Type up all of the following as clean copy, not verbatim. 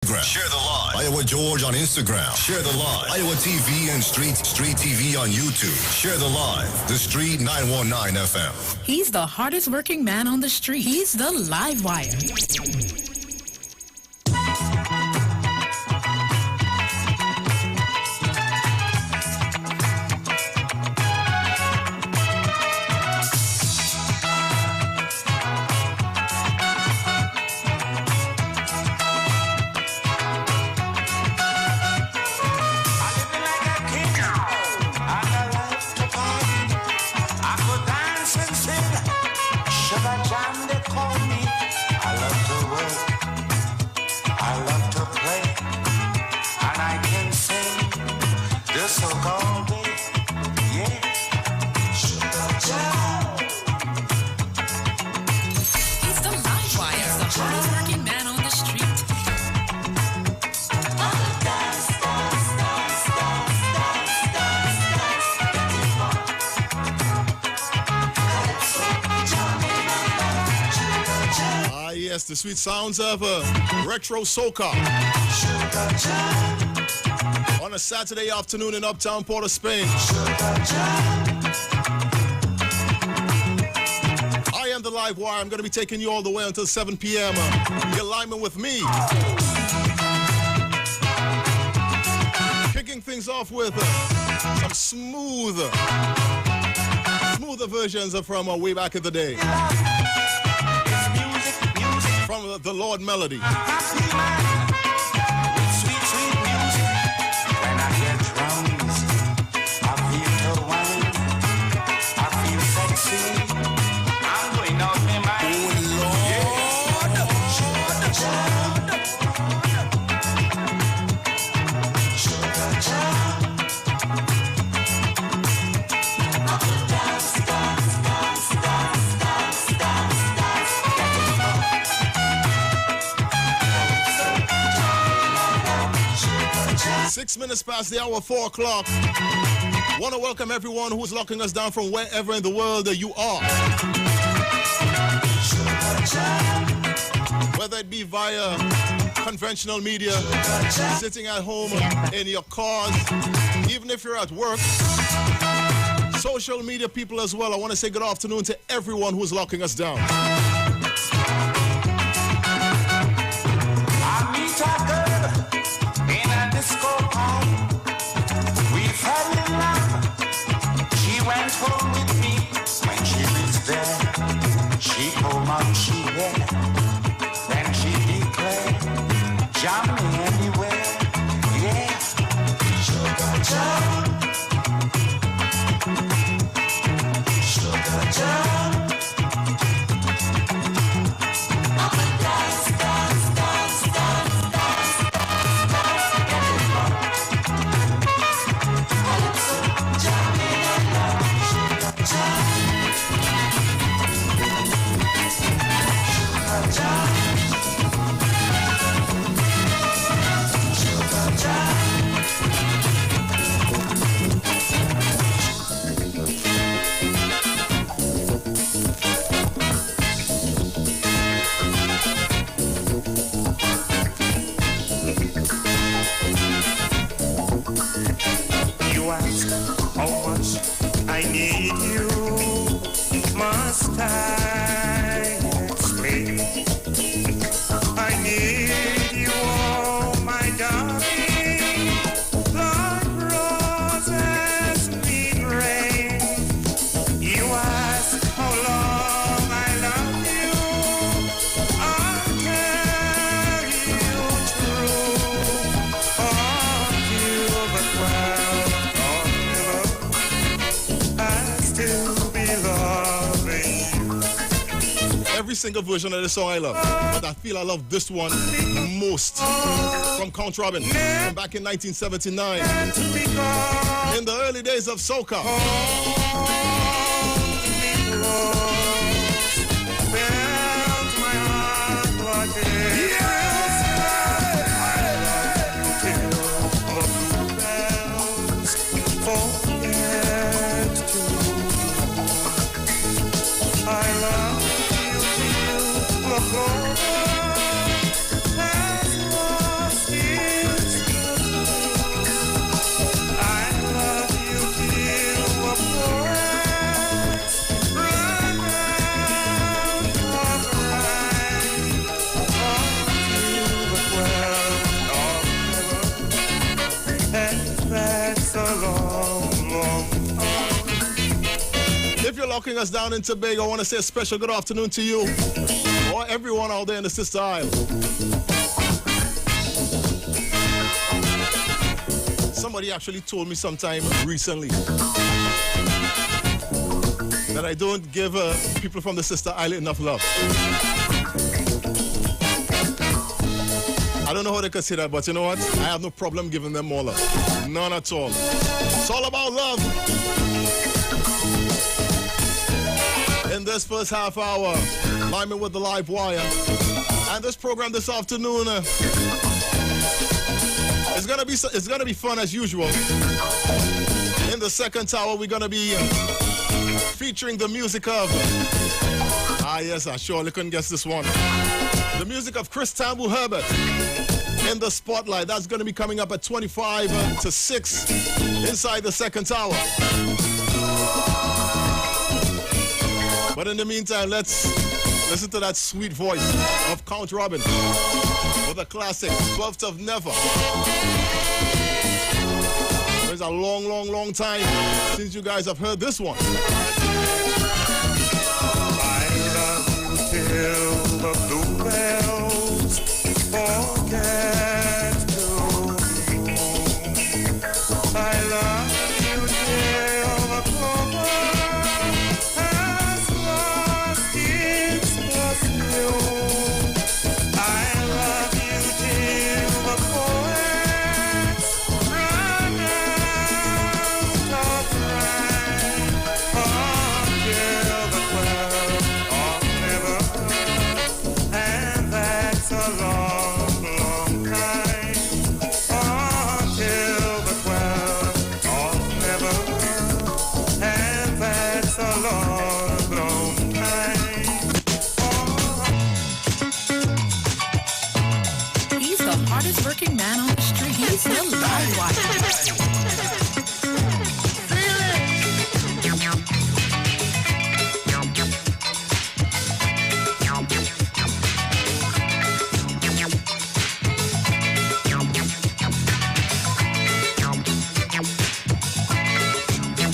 Share the live. Iowa George on Instagram. Share the live. Iowa TV and Street TV on YouTube. Share the live. The Street 919 FM. He's the hardest working man on the street. He's the Live Wire. The sweet sounds of retro soca on a Saturday afternoon in uptown Port of Spain. I am the Live Wire. I'm going to be taking you all the way until 7 p.m. The alignment with me. Kicking things off with some smoother versions from way back in the day. From the Lord Melody. Sweet, sweet music. When I hear drums, I feel the wine. I feel sexy. I'm going out in my Minutes past the hour, 4 o'clock. Want to welcome everyone who's locking us down from wherever in the world that you are. Whether it be via conventional media, sitting at home, in your cars, even if you're at work. Social media people as well. I want to say good afternoon to everyone who's locking us down. We fell in love. She went home with me. When she was there, she told me she had. Then she declared, jam me anywhere. Yeah, sugar jam, sugar jam. I need you, must I explain? I need you, oh my darling, like roses need rain. You ask how long I love you, I'll tell you true, until the clouds every single version of the song I love, but I feel I love this one most. From Count Robin, from back in 1979, in the early days of soca. locking us down in Tobago, I want to say a special good afternoon to you or everyone out there in the Sister Isle. Somebody actually told me sometime recently that I don't give people from the Sister Isle enough love. I don't know how they could say that, but you know what? I have no problem giving them more love. None at all. It's all about love. In this first half hour, lineman with the live wire. And this program this afternoon it's gonna be fun as usual. In the second hour, we're gonna be featuring the music of yes, I surely couldn't guess this one. The music of Chris Tambu Herbert in the spotlight. That's going to be coming up at 25 to 6 inside the second hour. But in the meantime, let's listen to that sweet voice of Count Robin with a classic, 12th of Never. It's a long time since you guys have heard this one. Till the bluebells forget to bloom. I love you till the clover has lost its perfume. I love you till the poets run out of rhyme. Until the 12th of never. And that's a long time. Until the 12th of never. And that's a long time. He's the hardest working man on the street. He's the live wire.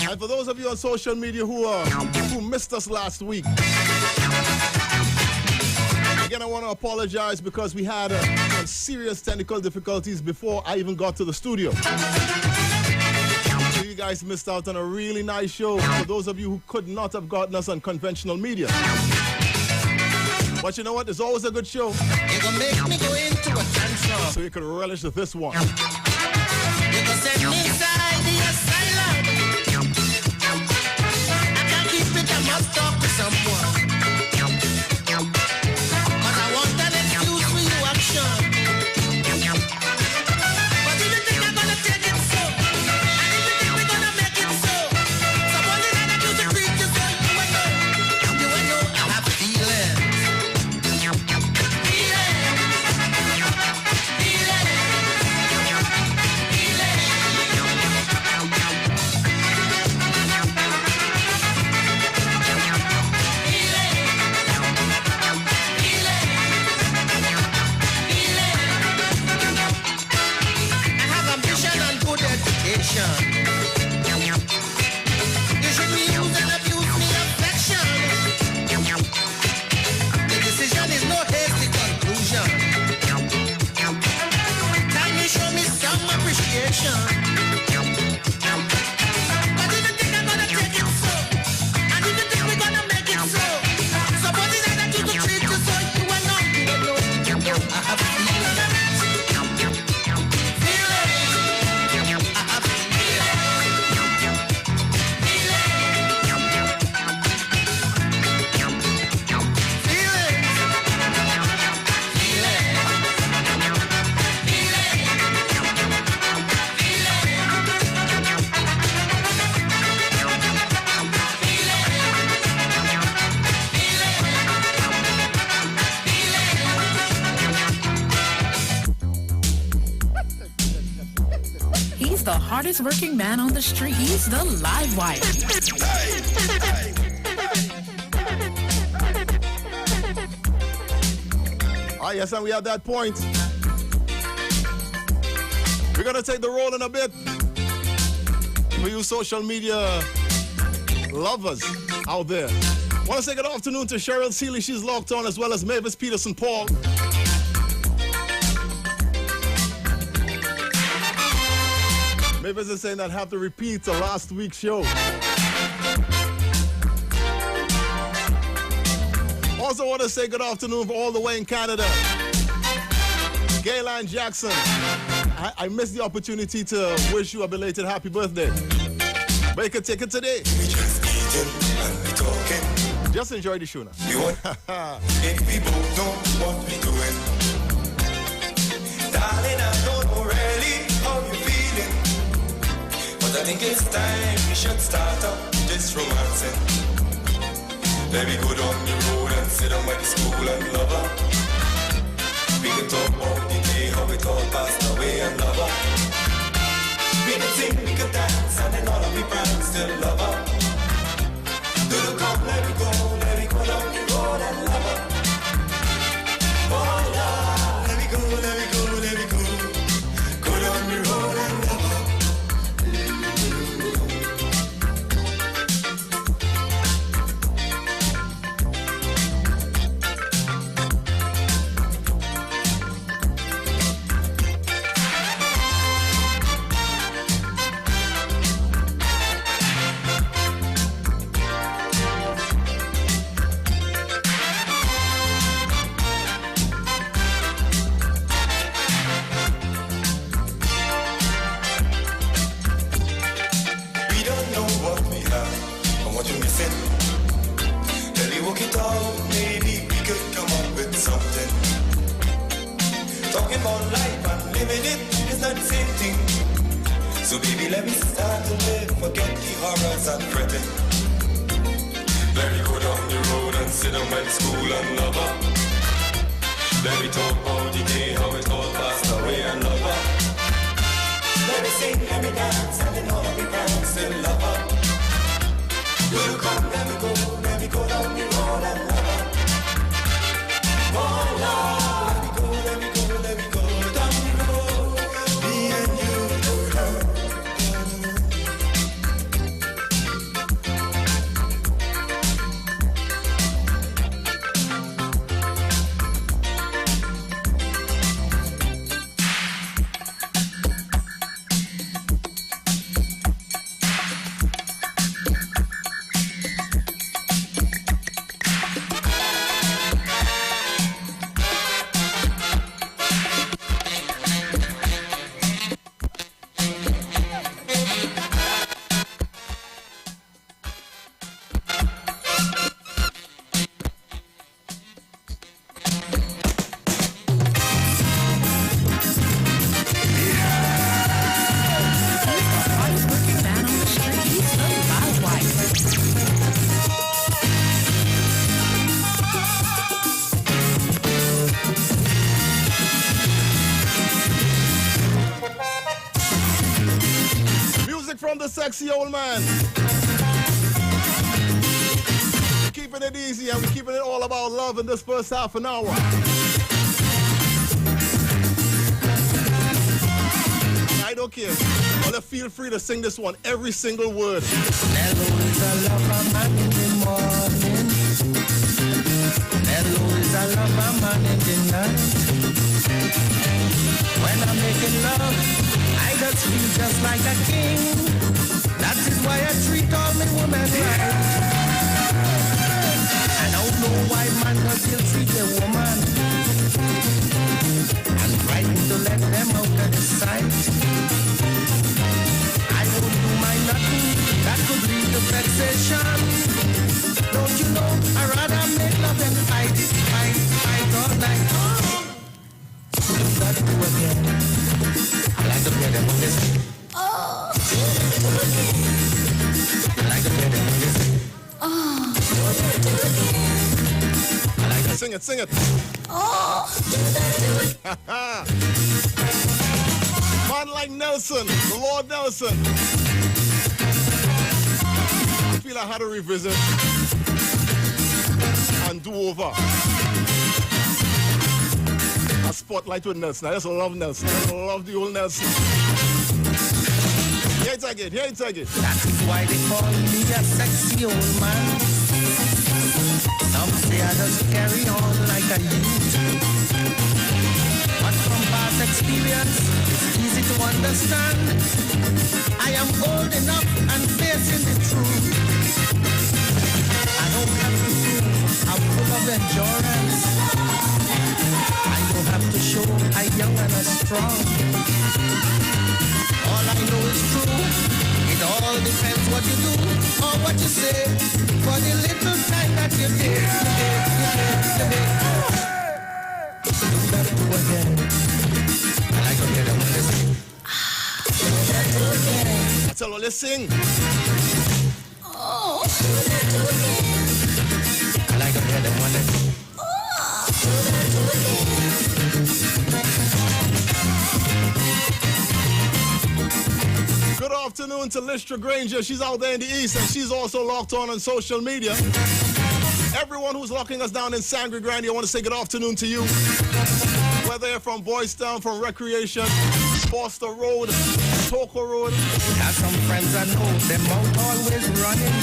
And for those of you on social media who missed us last week, again, I want to apologize because we had some serious technical difficulties before I even got to the studio. So you guys missed out on a really nice show for those of you who could not have gotten us on conventional media. But you know what? It's always a good show. You gonna make me go into a tantrum. So you can relish this one. You gonna send me inside the asylum. I can't keep it, I must talk to someone. But I want an excuse for your action. But do you think I'm gonna take it so? And if you think we're gonna make it so? Somebody that I do to treat you so you will know I have feelings. You shouldn't use and abuse me affection. The decision is no hasty conclusion. Can you show me some appreciation? But if you think I'm gonna take it so, and if you think we're gonna make it so, somebody that I do to treat you so, you will know, I have feelings. He's the hardest working man on the street. He's the live wire. Yes, and we at that point. We're going to take the roll in a bit. For you social media lovers out there. Want to say good afternoon to Cheryl Seeley. She's locked on, as well as Mavis Peterson Paul. Mavis is saying that I have to repeat the last week's show. Also want to say good afternoon for all the way in Canada. Gayline Jackson, I missed the opportunity to wish you a belated happy birthday. But you can take it today. We just eating and we talking. Just enjoy the show now. We want if we both know what we doing. Darling, I don't know really how you feeling, but I think it's time we should start up this romancing. Let me go down the road and sit down by the school and love her. We can talk about the day, how it all passed away and love her. We can sing, we can dance, and then all of we friends still love her. Do the come, let me go down the road and love her. Oh Lord, let me go down the road and love her. So baby, let me start to live, forget the horrors and fretting. Let me go down the road and sit down by the school and love her. Let me talk about the day, how it all passed away and love her. Let me sing, let me dance, and then all of me friends still love her. Will you come, let me go down the road and love her. Oh Lord, let me go down the road. Me and you. Sexy old man. Keeping it easy, and we're keeping it all about love in this first half an hour. I don't care. Well, feel free to sing this one, every single word. Hello is a lover man in the morning. Hello is a lover man in the night. When I'm making love, I just feel just like a king. That is why I treat all my women right. I don't know why man does still treat a woman and frightened to let them out of the sight. I won't do my nothing that could lead to vexation. Don't you know, I'd rather make love than fight all night. Do that do again. I like to hear them on this. Oh, do it again. I like to hear them on this. Oh, do it again. I like to sing it. Oh, do it. Man like Nelson, the Lord Nelson. I feel I had to revisit and do over a spotlight with Nelson. I just love Nelson. I love the old Nelson. Here it's again, here it's again. That is why they call me a sexy old man. Some say I just carry on like I used to. But from past experience, it's easy to understand. I am old enough and facing the truth. I don't have to prove I'm full of endurance. I don't have to show I'm young and I'm strong. All I know is true. It all depends what you do or what you say. For the little time that you did. Do that do again. And I go get them when they sing. Do that do again. That's all, let's sing. Oh, do that do again. And I go get them when they sing. Oh, do that do again. Good afternoon to Listra Granger. She's out there in the east and she's also locked on social media. Everyone who's locking us down in Sangre Grande, I want to say good afternoon to you. Whether you're from Boys Town, from Recreation, Foster Road, Toko Road. Have some friends I know, them out always running.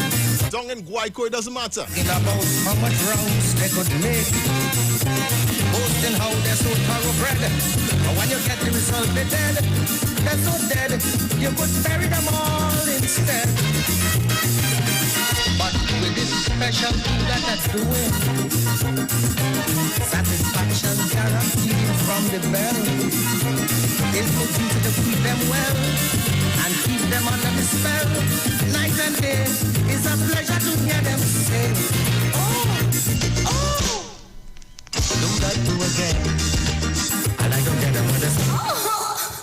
Down in Guayco, it doesn't matter. In about how much rounds they could make. Boasting how they're so thoroughbred. But when you get the result, they're dead. They're so dead, you could bury them all instead. But with this special thing that I'm doing, satisfaction guaranteed from the bell. It's no duty to keep them well and keep them under the spell. Night and day, it's a pleasure to hear them say, oh, oh. Do that do again. And I don't get them on the same. Oh,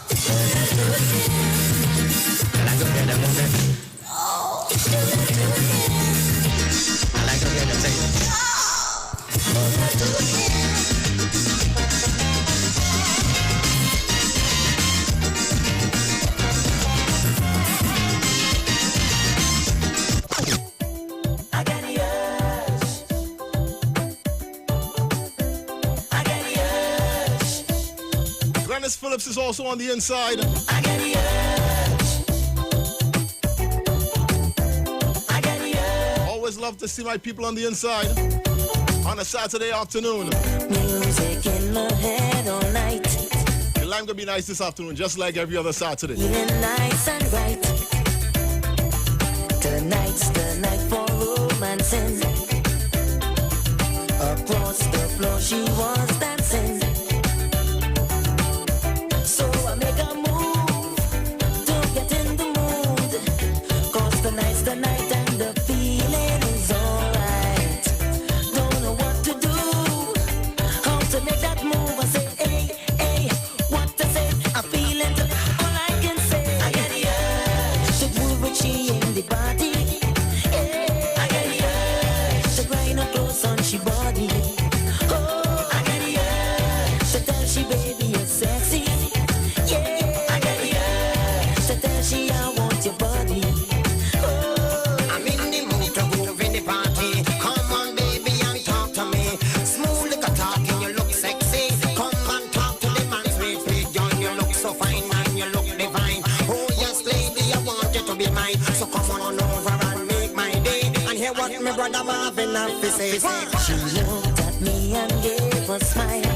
do that do again. And I don't get them on the same. Oh, do that do again. And I don't get them saying, Oh, do that do again. I got yours. I got yours. Glennis Phillips is also on the inside. I got yours. I got yours. Always love to see my people on the inside on a Saturday afternoon. Music in my head all night. The line gonna be nice this afternoon, just like every other Saturday. Feeling nice and right. Tonight's the night for romancing. Across the floor she was dancing. So I make a move to get in the mood. 'Cause tonight's the night and the feeling is alright. Don't know what to do, how to make that move. I say, hey, hey, what to say? I'm feeling all I can say. I get the urge to move with she in the party. Hey, I get the urge to grind her close on she body. Oh, I get the urge to tell she baby you're sexy. Yeah, I get the urge to tell she I want your body. Oh, I'm in the mood to move in the party. Come on, baby, and talk to me. Smooth like a talking, you look sexy. Come and talk to the man, sweet, sweet girl. You look so fine, man, you look divine. Oh, yes, lady, I want you to be mine. So come on over and make my day. And hear what my brother Marvin have to say. she looked at me and gave a smile.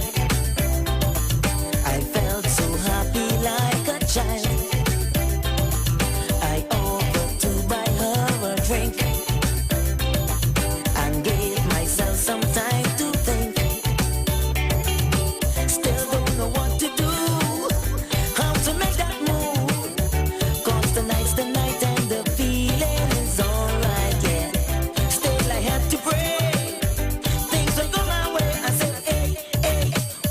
I felt so happy like a child. I offered to buy her a drink and gave myself some time to think. Still don't know what to do, how to make that move. 'Cause tonight's the night and the feeling is alright, yeah. Still I had to pray, things will go my way. I said, hey, hey,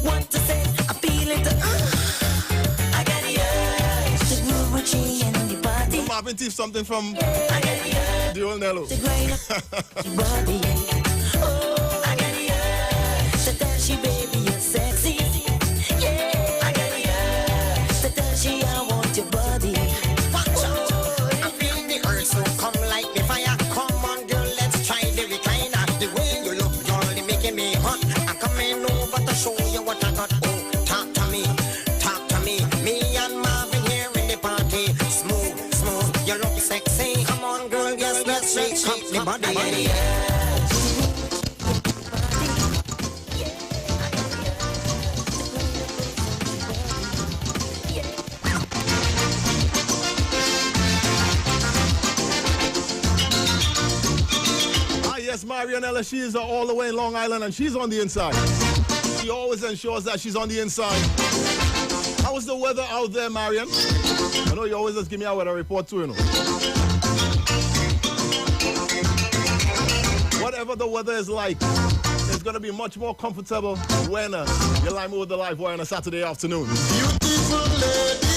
what to say? I feel it, I got the urge to move with she in the party. Marvin Thief, something from I got the urge the old Nello. to grind up your body. Oh, I got the urge to tell she baby you're sexy. Yeah, I got the urge to tell she I want your body. Watch out. I feel the urge, so come like the fire. Come on, girl, let's try the recliner. The way you look, girl, you're making me hot. I'm coming over to show you what I got. Oh, talk to me, talk to me. Me and Marvin here in the party. Smooth, smooth, Marianella, she is all the way in Long Island, and she's on the inside. She always ensures that she's on the inside. How is the weather out there, Marian? I know you always just give me a weather report too, you know. Whatever the weather is like, it's going to be much more comfortable when you line me with the live wire on a Saturday afternoon. Beautiful lady,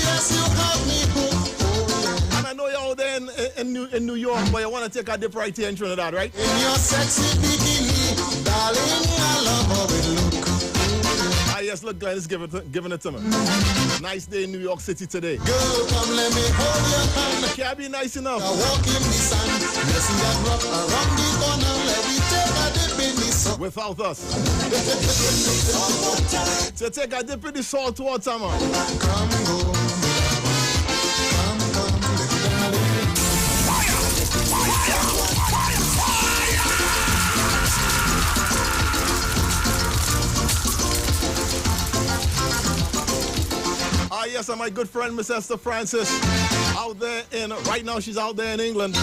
yes, you have me hooked. And I know you're out there in New York, but you want to take a dip right here in Trinidad, right? In your sexy bikini, darling, I love how it look. Ah, yes, look, Glenn is giving it to me. Nice day in New York City today. Girl, come let me hold your hand. Can't be nice enough. I walk in the sun, yes, that rock around the corner. Let me take a dip in the sun. Without us. So take a dip in the salt water, man. Come go. Ah, yes, and my good friend, Miss Esther Francis, out there right now she's out there in England.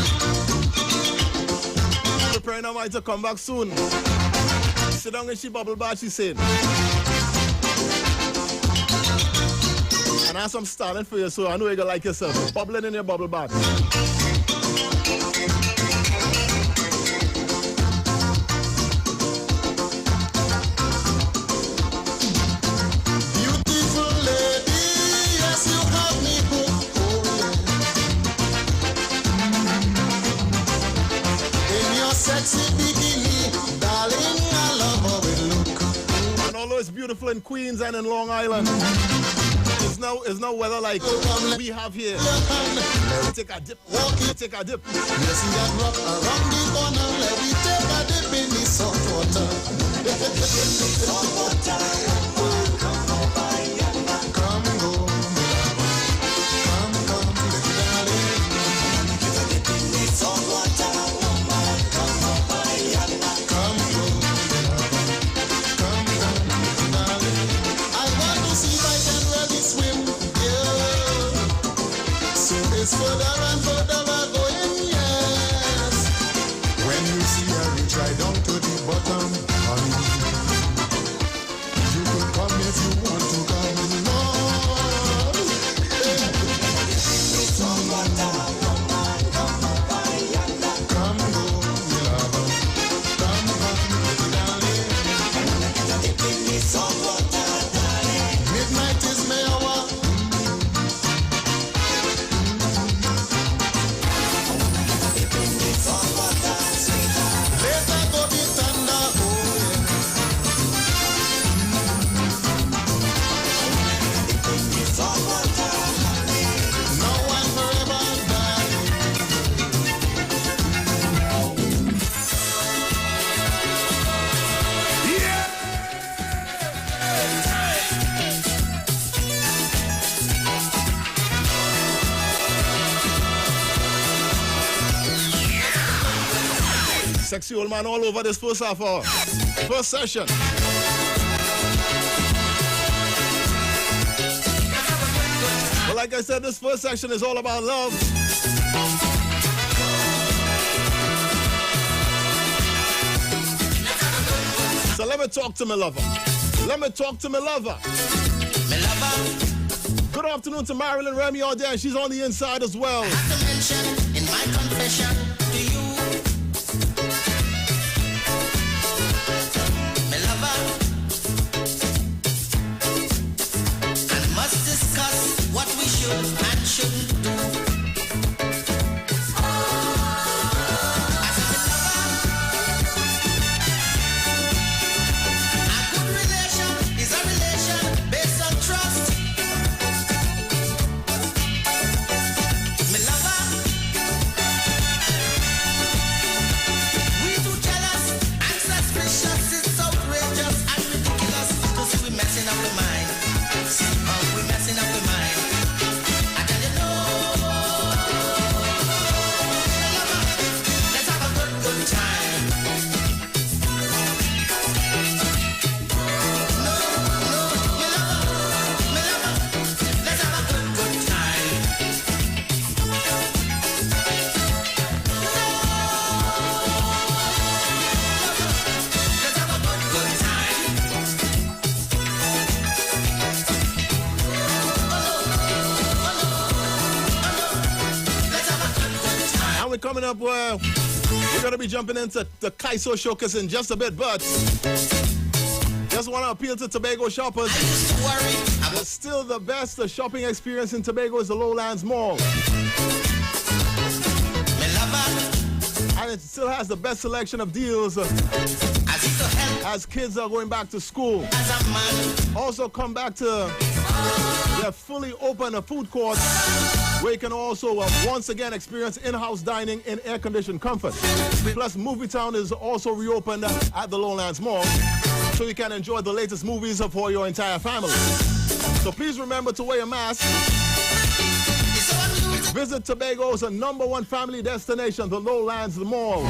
Preparing her mind to come back soon. Sit down and she bubble bath, she's saying. And I have some styling for you, so I know you're gonna like yourself. Bubbling in your bubble bath. It's beautiful in Queens and in Long Island. There's no weather like we have here. Take a dip. Take a dip. Yes, you got rock around the corner. Let me take a dip in the salt water. Salt water. Come go by yonder. Come go. Come, little darling. Get a dip in the salt water. Come go by yonder. Come go. It's further and further we're going, yes. When you see her reach right down to the bottom, honey, you could come if you want to come, Lord. Come go, me lover. Come, little darling. Midnight is my hour. Sexy old man all over this first half hour. First session. Well, like I said, this first section is all about love. So let me talk to my lover. Let me talk to my lover. My lover. Good afternoon to Marilyn Remy out there. She's on the inside as well. I have to mention in my confession to you. What we should and shouldn't do. As a lover, a good relation is a relation based on trust. My lover, we too jealous and suspicious. It's outrageous and ridiculous to see we messing up the mind. See how we messing up the mind. coming up where we're going to be jumping into the Kaiso Showcase in just a bit, but just want to appeal to Tobago shoppers. But still the best shopping experience in Tobago is the Lowlands Mall. And it still has the best selection of deals as kids are going back to school. Also come back to their fully open food court where you can also once again experience in-house dining in air-conditioned comfort. Plus, Movie Town is also reopened at the Lowlands Mall, so you can enjoy the latest movies for your entire family. So please remember to wear a mask. Visit Tobago's #1 family destination, the Lowlands Mall.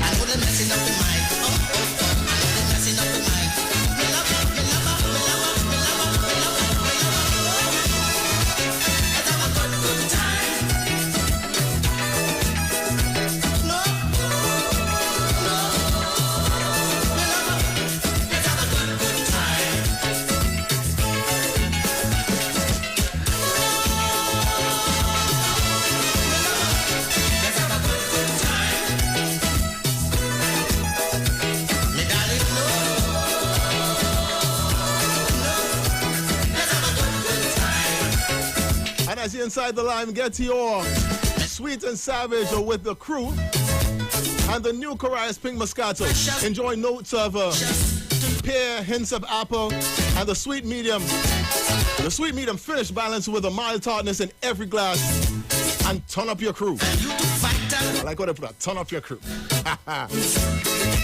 As you're inside the line, get your Sweet and Savage with the crew and the new Carias Pink Moscato. Enjoy notes of pear, hints of apple, and the sweet medium. The sweet medium finish balanced with a mild tartness in every glass. And turn up your crew. I like what they put, turn up your crew.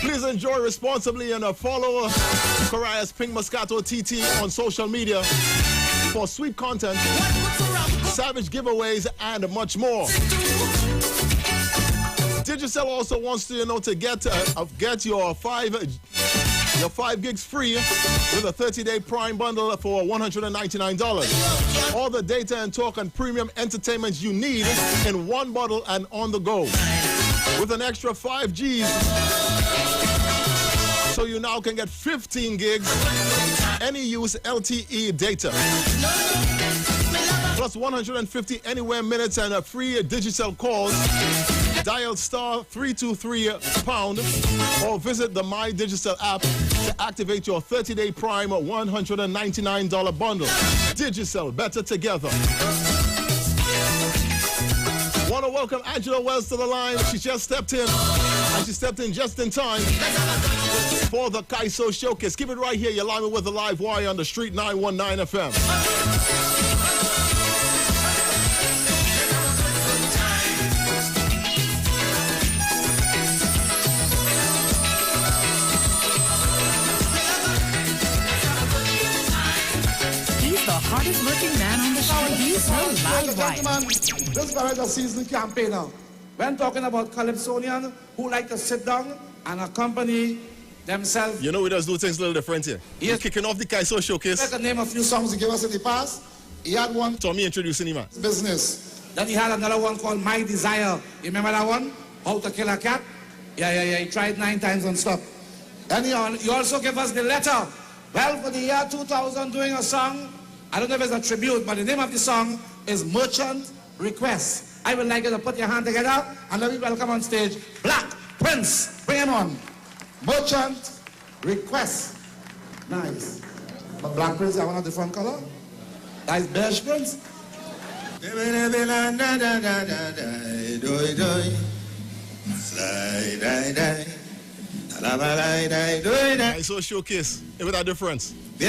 Please enjoy responsibly and follow Carias Pink Moscato TT on social media for sweet content, savage giveaways, and much more. Digicel also wants to, to get your 5 gigs free with a 30-day Prime bundle for $199. All the data and talk and premium entertainment you need in one bundle and on the go. With an extra 5 Gs, so you now can get 15 gigs, any use LTE data. Plus 150 anywhere minutes and a free Digicel calls. Dial *323# or visit the My Digicel app to activate your 30-day Prime $199 bundle. Digicel, better together. Want to welcome Angela Wells to the line. She just stepped in, and she stepped in just in time for the Kaiso Showcase. Keep it right here. You're live with the live wire on the Street 919 FM. Hardest working man on the street. He's no live wire. This is a season campaigner. When talking about Calypsonian who like to sit down and accompany themselves. You know, we just do things a little different here. Yes. We're kicking off the Kaiso Showcase. Let me name a few songs he gave us in the past. He had one. Tommy introducing him. Business. Then he had another one called My Desire. You remember that one? How to Kill a Cat? Yeah. He tried 9 times and stopped. Then he also gave us the letter. Well, for the year 2000, doing a song. I don't know if it's a tribute, but the name of the song is Merchant Request. I would like you to put your hand together and let me welcome on stage Black Prince. Bring him on. Merchant Request. Nice. But Black Prince, I want a different color. Nice beige Prince. Kaiso Showcase. With a difference. They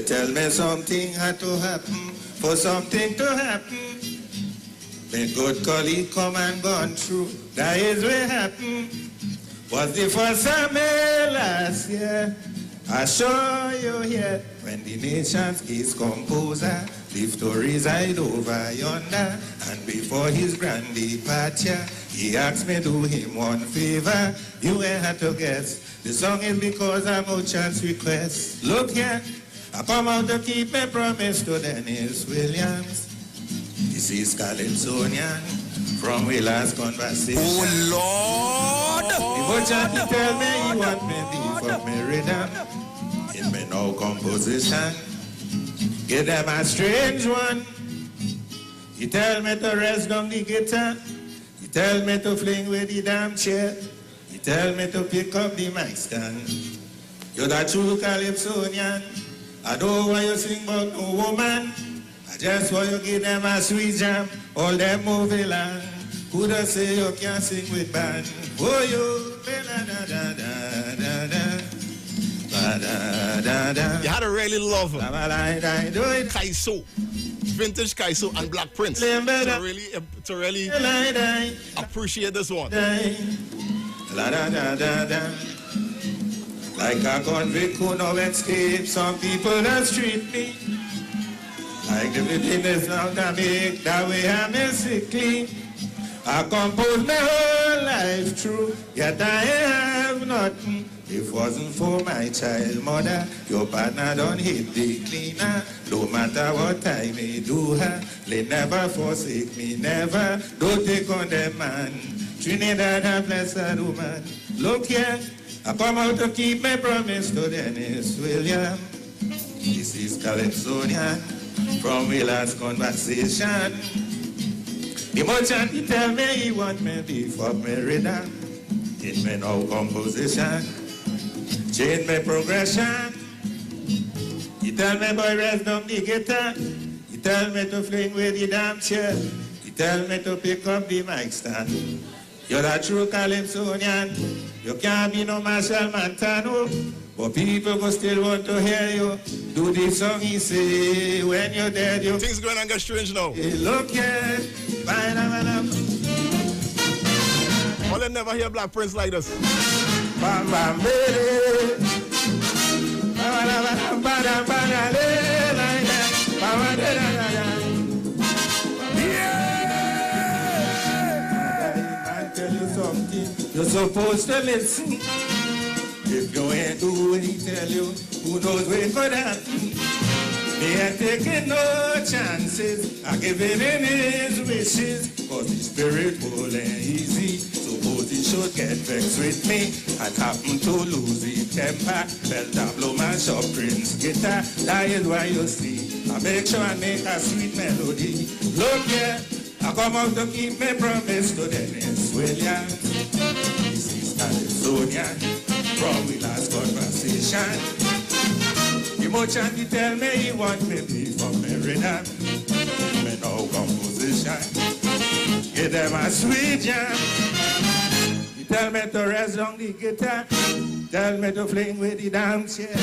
tell me something had to happen for something to happen. When good colleague come and gone through, that is what happened. Was the first time last year. I show you here when the nation's his composer live to reside over yonder, and before his grand departure he asked me do him one favor. You ain't had to guess, the song is because I'm Merchant's Request. Look here, I come out to keep a promise to Dennis Williams. This is Calypsonian from we last conversation. Oh Lord! The Merchant he tell me he want me for me rhythm. It may not no composition. Give them a strange one. You tell me to rest on the guitar. You tell me to fling with the damn chair. You tell me to pick up the mic stand. You're the true Calypsonian. I don't want you sing about no woman. I just want you give them a sweet jam. All them movie land. Coulda say you can't sing with band. Oh you, da da da da da da. You had to really love Kaiso, vintage Kaiso and Black Prince to really appreciate this one. Like a convict who no escape, some people that treat me like the business not to make that way I'm sickly. I compose my whole life through, yet I have nothing. If it wasn't for my child mother, your partner don't hit the cleaner. No matter what I may do her, they never forsake me, never. Don't take on them man. Trinidad a blessed woman. Look here, I come out to keep my promise to Dennis William. This is Calypsonian from we last conversation. The merchant he tell me he want me before me rhythm. In me no composition. Change my progression. You tell me boy rest down the guitar. You tell me to fling with the damn chair. You tell me to pick up the mic stand. You're a true Calypsonian. You can't be no Marshall Montano. But people go still want to hear you. Do the song he say when you're dead. You things going to get strange now. Hey, look here. Well, they never hear Black Prince like this. I tell you something, you're supposed to listen. If you ain't do what he tell you, who knows where it could happen? They ain't taking no chances. I give him in his wishes. Cause the spirit full and easy. Suppose he should get vexed with me and happen to lose his temper. Belt a blow my shop Prince guitar. That is why you see I make sure I make a sweet melody. Look here, I come out to keep my promise to Dennis William. This is Calypsonian from we last conversation. The merchant he tell me he want me before me rhythm. Me no composition. Give them a sweet jam. He tell me to rest on the guitar. Tell me to fling with the damn chair.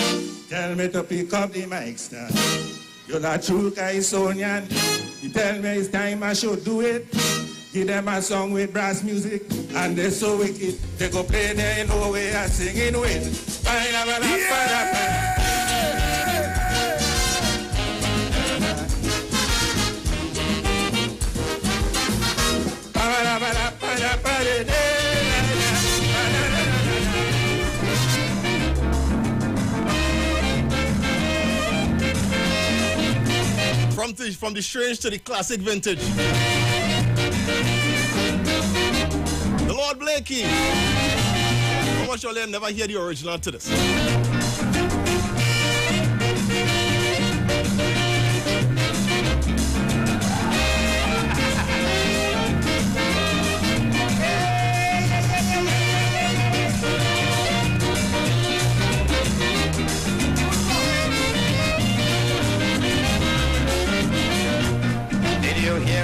Tell me to pick up the mic stand. You're not true Calypsonian. He tell me it's time I should do it. Give them a song with brass music. And they're so wicked. They go play there in no way I singing with. From the strange to the classic vintage. The Lord Blakey. How much y'all never hear the original to this?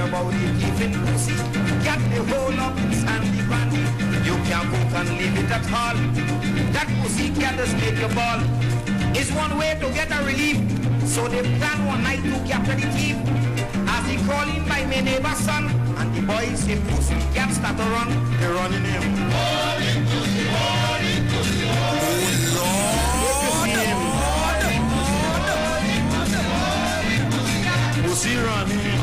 About the giving pussy, got the whole of it and the run. You can't cook and leave it at all. That pussy can just make you ball. It's one way to get a relief. So they plan one night to capture the thief. As he crawling by my neighbor's son, and the boys say pussy can't start to run. They're running him. Holy pussy, holy pussy, holy Lord. Pussy running.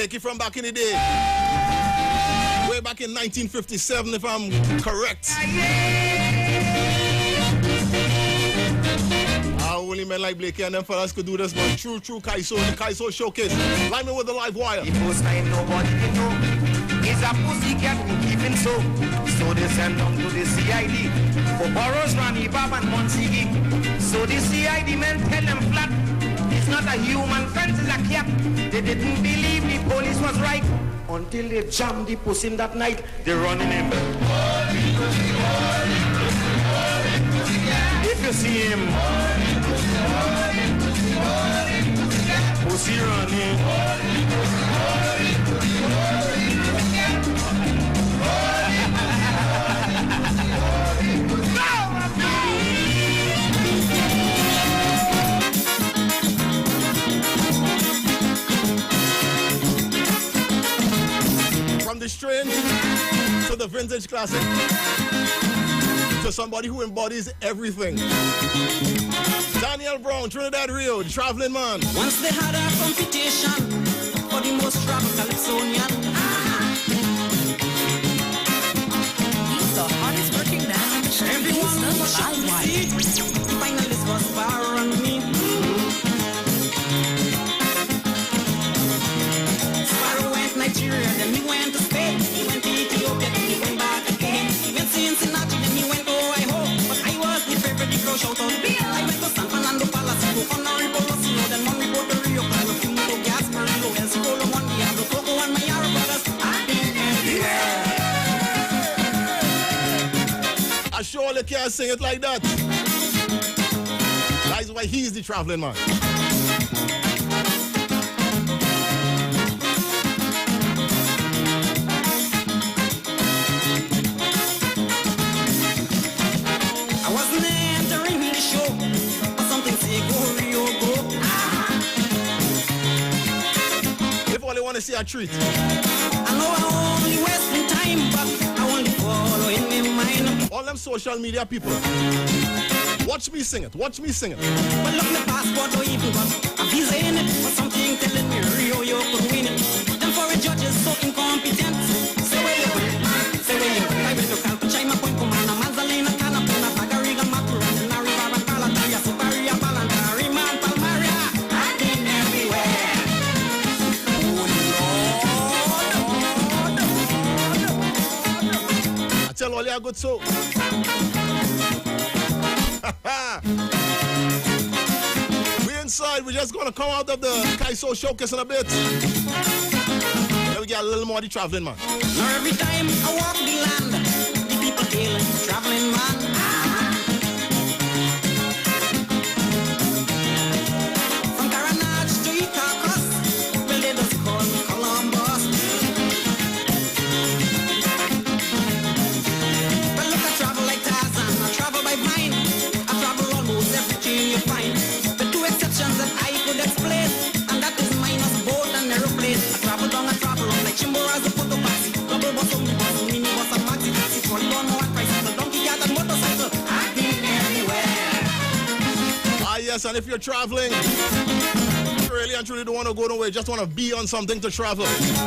Blakey from back in the day. Way back in 1957, if I'm correct. I only man like Blakey and them fellas could do this, but true Kaiso, the Kaiso showcase. Line me with the live wire. The first time nobody did know is a pussycat who keeping so. So they send them to the CID for Boros, Rani, Bab and Monsigi. So the CID men tell them flat, it's not a human fence, it's a cat. They didn't believe the police was right until they jammed the pussy in that night. They running him. If you see him, pussy running. From the strange to the vintage classic to somebody who embodies everything. Daniel Brown, Trinidad Rio, the traveling man. Once they had a competition for the most travel Calypsonian. He's the hardest working man on the street. Everyone He's was the shocked live to wire. see the finalist was far on me. Sparrow went Nigeria, then he went to Spain. He went to Ethiopia, then he went back again. He went to Cincinnati, then he went to Ohio. But I was the favorite, the girl shout out. I went to San Fernando Palace, to Honorable Rosino, then Monry go to Rio, Claro, Fumuto, Gasparillo, El Cicolo, Mon Diablo, Togo, and Mayara brothers. I've been everywhere. I surely can't sing it like that. That's why he's the traveling man. I wasn't entering the show, but something say go Rio go. If all they want to see a treat. I know I only wasting time, but I only follow in my mind. All them social media people. Watch me sing it. Watch me sing it. But look, my passport don't even got a visa in it, but something telling me Rio you could win it. Them foreign judges so incompetent. Say where you say where you I went to Calpachai, my point Comana, Mazalina, Canapuna, Pagariga, Matura, and Nariva, and Palataya, Suparia, Palantari, Man, Palmaria. I've been everywhere. I tell all you are good so. We inside. We're just gonna come out of the Kaiso showcase in a bit. Then we get a little more of the traveling man. Now every time I walk the land, the people hail traveling man. From Caranage to Icarcus, well they just call me Columbus. Well look, I travel like Tarzan, I travel by mine. I travel almost everything you find. The two exceptions that I could explain, and that is minus boat and aeroplane. I travel down, I travel up like Chimbora's a photo taxi. Double bus, omnibus, mini bus, and maxi taxi. Trolley on one tricycle, donkey cart and motorcycle. I've been everywhere. Ah yes, and if you're traveling, really and truly don't want to go nowhere, just want to be on something to travel.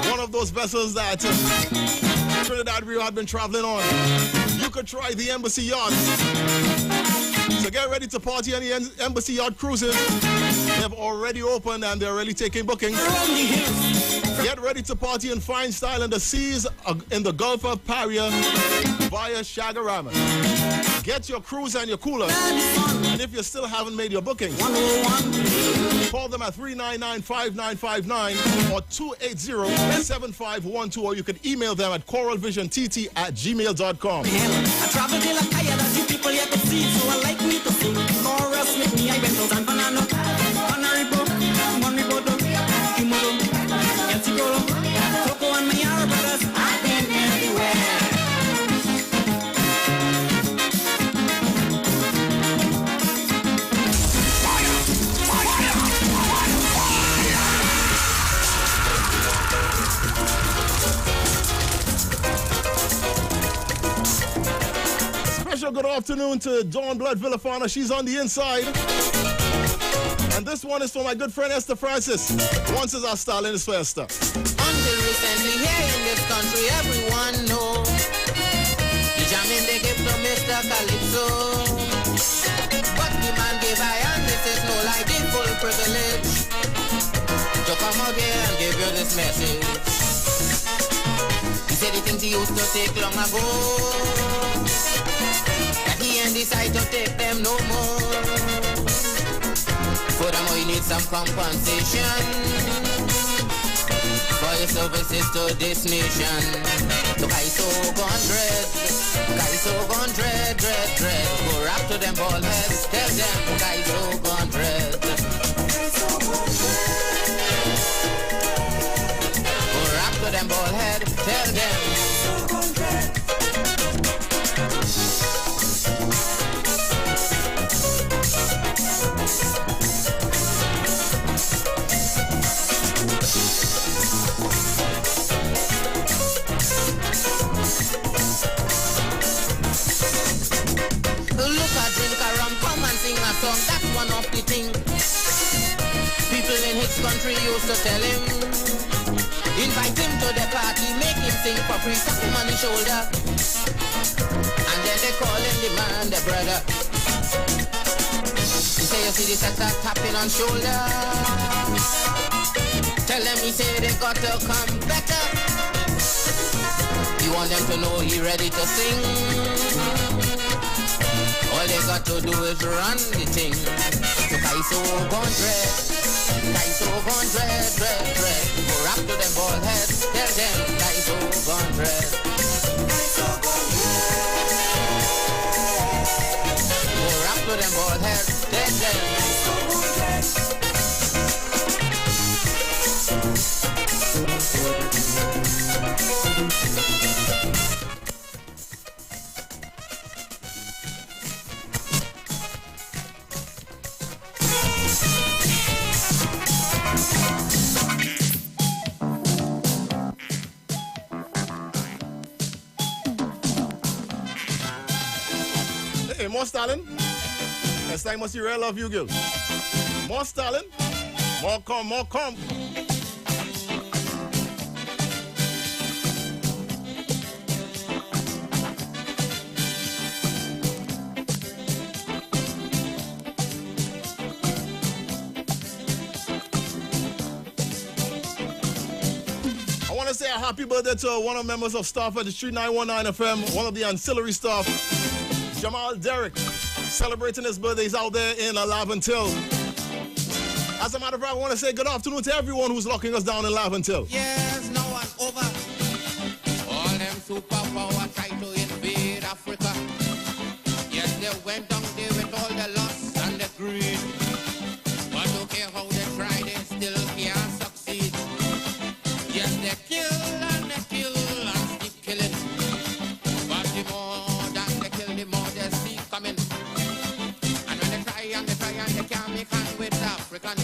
One of those vessels that Trinidad Rio had been traveling on. You could try the Embassy Yacht. So get ready to party on the Embassy Yacht cruises. They've already opened and they're already taking bookings. Around the hills. Get ready to party in fine style in the seas in the Gulf of Paria via Shagarama. Get your cruise and your cooler. And if you still haven't made your bookings, 101. call them at 399-5959 or 280-7512, or you can email them at coralvisiontt@gmail.com. I travel till I'm tired as you people here could see. So I like me to sing. Chorus with me, I went to San Fernando. Honorable, Monribodo, Kimodo, El Cicolo, Toco and Mayara brothers. I've been everywhere. Special good afternoon to Dawn Blood Villafana. She's on the inside. And this one is for my good friend Esther Francis. Once is our style in this fiesta. Until recently here in this country, everyone knows the jamming they give to Mr. Calypso. But the man gave I and this is no lie. privilege to come out here and give you this message. He said the things he used to take long ago, that he ain't decide to take them no more. Furthermore, you need some compensation for your services to this nation. So guys so gone dread, guys so gone dread. Go rap to them bald heads, tell them guys so gone dread. Go rap to them bald head, tell them. Song, that's one of the things people in his country used to tell him. Invite him to the party, make him sing for free, tap him on the shoulder, and then they call him the man, the brother. He say, you see this attack tapping on shoulder, tell them he say they got to come better. You want them to know he ready to sing. All they got to do is run the thing. So Kaiso gone dread, Kaiso gone dread. Go rap to them bald heads, tell them Kaiso gone dread. Go rap to them bald heads, tell them. More Stalin. Next time must you real love you, girl. More Stalin. More come. I want to say a happy birthday to one of the members of staff at the Street 919 FM, one of the ancillary staff, Jamal Derrick, celebrating his birthday. He's out there in Laventille. As a matter of fact, I want to say good afternoon to everyone who's locking us down in Laventille. Yes, now and over. All them superpower try to invade Africa. Yes, they went down there with all the lust and the greed. But don't care how they try, they still can't succeed. Yes, they kill and keep killing. But the more that they kill, the more they see coming. And when they try and they can't make hand with African,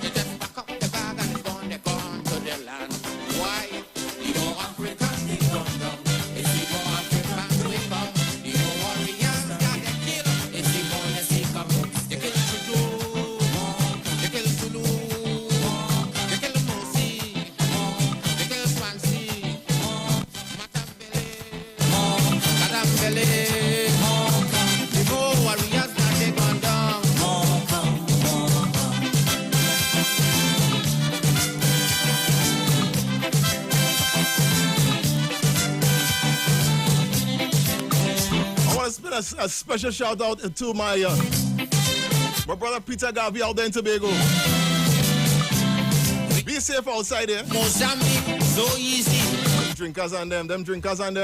they just pack up the bag and they're gone to their land. Why? The more Africans they come down, it's the more Africans we come. The more warriors that they kill, it's the more they see come. They kill Chuchu, they kill Zulu, they kill Mosi, they kill Swansea, Kadambele. The more warriors that they gone down. I want to spend a special shout out to my brother Peter Garvey out there in Tobago. Be safe outside here. Mozambique, so easy. Them drinkers and them. And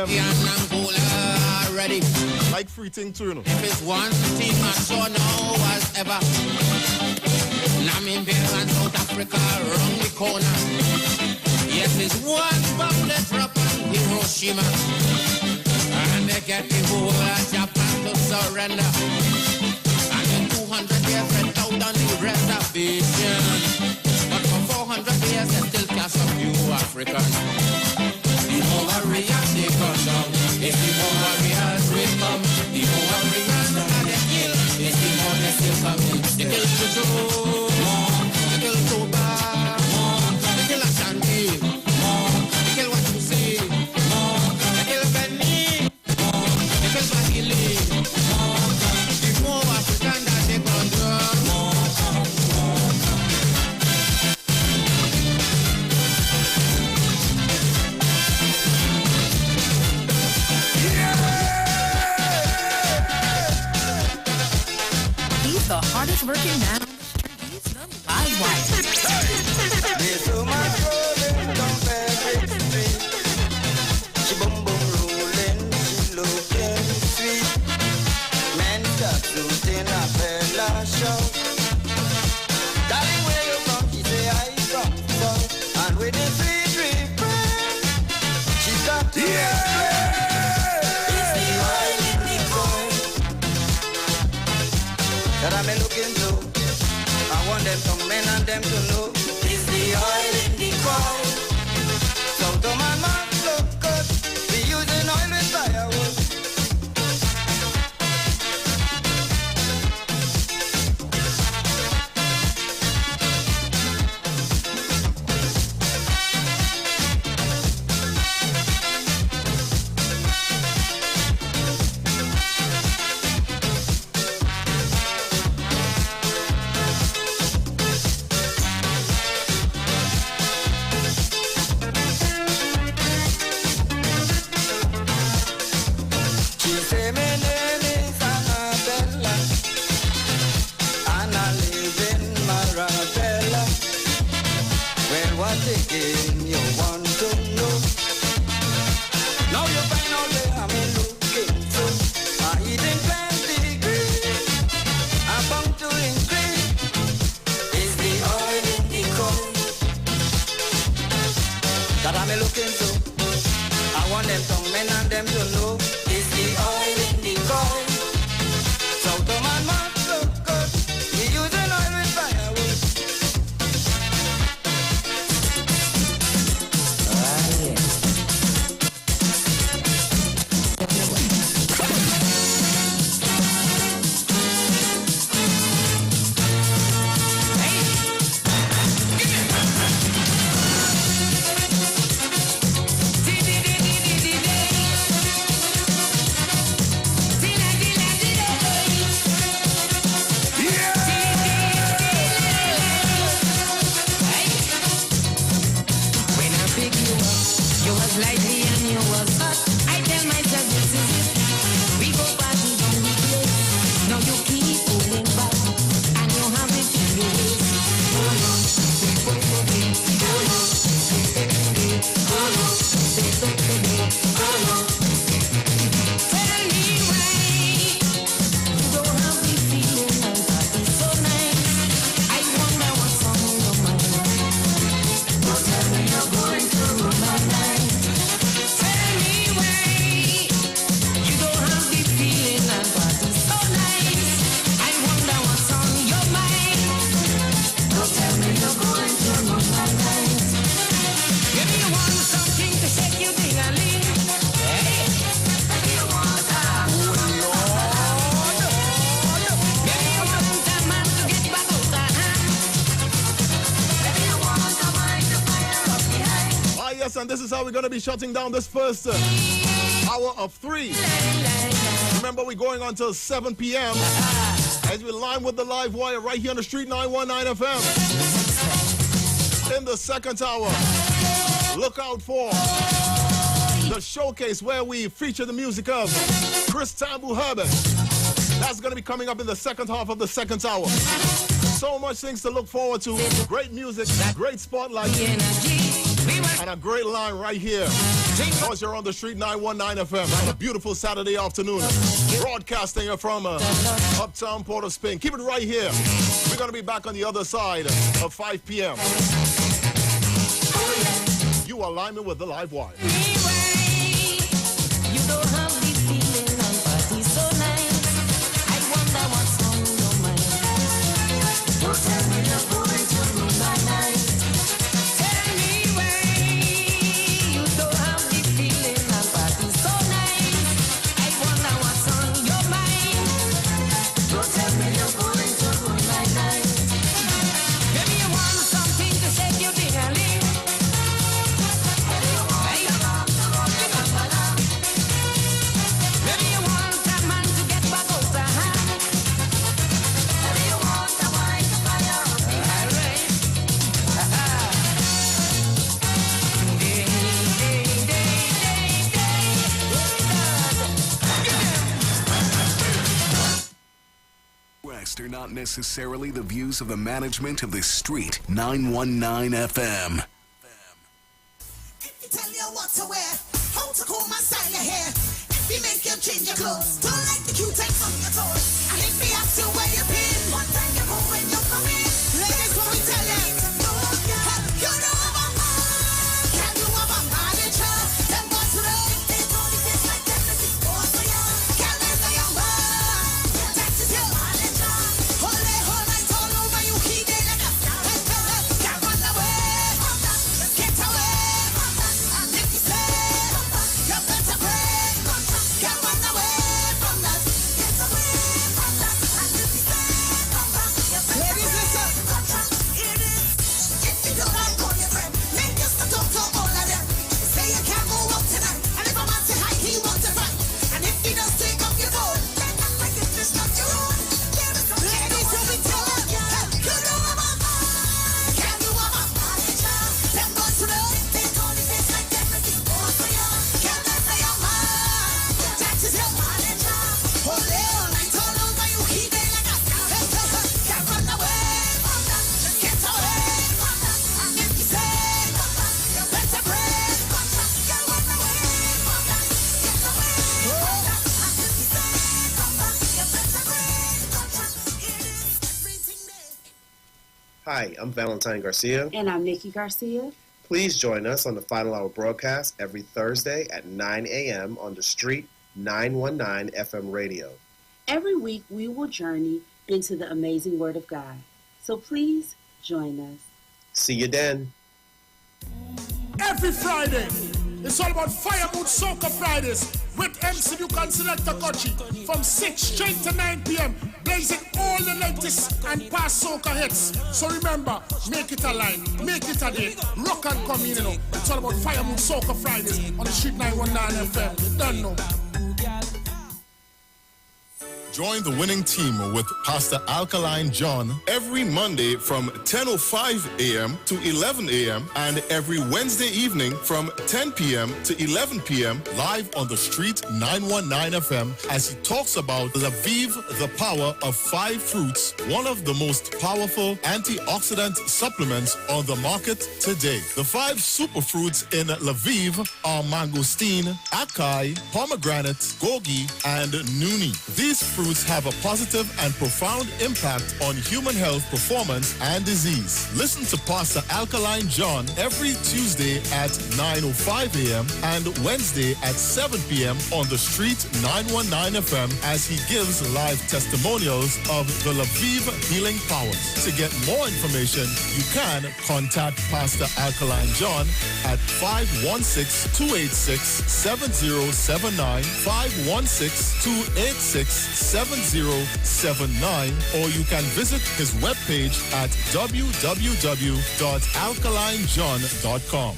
Angola ready. Like free thing too, you know. If it's one thing I saw now as ever, Namibia and South Africa around the corner. Yes, it's one bomb that drop on Hiroshima, and they get the whole of Japan to surrender. And in 200 years went out on the reservation, but for 400 years they still can't subdue Africans. The more warriors they come down, it's the more warriors we come. The more warriors that they kill, it's the more they still come. They kill Chuchu, they kill Toba, they kill Ashanti, they kill what you see, they kill Benny, they kill Bahili. The more African that they come down, He's the hardest working man on the street. He's the live wire. There's so much rolling down every street. She boom boom rolling, she looking sweet. Men start shooting a fella shout. Darling, where you from? She say I from south. And with the sweet refrain, she got to explain. It's the oil in the coin that I'm looking to. I want them to men and them to know. It's the oil in the coin. So to my man look good. We using oil with firewood. She say my name is Annabella, and I live in Marabella. Well, what again you want to know? Now you find out where I'm looking for. I eating plenty green, I'm bound to increase. Is the oil in the coal that I'm looking for? I want them to men and them to know. It's the oil in the coal. So to man must look good. We using oil with firewood. When I pick you up, you was lively and you was hot. I tell myself this is it. We go party on the place. Now you keep pulling back, and you have it in your waist. Hold on, hold on, hold on. Tell me why you don't have the feeling and that is so nice. I wonder what's on your mind. Don't tell me you're going to ruin my life. Tell me why you don't have the feeling and that is so nice. I wonder what's on your mind. Don't tell me you're going to ruin my life. Maybe you want something to shake you ding-a-ling. Hey, maybe you want maybe you want a man to get back out of hand. Maybe you want a mind to fire up behind. Ah, yes, and this is how we're going to be shutting down this first hour of 3. Remember, we're going on till 7 p.m. as we line with the live wire right here on the Street 919 FM. In the second hour, look out for the showcase where we feature the music of Chris Tambu Herbert. That's going to be coming up in the second half of the second hour. So much things to look forward to. Great music, great spotlight, and a great line right here. Because you're on the Street 919 FM on a beautiful Saturday afternoon. Broadcasting from Uptown Port of Spain. Keep it right here. We're going to be back on the other side of 5 p.m. You are lining with the live wire. You don't have the feeling and that is so nice. I wonder what's on your mind. Don't tell me you're going to ruin my night. Tell me why you don't have the feeling and that is so nice. I wonder what's on your mind. Don't tell me you're going to ruin my night. Maybe you want something to shake you ding-a-ling. Maybe you want expressed are not necessarily the views of the management of the Street 919 FM. If you tell you what to wear, how to comb and style your hair, if you make you change your clothes, don't like the Q-tips on your toes, and if you ask you where you been, what time you go when you come in, ladies, what we tell you, you know I'm a man, can you have a man in charge, them boys to the they told me this like them, this is all for you, can't let the young man, that is your man in charge, hold it all over you, keep it like a can't run away, get away, and if you say, you better pray, can't run away from that, get away from that, and if you say, ladies listen, it is, if you don't like all your friends, make us to talk to all of them, say you can't go out tonight, and if a man say hi, he wants to fight, and if he does take up your phone, then act like it's just not your own, ladies who be telling, you know I'm a man, can you have a man in charge, them boys to the they told me this like everything all for you, can't let the young man, that is your man in charge, hold it all night all over you, keep it like a can't run away from that, get away from that, and if you say, you better pray, can't run away from that, get away from that, and if you say, you better pray, it is everything there. Hi, I'm Valentine Garcia. And I'm Nikki Garcia. Please join us on the Final Hour broadcast every Thursday at 9 a.m. on the Street 919 FM radio. Every week we will journey into the amazing Word of God. So please join us. See you then. Every Friday, it's all about Fire Mood Soca Fridays with MC Duke and Selector Kochi from 6 straight to 9 p.m. blazing all the latest and past soca hits. So remember, make it a line, make it a day, rock and come in, you know. It's all about Fire Mood Soca Fridays on the Street 919 FM. You don't know. Join the winning team with Pastor Alkaline John every Monday from 10:05 a.m. to 11 a.m. and every Wednesday evening from 10 p.m. to 11 p.m. live on the Street 919 FM as he talks about Lviv, the power of 5 fruits, one of the most powerful antioxidant supplements on the market today. The 5 superfruits in Lviv are mangosteen, acai, pomegranate, gogi, and nuni. These fruits have a positive and profound impact on human health, performance, and disease. Listen to Pastor Alkaline John every Tuesday at 9:05 a.m. and Wednesday at 7 p.m. on the Street 919 FM as he gives live testimonials of the Lviv healing powers. To get more information, you can contact Pastor Alkaline John at 516-286-7079, 516-286-7079, or you can visit his webpage at www.alkalinejohn.com.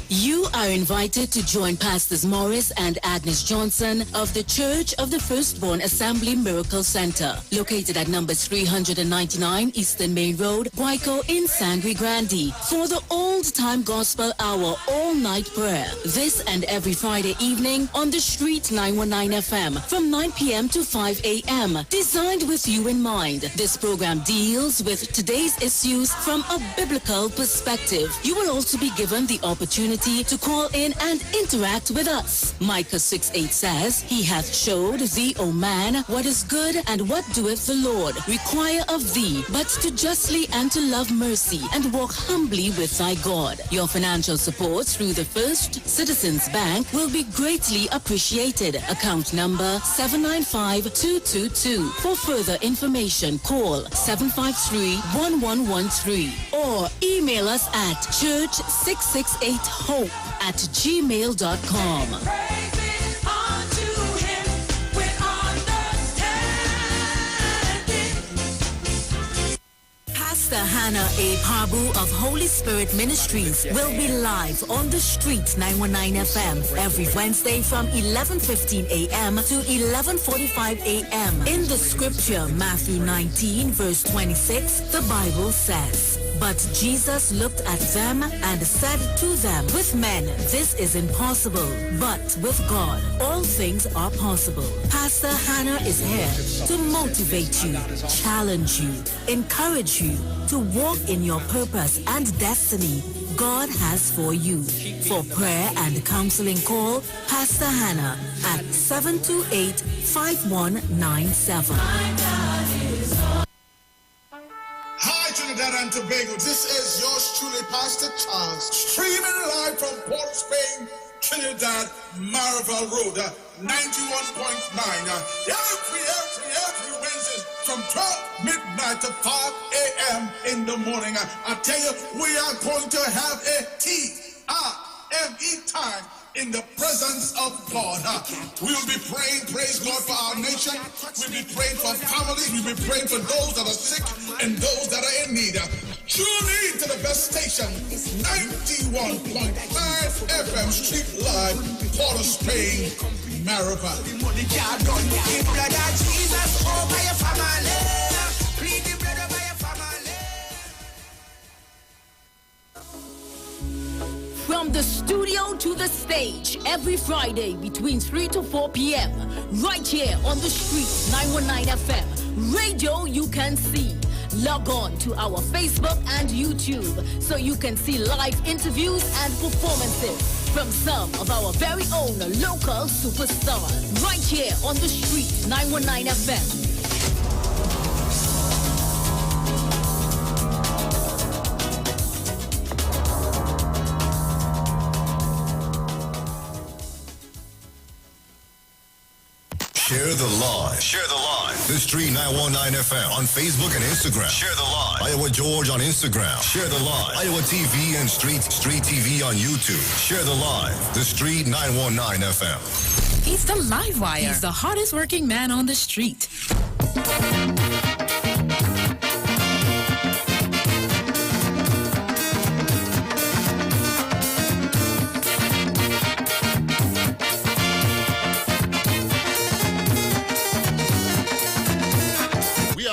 You are invited to join Pastors Morris and Agnes Johnson of the Church of the Firstborn Assembly Miracle Center, located at number 399 Eastern Main Road, Guayco in Sangre Grande, for the old-time gospel hour all-night prayer. This and every Friday evening on the Street 919 FM from 9 p.m. to 5 a.m. Designed with you in mind, this program deals with today's issues from a biblical perspective. You will also be given the opportunity to call in and interact with us. Micah 6:8 says, He hath showed thee, O man, what is good and what doeth the Lord require of thee, but to justly and to love mercy and walk humbly with thy God. Your financial support through the First Citizens Bank will be greatly appreciated. Account number 795-222. For further information, call 753-1113 or email us at church668hope@gmail.com. Pastor Hannah A. Parbu of Holy Spirit Ministries will be live on the Street 919 FM every Wednesday from 11:15 a.m. to 11:45 a.m. In the scripture, Matthew 19, verse 26, the Bible says, But Jesus looked at them and said to them, with men, this is impossible, but with God, all things are possible. Pastor Hannah is here to motivate you, challenge you, encourage you to walk in your purpose and destiny God has for you. For prayer and counseling, call Pastor Hannah at 728-5197. Hi, Trinidad and Tobago. This is yours truly, Pastor Charles, streaming live from Port of Spain, Trinidad, Marvel Road, 91.9. Every Wednesday from 12 midnight to 5 a.m. in the morning. I tell you, we are going to have a T-R-M-E time in the presence of God. We will be praying, praise God, for our nation. We'll be praying for families. We'll be praying for those that are sick and those that are in need. Tune in to the best station, 91.5 FM Street Live, Port of Spain, Maribel. From the studio to the stage, every Friday between 3 to 4 p.m. Right here on the street, 919 FM. Radio you can see. Log on to our Facebook and YouTube so you can see live interviews and performances from some of our very own local superstars. Right here on the street, 919 FM. Share the live. Share the live. The Street 919 FM on Facebook and Instagram. Share the live. Iowa George on Instagram. Share the live. Iowa TV and Street TV on YouTube. Share the live. The Street 919 FM. He's the live wire. He's the hardest working man on the street.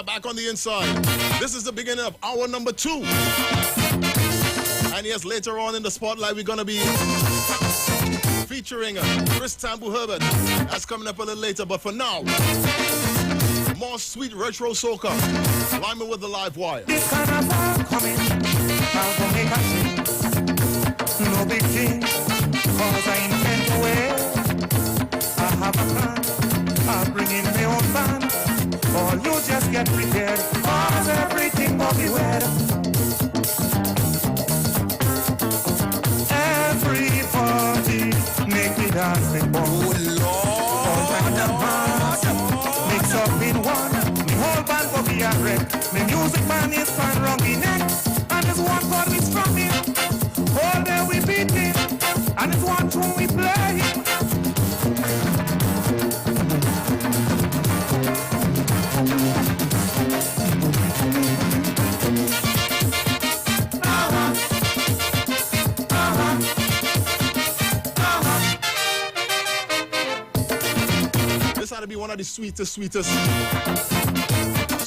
Back on the inside. This is the beginning of hour number 2. And yes, later on in the spotlight, we're going to be featuring Chris Tambu Herbert. That's coming up a little later. But for now, more sweet retro soca. Rhyming with the live wire. This carnival coming, I'll go make a scene. No big thing, cause I intend to wear. I have a plan, I'll bring in my own band. Or you just get prepared, cause everything will be wet. Everybody make it dance the ball. Oh Lord, all kind of mass mix up in one. The whole band will be a wreck. The music man is fan wrong in neck. And there's one chord we strumming. All day we beating. And there's one tune we playing. This had to be one of the sweetest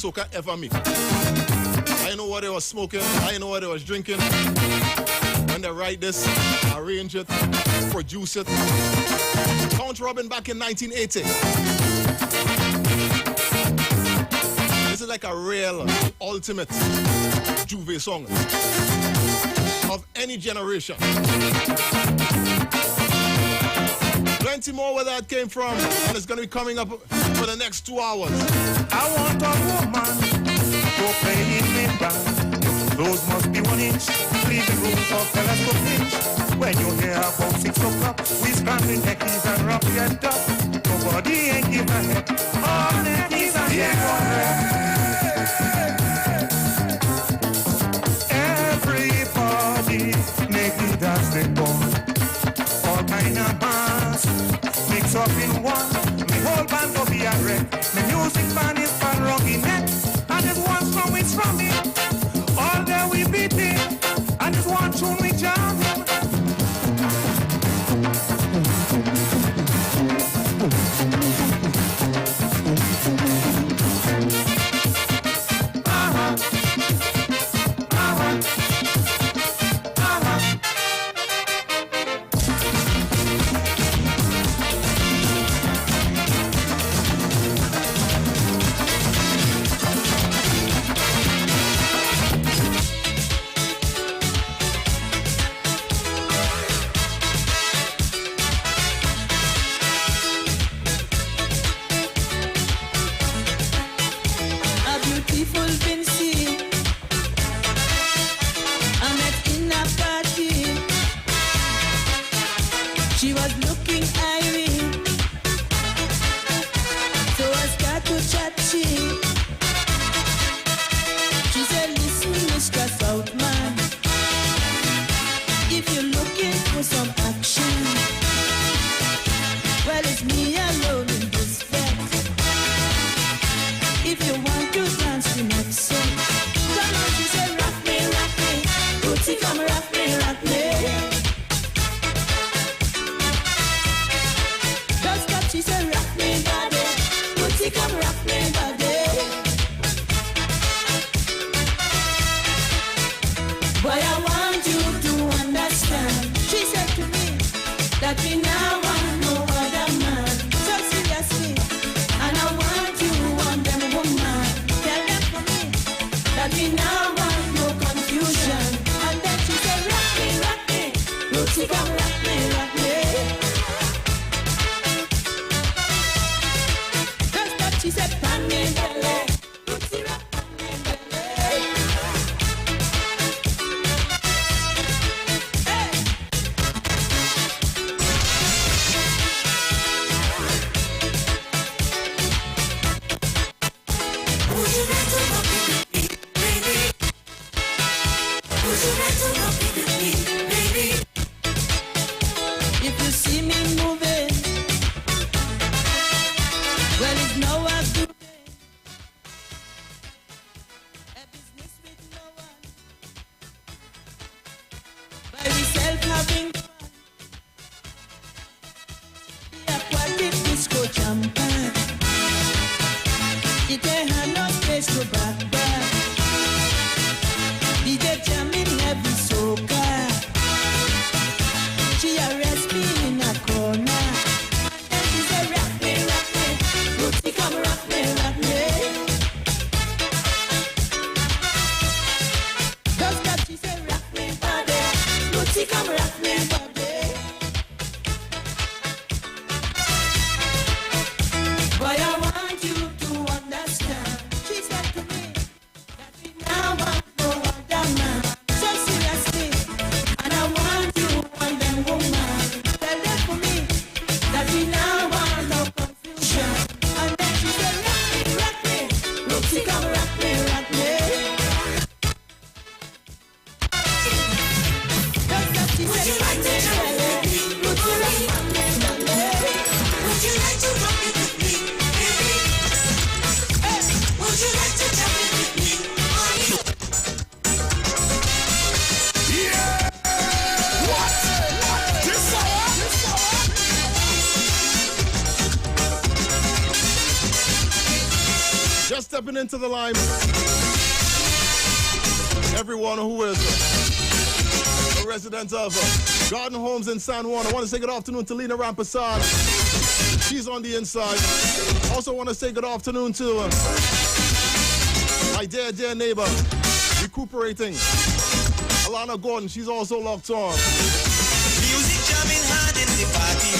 soca ever made. I know what they was smoking. I know what they was drinking. When they write this, arrange it, produce it. Count Robin back in 1980. This is like a real, ultimate Juve song of any generation. Plenty more where that came from, and it's going to be coming up for the next 2 hours. I want a woman to play in the band. Those must be 1 inch, leaving room for fellas to pinch. When you hear about 6 o'clock, we stand in neckies and rock your duck. Nobody ain't give a heck. All neckies and everybody make it dance the bone. All kind of bands mix up in one. The whole band will be a wreck. The music band is fan rocking neck. And there's one song we strumming. All day we beating. And there's one tune we jamming. If you want to dance the next song, come on, she said, rock me, Bootsy, come rock me, rock me. Don't stop, she said, rock me, body. Bootsy, come rock me, body. Boy, I want you to understand. She said to me that we now want no other man. So seriously, and I want you, want them woman. Tell them for me that we now want no confusion. And then she said, rock me, Bootsy, come rock me, rock me. Just that she said, pan me belly, Bootsy, rock me belly. Would you like to rock it with me, baby? Would you like to rock it with me, baby? If you see me moving, well, it's no one doing a business with no one. By myself having fun, the aquatic disco champagne. It ain't had no place to back back. DJ jamming every soca. She arrest me in a corner. And she say, rock me, Bootsy, come rock me, rock me. Just that she say, rock me, body. Bootsy, come rock me, body. Boy, I want you to understand. She said to me that we now want no other man. So seriously, and I want you, want them woman. Tell them for me that we now want no confusion. And then she said, rock me, Bootsy, come rock me, rock me. Just that she said, rock me, Bootsy, rock me, rock me. Would you like to rock it with me, baby? Would you like to jump it with me, honey? Just stepping into the line. Everyone who is a resident of Garden Homes in San Juan. I want to say good afternoon to Lena Rampasad. She's on the inside. Also want to say good afternoon to my dear neighbor, recuperating, Alana Gordon. She's also locked on. Music jamming hard in the party.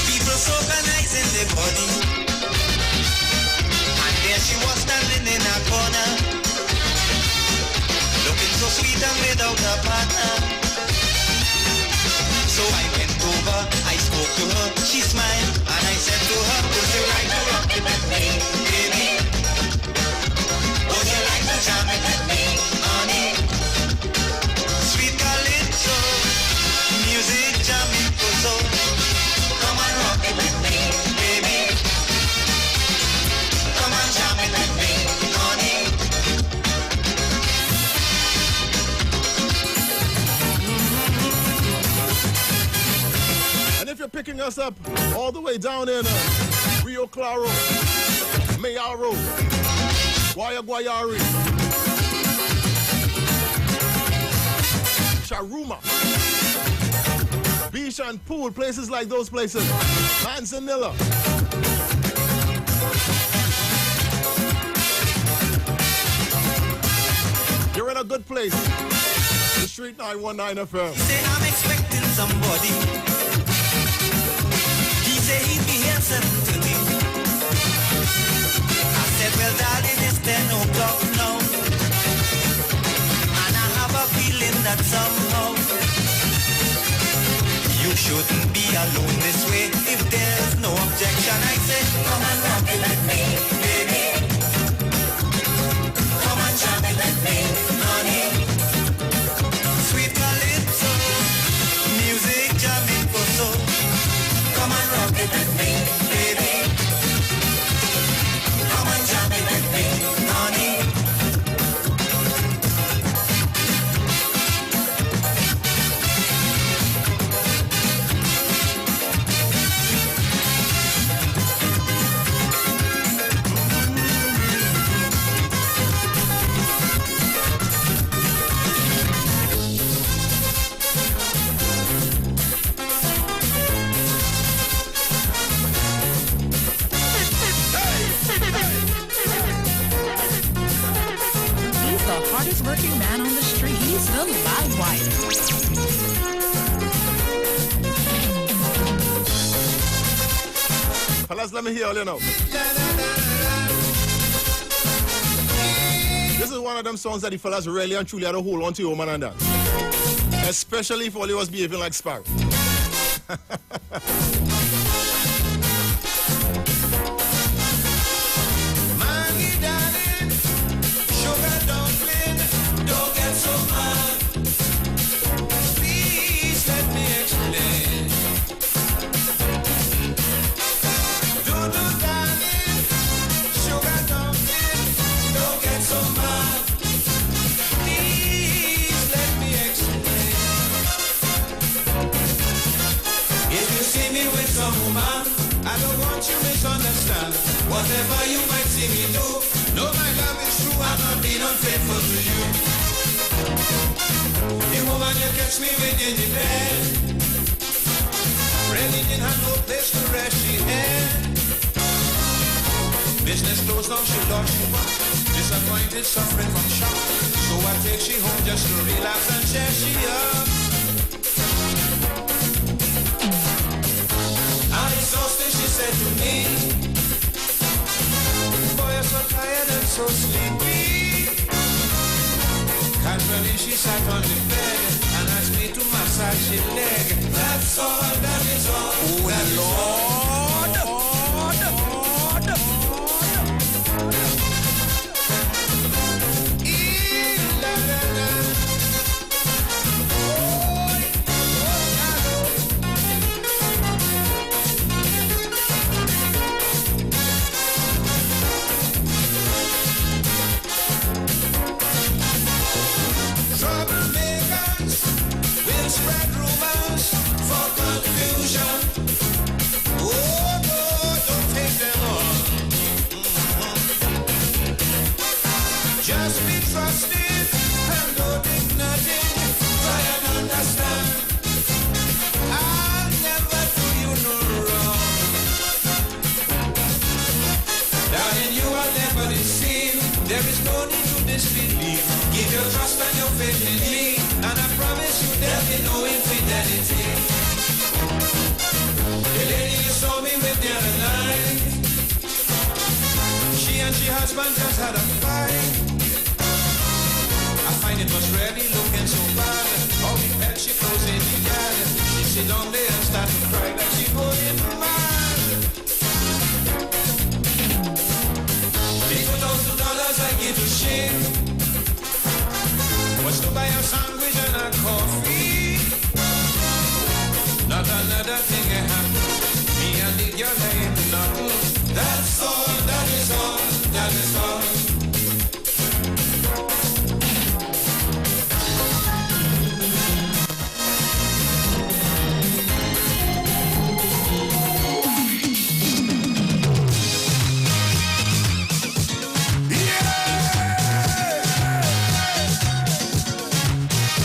People so organized in their body. And there she was standing in a corner, looking so sweet and without a partner. So I went over, I spoke to her, she smiled, and I said to her, would you like to rock it with me, baby? Would you like to jam it with me, honey? Sweet calypso, music jamming for so. Come on, rock it with me, baby. Come on, jam it with me, honey. And if you're picking us up all the way down in Rio Claro, Mayaro, Guayari, Charuma, Beach and Pool, places like those places, Manzanilla. You're in a good place. The Street 919 FM. Say I'm expecting somebody. He said he'd be here 7:30. I said, well, darling, it's 10 o'clock now. And I have a feeling that somehow you shouldn't be alone this way. If there's no objection, I say, come and rock it with me, baby. Come and jam it with me, honey. Sweet calypso, music jamming for soul. Come and rock it with me, baby. hardest working man on the street. He's the live wire. Fellas, let me hear all you know. This is one of them songs that the fellas really and truly had to hold on to your woman and that. Especially if all he was behaving like Sparrow. Maggie, darling, sugar dumpling, don't get so mad. Please let me explain. Dodo, darling, sugar dumpling, don't get so mad. Please let me explain. If you see me with some woman, I don't want you misunderstand. Whatever you might see me do, know my love is true, I'm not being unfaithful to you. The woman you catch me with in the bed, really didn't have no place to rest she had. Business closed down, she lost she won. Disappointed, suffering from shock. So I take she home just to relax and cheer she up. I'm exhausted, she said to me. Boy, you're so tired and so sleepy. Casually, she sat on the bed and asked me to massage her leg. That's all, that is all. Oh, that Lord, troublemakers will spread rumors for confusion. Oh no, don't take them on. Just be trusted and don't think nothing. Try and understand. I'll never do you no wrong. Darling, you are never deceived. There is no need to disbelieve. Give your trust and your faith in me, and I promise you there'll be no infidelity. The lady you saw me with the other night, she and she husband just had a fight. I find it was really looking so bad. How we had she close in the yard. She sit down there and start to cry like she going mad. The $2,000 I give to she was to buy a sandwich and a coffee. Not another thing I have. Me and the girl ain't nothing. That's all, that is all, that is all.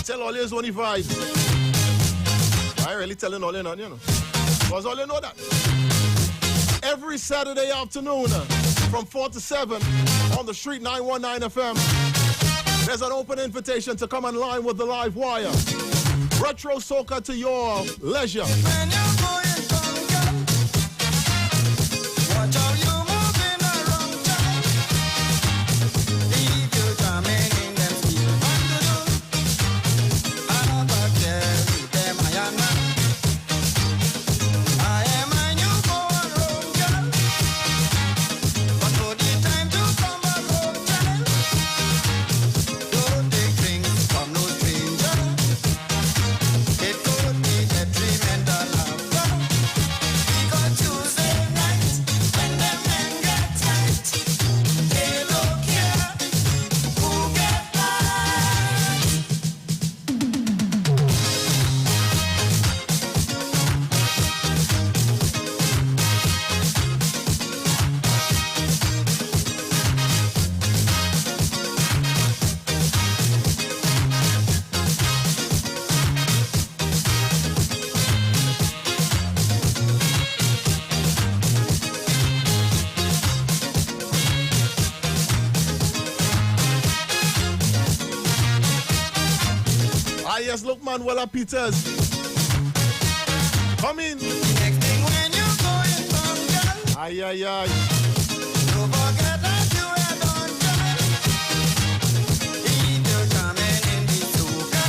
Tell all you only vibes. I ain't really telling all you none, you know. Because all you know that. Every Saturday afternoon from 4 to 7 on the street 919 FM, there's an open invitation to come online with the live wire. Retro soca to your leisure. It could be detrimental. yes, look, Manuela Peters. Come in. Next thing when you going home, girl. Ay, ay, ay. Don't forget that you had done, girl. Keep your coming in the soca.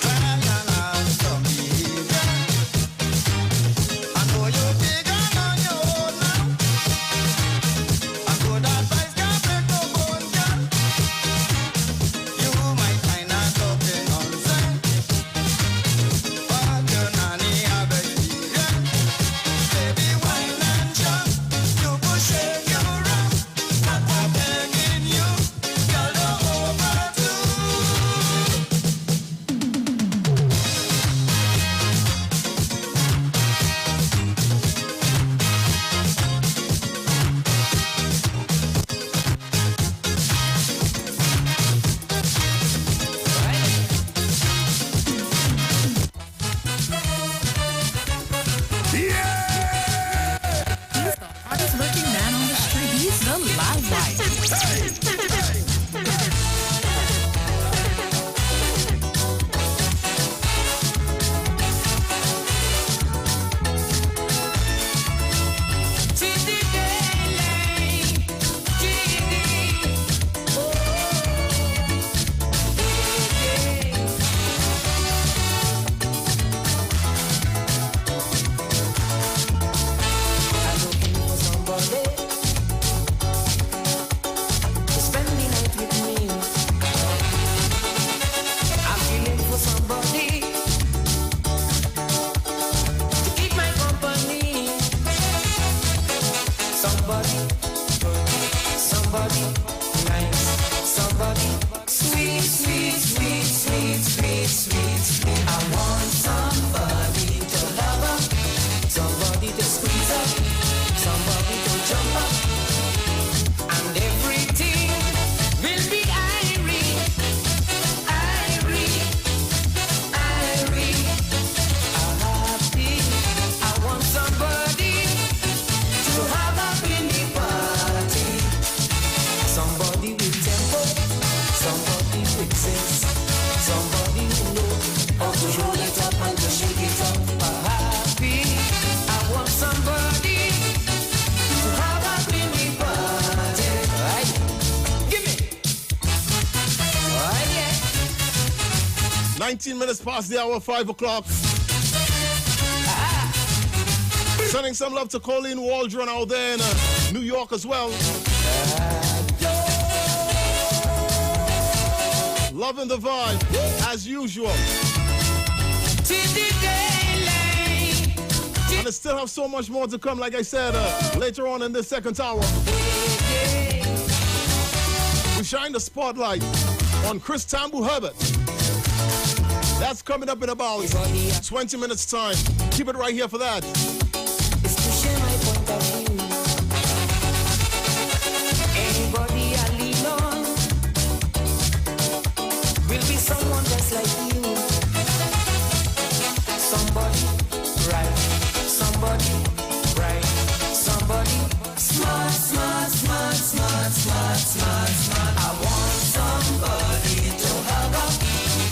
Try and have some behavior. I know you're big and on your own now. A good advice can break no bone, girl. You might find her talking nonsense, but your nanny have experience. Baby, wine and jump, you go shake your rump. Not a begging you, girl, don't overdo. He's the hardest working man on the street. He's the live wire. I want somebody to have up in the party. Right? Give me. Oh, yeah. 19 minutes past the hour, 5 o'clock. Sending some love to Colleen Waldron out there in New York as well. Loving the vibe, as usual. And I still have so much more to come, like I said, later on in this second hour. We shine the spotlight on Chris Tambu Herbert. That's coming up in about 20 minutes' time. Keep it right here for that. Anybody I lean on will be someone just like you. Somebody right, somebody right, somebody smart, smart, smart, smart, smart, smart, smart. I want somebody to hug up,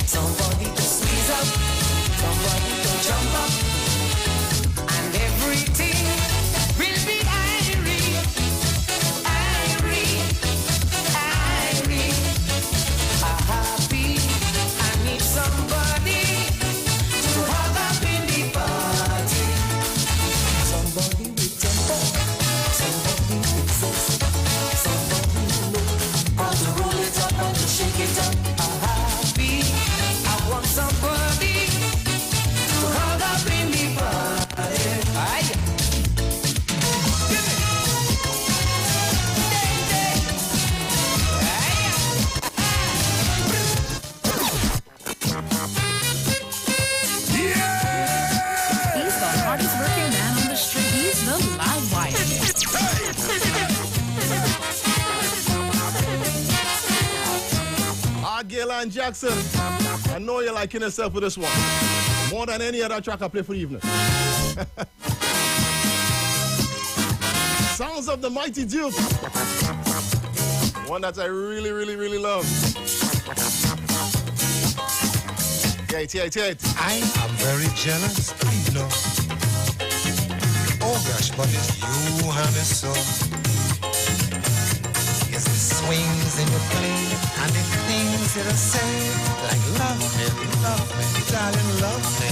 somebody to squeeze up, somebody to jump up, and everything will be irie, irie, irie. Happy, I need somebody to hug up in the party. Somebody with tempo, somebody with zest, somebody who knows how to roll it up, how to shake it up. Happy, I want somebody to hug up in the party. Aye. Give me. He's the hardest working man on the street. He's the live wire. Gaylan Jackson, I know you're liking yourself with this one. More than any other track I play for the evening. Sounds of the Mighty Duke. One that I really, really, really love. I am very jealous, I know. Oh gosh, but it's you and it's so. It's the swings in your play and the things that I say. Like love me, darling, love me.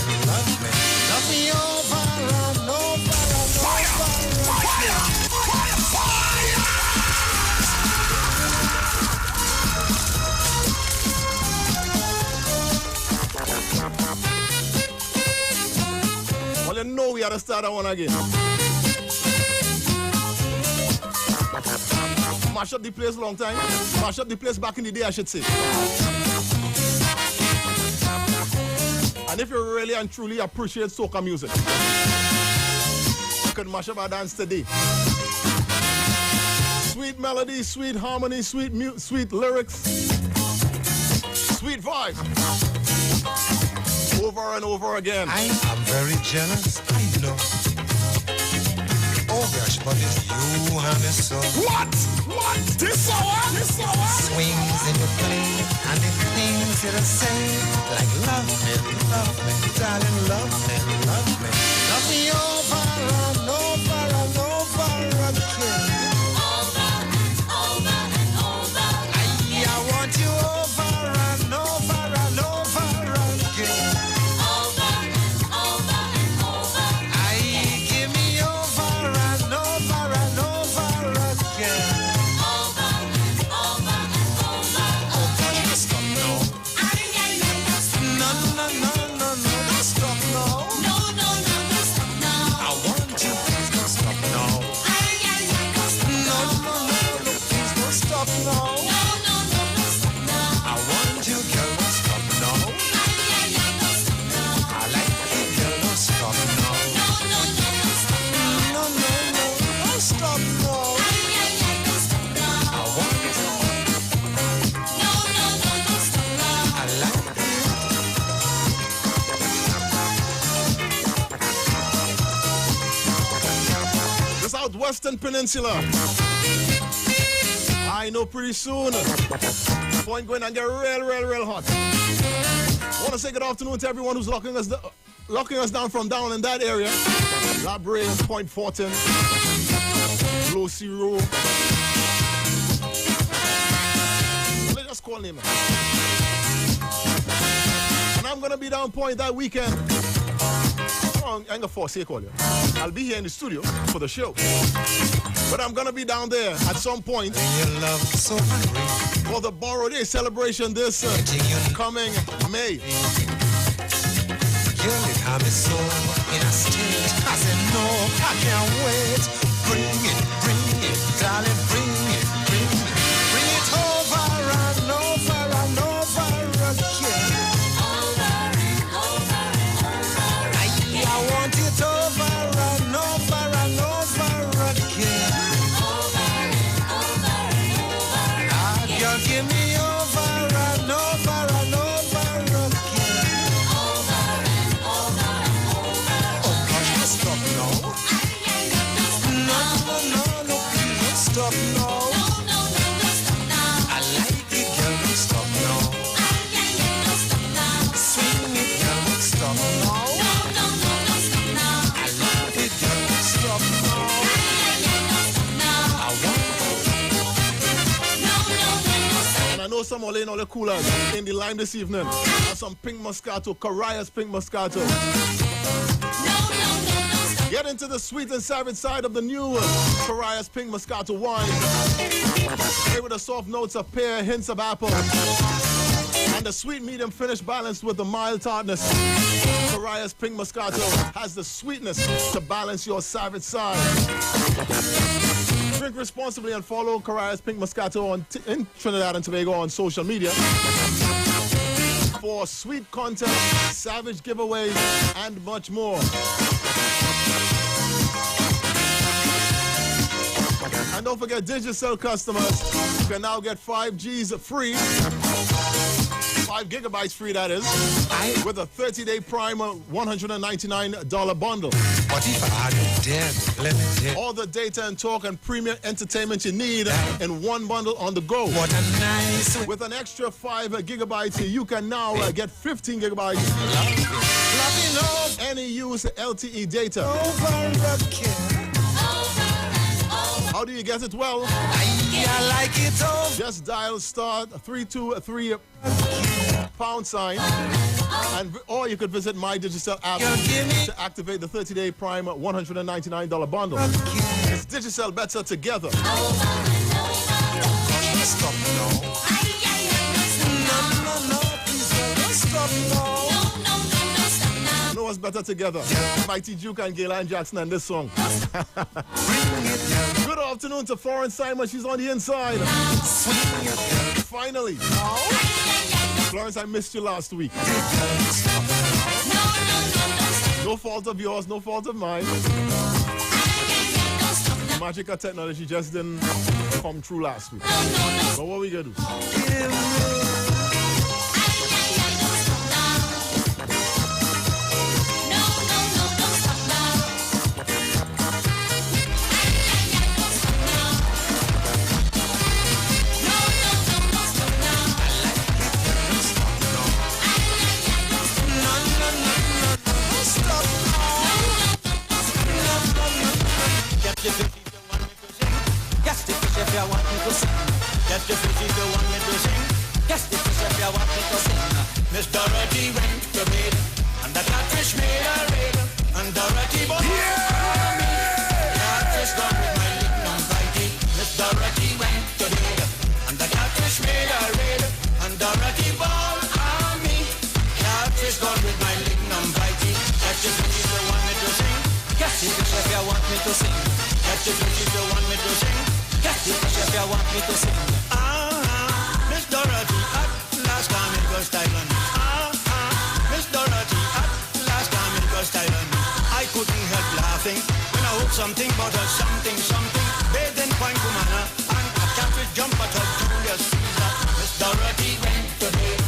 Love me over and over and over again. Well, you know we had to start that one again. Mash up the place a long time. Mash up the place back in the day, I should say. And if you really and truly appreciate soca music, you can mash up our dance today. Sweet melody, sweet harmony, sweet lyrics, sweet vibes. Over and over again. I am very jealous, I know. Oh gosh, but it's you and it's so. What? This hour? Swings in your play and the things that I say. Like love me, darling, love me. Love me over and over and over again. Over and over. I want you over and over and over again. Western Peninsula. I know pretty soon point going and get real hot. I want to say good afternoon to everyone who's locking us down from down in that area. La Brea, Point Fortin, Low Sea Road. Let's just call him. And I'm going to be down Point that weekend. I ain't gonna force you, call you. I'll be here in the studio for the show. But I'm gonna be down there at some point for the Borrow Day celebration this coming May. Girl, it had me so in a state. I said, no, I can't wait. Bring it, darling, bring it. Bring it over and over and over again. I want it over and over and over again. Girl, give me over and over and over again. Oh, gosh, don't stop now. No, please don't stop now. I like it, girl, don't stop now. Swing it, girl, don't stop now. And I know some all in all the coolers in the line this evening. And some Pink Moscato, Carias Pink Moscato. Get into the sweet and savage side of the new Carias Pink Moscato wine. Made with the soft notes of pear, hints of apple. And the sweet medium finish balanced with the mild tartness. Carias Pink Moscato has the sweetness to balance your savage side. Drink responsibly and follow Carias Pink Moscato in Trinidad and Tobago on social media for sweet content, savage giveaways, and much more. And don't forget, Digicel customers can now get 5Gs free 5 gigabytes free, that is. With a 30-day Prime $199 bundle. What if I had dead limited? All the data and talk and premium entertainment you need in one bundle on the go. What a nice way. With an extra 5 gigabytes, you can now get 15 gigabytes. Any use LTE data. How do you get it? Well, I like it all. just dial star 323 pound sign, or you could visit My Digicel app to activate the 30-day Prime $199 bundle. It's Digicel better together. Stop now. No, please don't stop now. You know what's better together? Mighty Duke and Gaylan Jackson and this song. Good afternoon to Florence Simon. She's on the inside. Finally. Florence, I missed you last week. No fault of yours, no fault of mine. Magic of technology just didn't come true last week. But what we gonna do? Miss Dorothy went to bed, and the catfish made her red, and Dorothy bought me. Catfish gone with my lignum vitty. Miss Dorothy went to bed, and the catfish made her red, and Dorothy bought me. Catfish gone with my lignum vitty. Catch your fish if you want me to sing. Catch your fish if you want me to sing. Catch your fish if you want me to sing. Catch your fish if you want me to sing. Miss Dorothy, at last time it goes style on me. Miss Dorothy, at last time it goes style on me. I couldn't help laughing when I heard something about a something. Bathed in Point Cumana and a catfish jump at her Julius Caesar. Miss Dorothy went to bed,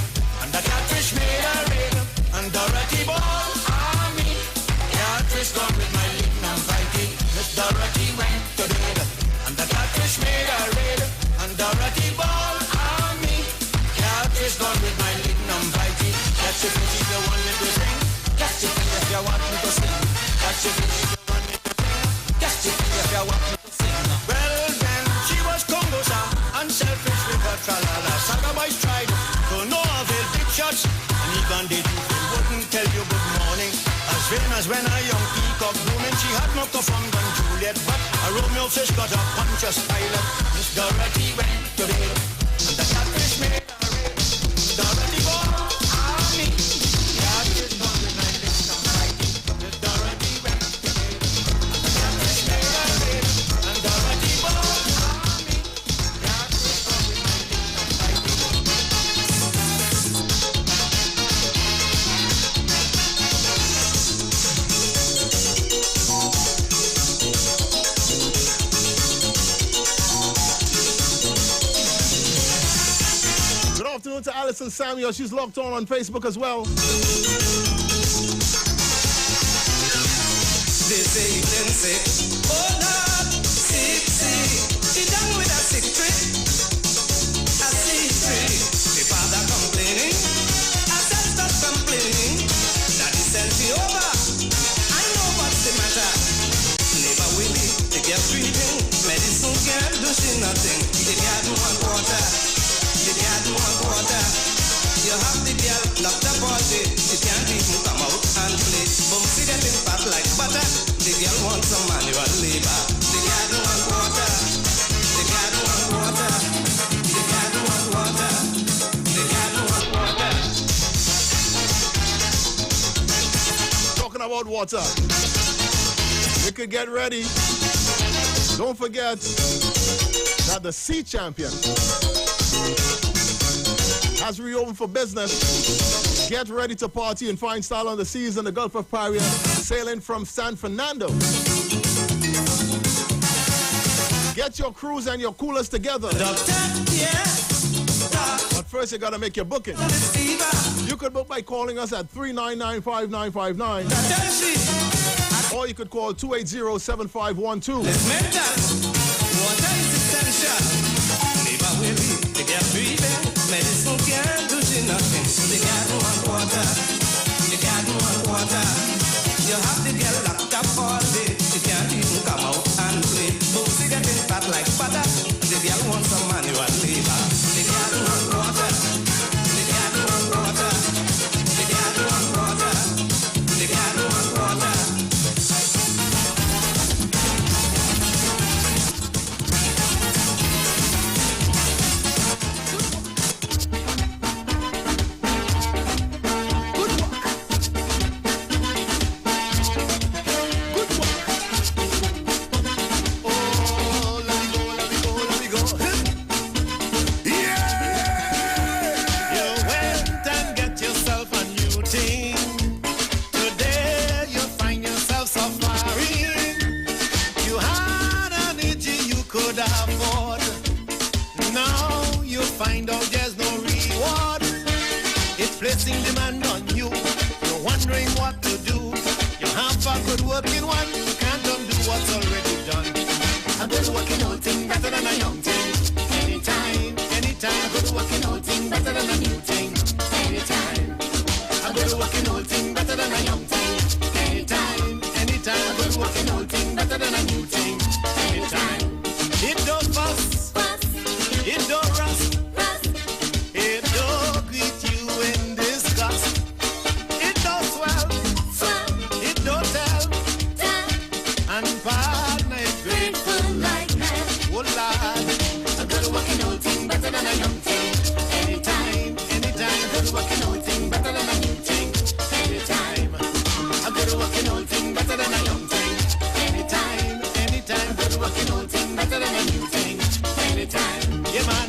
and the catfish made her red, and Dorothy bought me. Catfish gone with my lignum vitty. Miss Dorothy went to bed, and the catfish made her red, and Dorothy bought me. Catfish gone with my lignum vitty. Catch your fish if you want me to sing. Catch your fish if you want me to sing. Catch your fish if you want me to sing. Catch your fish if you want me to sing. Well then, she was Congosa, unselfish with her tralala. Saga boys tried to no avail, big shots, and even did wouldn't tell you good morning. As vain as when a young peacock blooming, she had no from than Juliet, but a Romeo fish got a Pontius Pilate. Miss Dorothy went to bed, and the catfish made her red. Dorothy bought me. Catfish gone with my lignum vitty. Miss Dorothy went to bed, and the catfish made her red, and Dorothy bought me. Catfish gone with my lignum vitty. Good afternoon to Alison Samuel. She's logged on Facebook as well. They say you can say, oh Lord, sick, he done with a sick trick. A sick trick. The father complaining, I said stop complaining. Daddy sent me over. I know what's the matter. Never will it, they get breathing. Medicine can't do nothing. They can't do one water. They can't do one water. You have the girl locked up all day. She can't even come out and play. Bumsy getting fat like butter. The girl wants some manual labor. They can't do one water. They can't do one water. They can't do one water. They can't do one water. Talking about water. You could get ready. Don't forget that the Sea Champion has reopened for business. Get ready to party in fine style on the seas in the Gulf of Paria, sailing from San Fernando. Get your crews and your coolers together. Doctor, yeah. But first you gotta make your booking. You could book by calling us at 399-5959. Or you could call 280-7512. Water is essential. Neighbor will be to get breathing. Medicine can't do nothing. You got one water. You got one water. You have to get locked up all day. You can't even come out and play. Boozy getting fat like butter. The girl wants some manual labor. You got one water. You got one water. You got one water. You got one water. Find out there's no reward. It's placing demand on you. You're wondering what to do. You have a good working one. You can't undo what's already done. A good working old thing better than a young thing. Anytime, anytime. A good working old thing better than a new thing. Anytime. A good working old thing better than a young thing. Anytime, anytime. A good working old thing better than a new thing. Anytime. It don't fuss. It don't rust. It don't greet you in disgust. It don't swell. It don't tell. And partner is grateful like hell. Oh Lord, a good working old thing better than a young thing. Anytime, anytime. A good working old thing better than a new thing. Anytime. A good working old thing better than a young thing. Anytime, anytime. Good working old thing better than a new thing. Anytime. Yeah, man.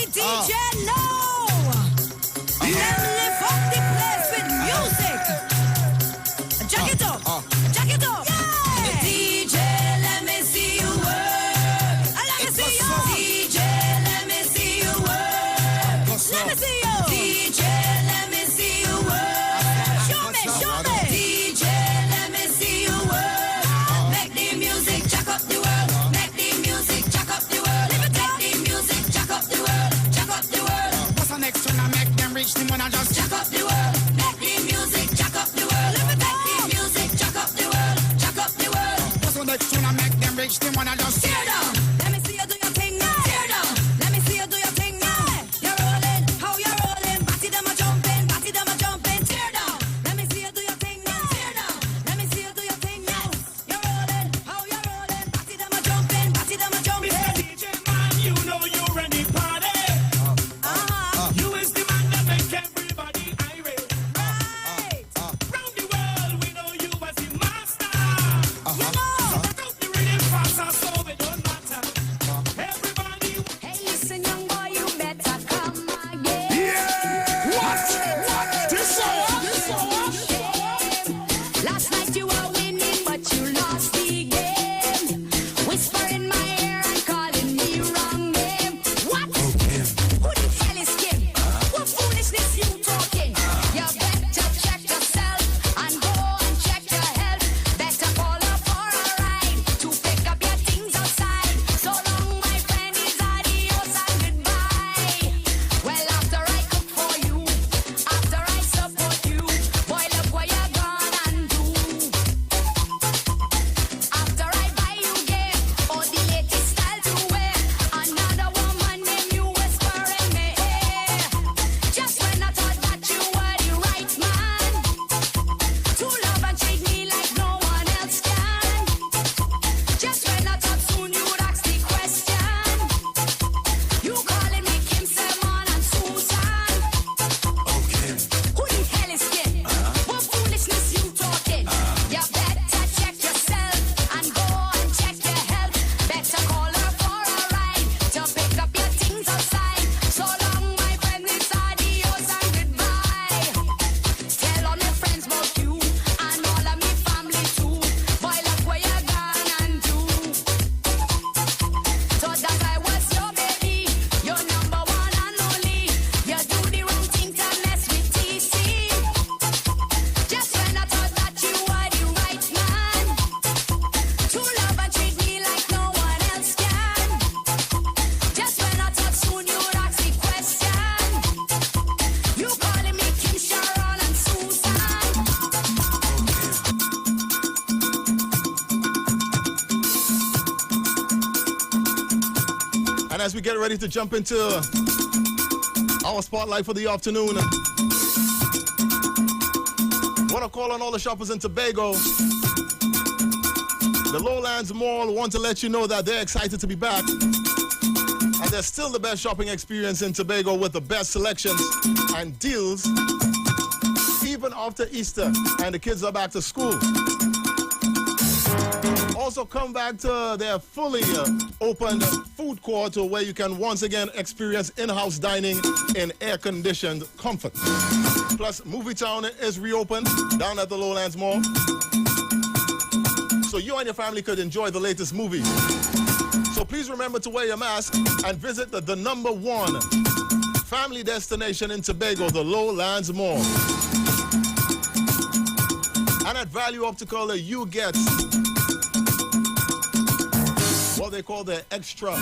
DJ now. Then lift up the place with music. Jack it up. Jack it up. Yeah. DJ, let me see you work. Let me see you. DJ, let me see you work. Let me see you. DJ, let me see you work. Show me, show me. DJ, let me see you work. Make the music jack up the world. Make the music jack up the world. Make the music jack up the world. Jack up the world. What's the next one? I make them reach the one I just jack up the world. Make the music jack up the world. Make the music jack up the world. Jack up the world. What's the next one? I make them reach the one I just tear down. Let me see you do your thing now. Tear down. Let me see you do your thing now. You're rolling. How you're rolling. Batty them a jumping. Batty them a jumping. Tear down. Let me see you do your thing now. Tear down. Let me see you do your thing now. You're rolling. How you're rolling. Batty them a jumping. Batty them a jumping. Mr. DJ man, you know you're any party. You is the man that make everybody irate. Right. Round the world, we know you as the master. You know. Set up the rhythm faster so it don't matter. And as we get ready to jump into our spotlight for the afternoon, I want to call on all the shoppers in Tobago. The Lowlands Mall want to let you know that they're excited to be back. And they're still the best shopping experience in Tobago with the best selections and deals, even after Easter and the kids are back to school. Also come back to their fully opened food court where you can once again experience in-house dining in air-conditioned comfort. Plus, Movie Town is reopened down at the Lowlands Mall, so you and your family could enjoy the latest movies. So please remember to wear your mask and visit the number one family destination in Tobago, the Lowlands Mall. And at Value Optical, you get what they call their extra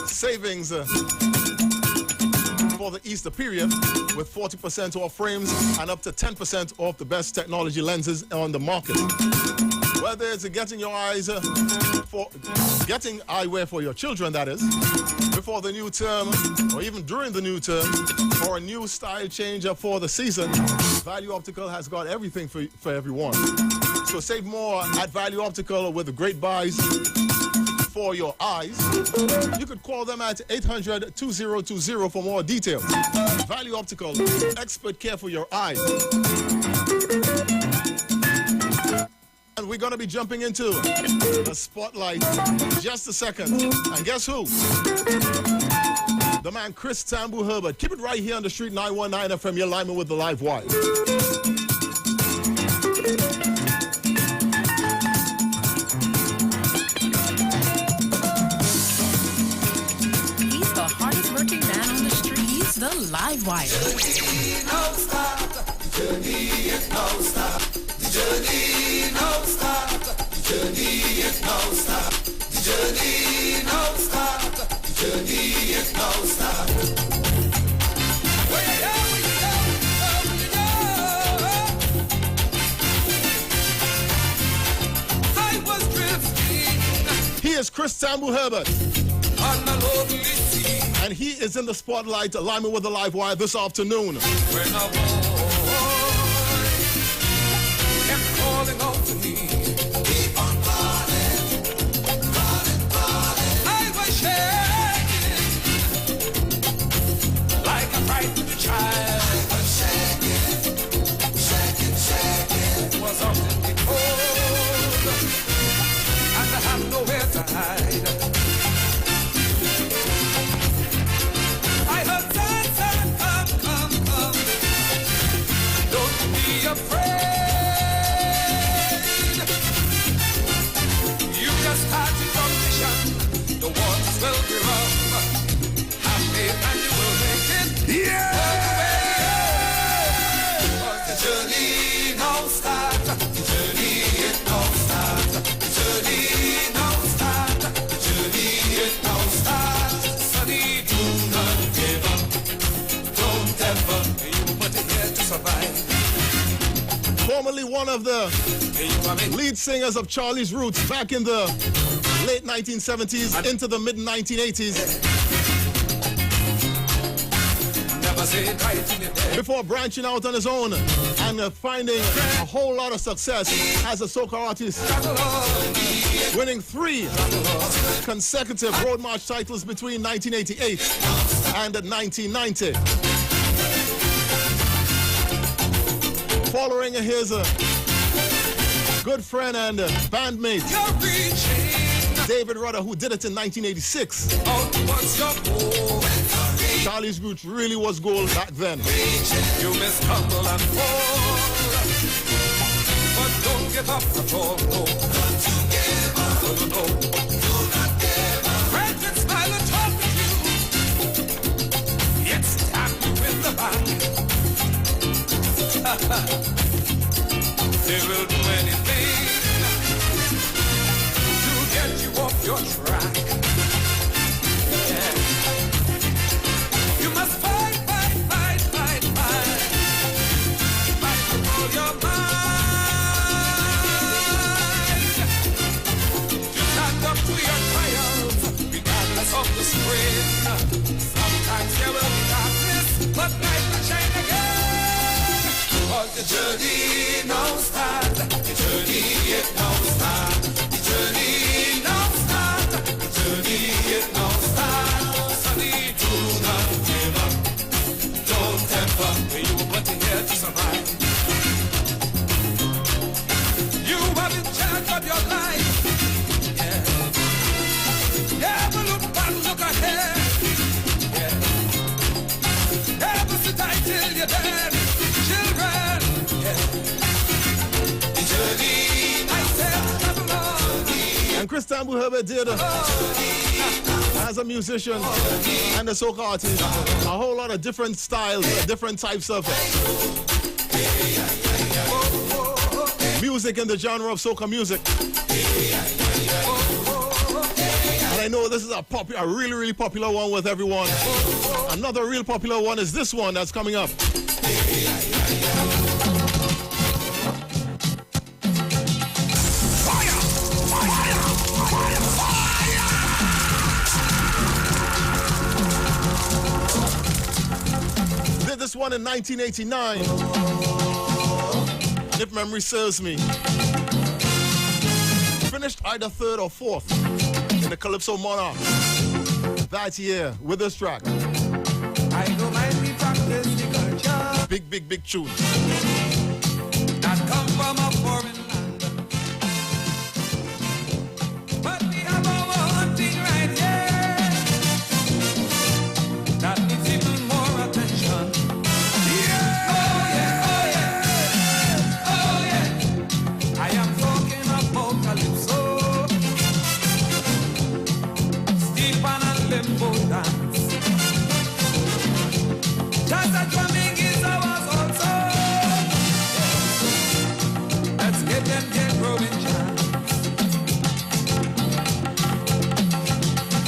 savings for the Easter period, with 40% off frames and up to 10% off the best technology lenses on the market. Whether it's getting your eyes getting eyewear for your children, that is, before the new term or even during the new term, or a new style change for the season, Value Optical has got everything for everyone. So save more at Value Optical with the great buys for your eyes. You could call them at 800-2020 for more details. Value Optical, expert care for your eyes. And we're going to be jumping into the spotlight in just a second. And guess who? The man Chris Tambu Herbert. Keep it right here on the Street 919 FM, your lineman with the live wire. He's the hardest working man on the street. He's the live wire. Journey no stop. Journey is no stop. Journey no stop. Journey is no stop. Journey no stop. Journey is no stop. Where you go, where you go, where you go? I was drifting. He is Chris Tambu Herbert. On a lonely sea. And he is in the spotlight, lineman with the live wire this afternoon. When a boy kept calling out to me. Keep on calling, calling, calling. I was shaking like a frightened child. I was shaking, shaking, shaking. It was awfully cold, and I had nowhere to hide. I heard son, come, come, come. Don't be afraid. You just start your mission. The waters will be rough. Have faith and you will make it. Yeah! The journey no start. The journey it no start. The journey no start. The journey it no start. Sonny, do not give up. Don't ever. You put it here to survive. Formerly one of the lead singers of Charlie's Roots back in the late 1970s into the mid 1980s. Never say it right in the day. Before branching out on his own and finding a whole lot of success as a soca artist, winning 3 consecutive Road March titles between 1988 and 1990. Following his good friend and bandmate David Rudder, who did it in 1986. Charlie's Roots really was gold back then. You may stumble and fall, but don't give up at all. No, not to give up. No, no, no. Do not give up. Friends that smile and talk with you, yet stab you in the back. They will do anything to get you off your track. Yeah. You must fight, fight, fight, fight, fight. Fight with all your might. You stand up to your trials, regardless of afraid. Sometimes there will be darkness, but night will shine again. Cause the journey now starts. The journey it now starts. The journey now starts. The journey it now starts. Sonny, do not give up. Don't ever, you put in here to survive. You have in charge of your life. Yeah. Never look back, look ahead. Yeah. Never sit tight till you're dead. Children, yeah. The journey, I said, come on. And Chris Tambu Herbert did as a musician and a soca artist, a whole lot of different styles, different types of music in the genre of soca music. And I know this is a really, really popular one with everyone. Another real popular one is this one that's coming up. Did this one in 1989, if memory serves me. Finished either third or fourth in the Calypso Monarch that year with this track. I don't mind we practice the culture. Big tune. That come from a foreign land. But we have our own thing right here. That needs even more attention. Yeah. Oh yeah, oh yeah, oh yeah. I am talking about Calypso. Stepan and Limbo dance. Just drumming is ours also. Let's give them their growing chance.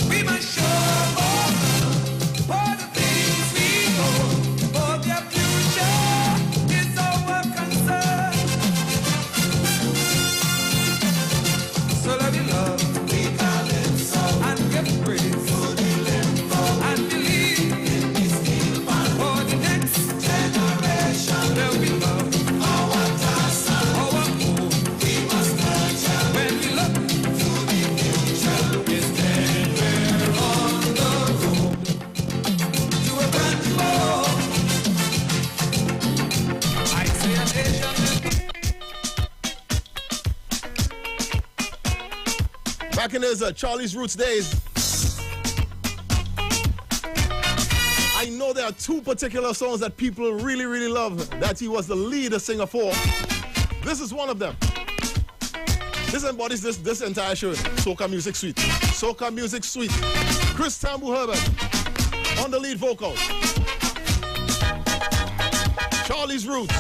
We must show more for the things we know. For their future is our concern. So let me love, we Calypso, and give praise to the Limbo, and believe in this deal. For the next generation, there will be love. Our task, our home, we must nurture. When we look to the future, is then we're on the road to a brand new home. I say a nation. Back in his Charlie's Roots days, I know there are two particular songs that people really, really love that he was the lead singer for. This is one of them. This embodies this entire show, Soca Music Suite. Soca Music Suite. Chris Tambu Herbert on the lead vocals. Charlie's Roots.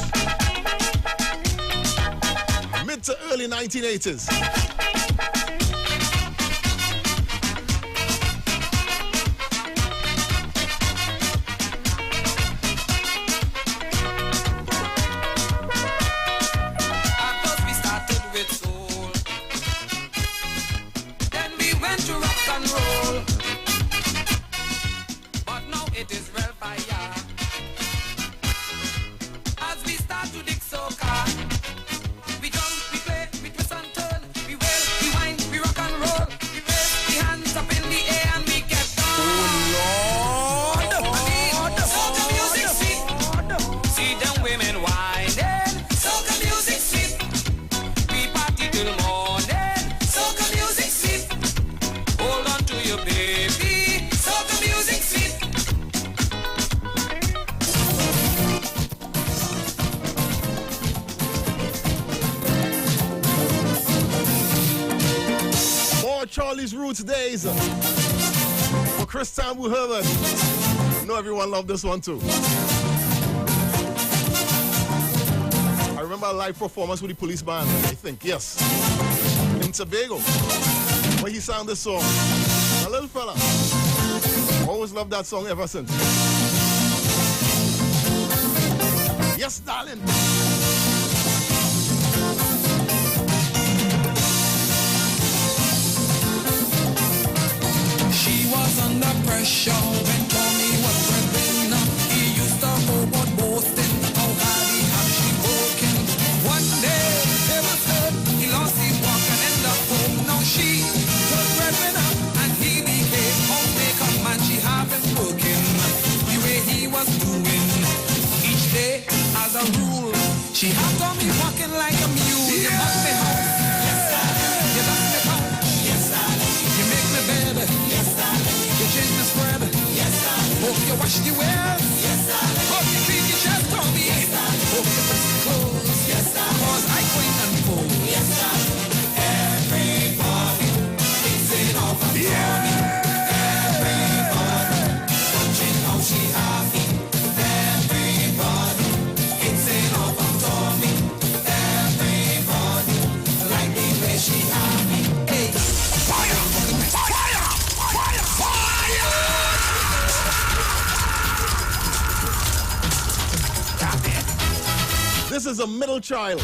Mid to early 1980s. At first we started with soul, then we went to rock and roll, but now it is real fire. As we start to dig soca, we jump, we play, we twist and turn, we wail, we whine, we rock and roll, we raise the hands up in the air and we get down. Oh Lord, soca music sweet, see them women whining, soca music sweet, we party till morning, soca music sweet, hold on to your baby, soca music sweet. More Charlie's Roots days for Chris Tambu Herbert. I know everyone loved this one too. I remember a live performance with the police band, I think, yes, in Tobago, where he sang this song. A little fella. Always loved that song ever since. Yes, darling. She was under pressure. show when Tommy was breadwin. He used to go about boasting how hard he had she working. One day they was hurt, he lost his walk and ended up home. Now she took breadwinner and he became homemaker man. She have him working the way he was doing each day as a rule. She had Tommy walking like a mule. You must be home. Yes, darling. You must be home. Yes, darling. You make me bed. Yes, darling. You change my spread. Yes, darling. Hope you wash the well. Yes, darling. Hope you clean your chest, Tommy. Yes, darling. Hope you press the clothes. Yes, darling. Cause I clean and full. Yes, darling. Everybody is in over Tommy. Everybody watching how she happy. Everybody is in over Tommy. Everybody like the way she happy. Hey, fire, fire, fire, fire! This is a middle child.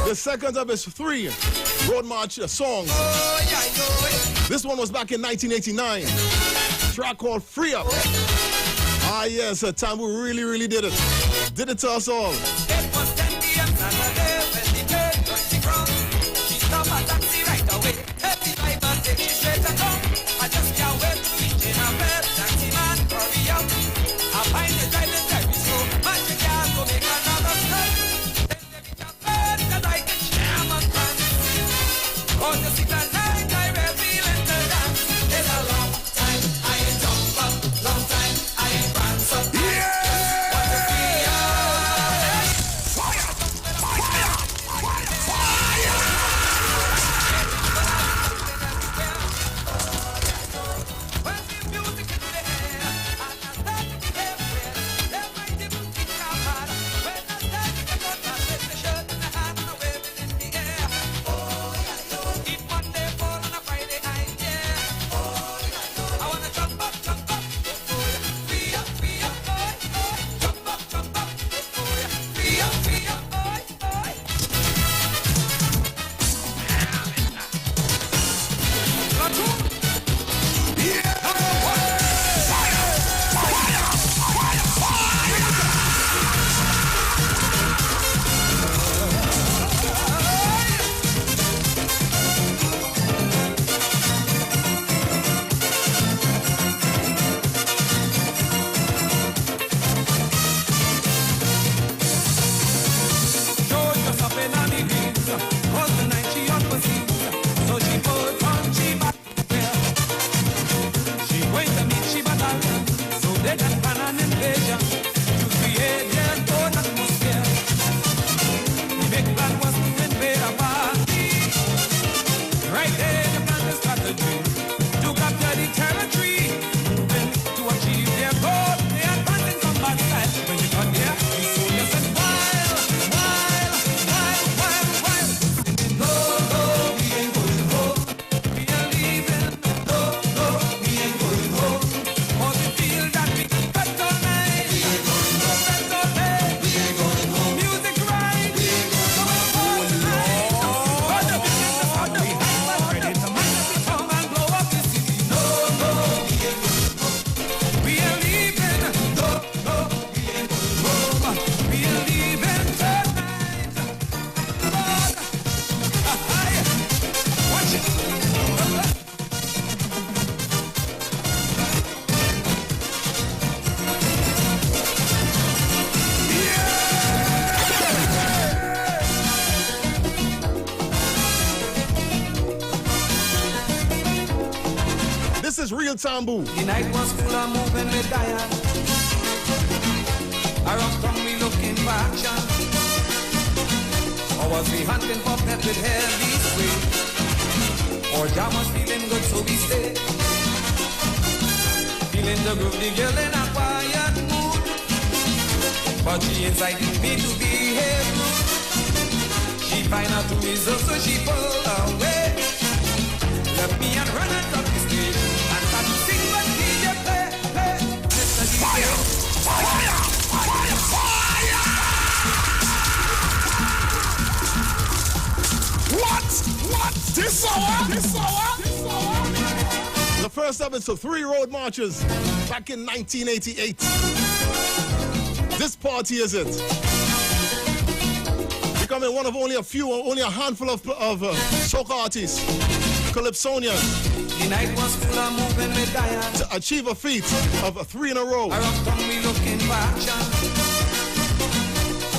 The second of his 3 Road March songs. This one was back in 1989. Track called Free Up. Ah yes, Tambu really did it. Did it to us all. It was 10 p.m. Saturday when the train touched the ground. She stopped a taxi right away. Hey, the driver take she straight to town. I just can't wait to reach in a bed. Taxi man, hurry up. I find the driving very slow. Man, you can't go make another stop. Then they reach a bed that I can jam and dance. Cause you see that night I really in the dance. It's a long time I ain't jump up. Long time I ain't prance up. What the free up. Fire! Fire! Fire! When the music is there, and I start to be everywhere, then my music come hard. When I start to get on, I take the shirt in the hand and I wave it in the air. If Monday fall on a Friday, I'm there. I wanna jump up, free up, oi, oi. Jump up, free up, oi, oi. Platoon. George was up in on the beats, 'cause the night she up was seen. So she put on she back there. She went to meet she battalion, so they can plan an invasion to create their own atmosphere. The big plan was to invade a party. Right there, the plan, the strategy to capture the territory, moving to achieve their goal. They are planting some bad style. When you got there, the soldiers said, wild, wild, wild, wild, wild. No, no, we ain't going home. We are leaving. No, no, we ain't going home. 'Cause we feel that we can bet all night. We ain't going home. Bet all day. We ain't going home. Music right. We ain't going home. Tonight. But the business is on the high. Ready to mind up the tongue and blow up the city. No, no, we ain't going home. We are leaving. No, no, we ain't going home. We are leaving tonight. Lord, watch it. This is real Tambu. The night was full of moving with Diane. Around town we looking for action. Or was we hunting for pet with heavy swing? Or jam was feeling good so we stay. Feeling the groove, the girl in a quiet mood. But she incited me to behave rude. She find out to reason so she pulled away. Left me and run out of the stage. And start to sing but DJ play, play. Mr. DJ. Fire! Fire! Fire! Fire! What? This hour? first of its 3 road marches back in 1988. This party is it. Becoming one of only a handful of soca artists, Calypsonians, the night was full of moving with Diane. to achieve a feat of 3 in a row. Around town we looking for action.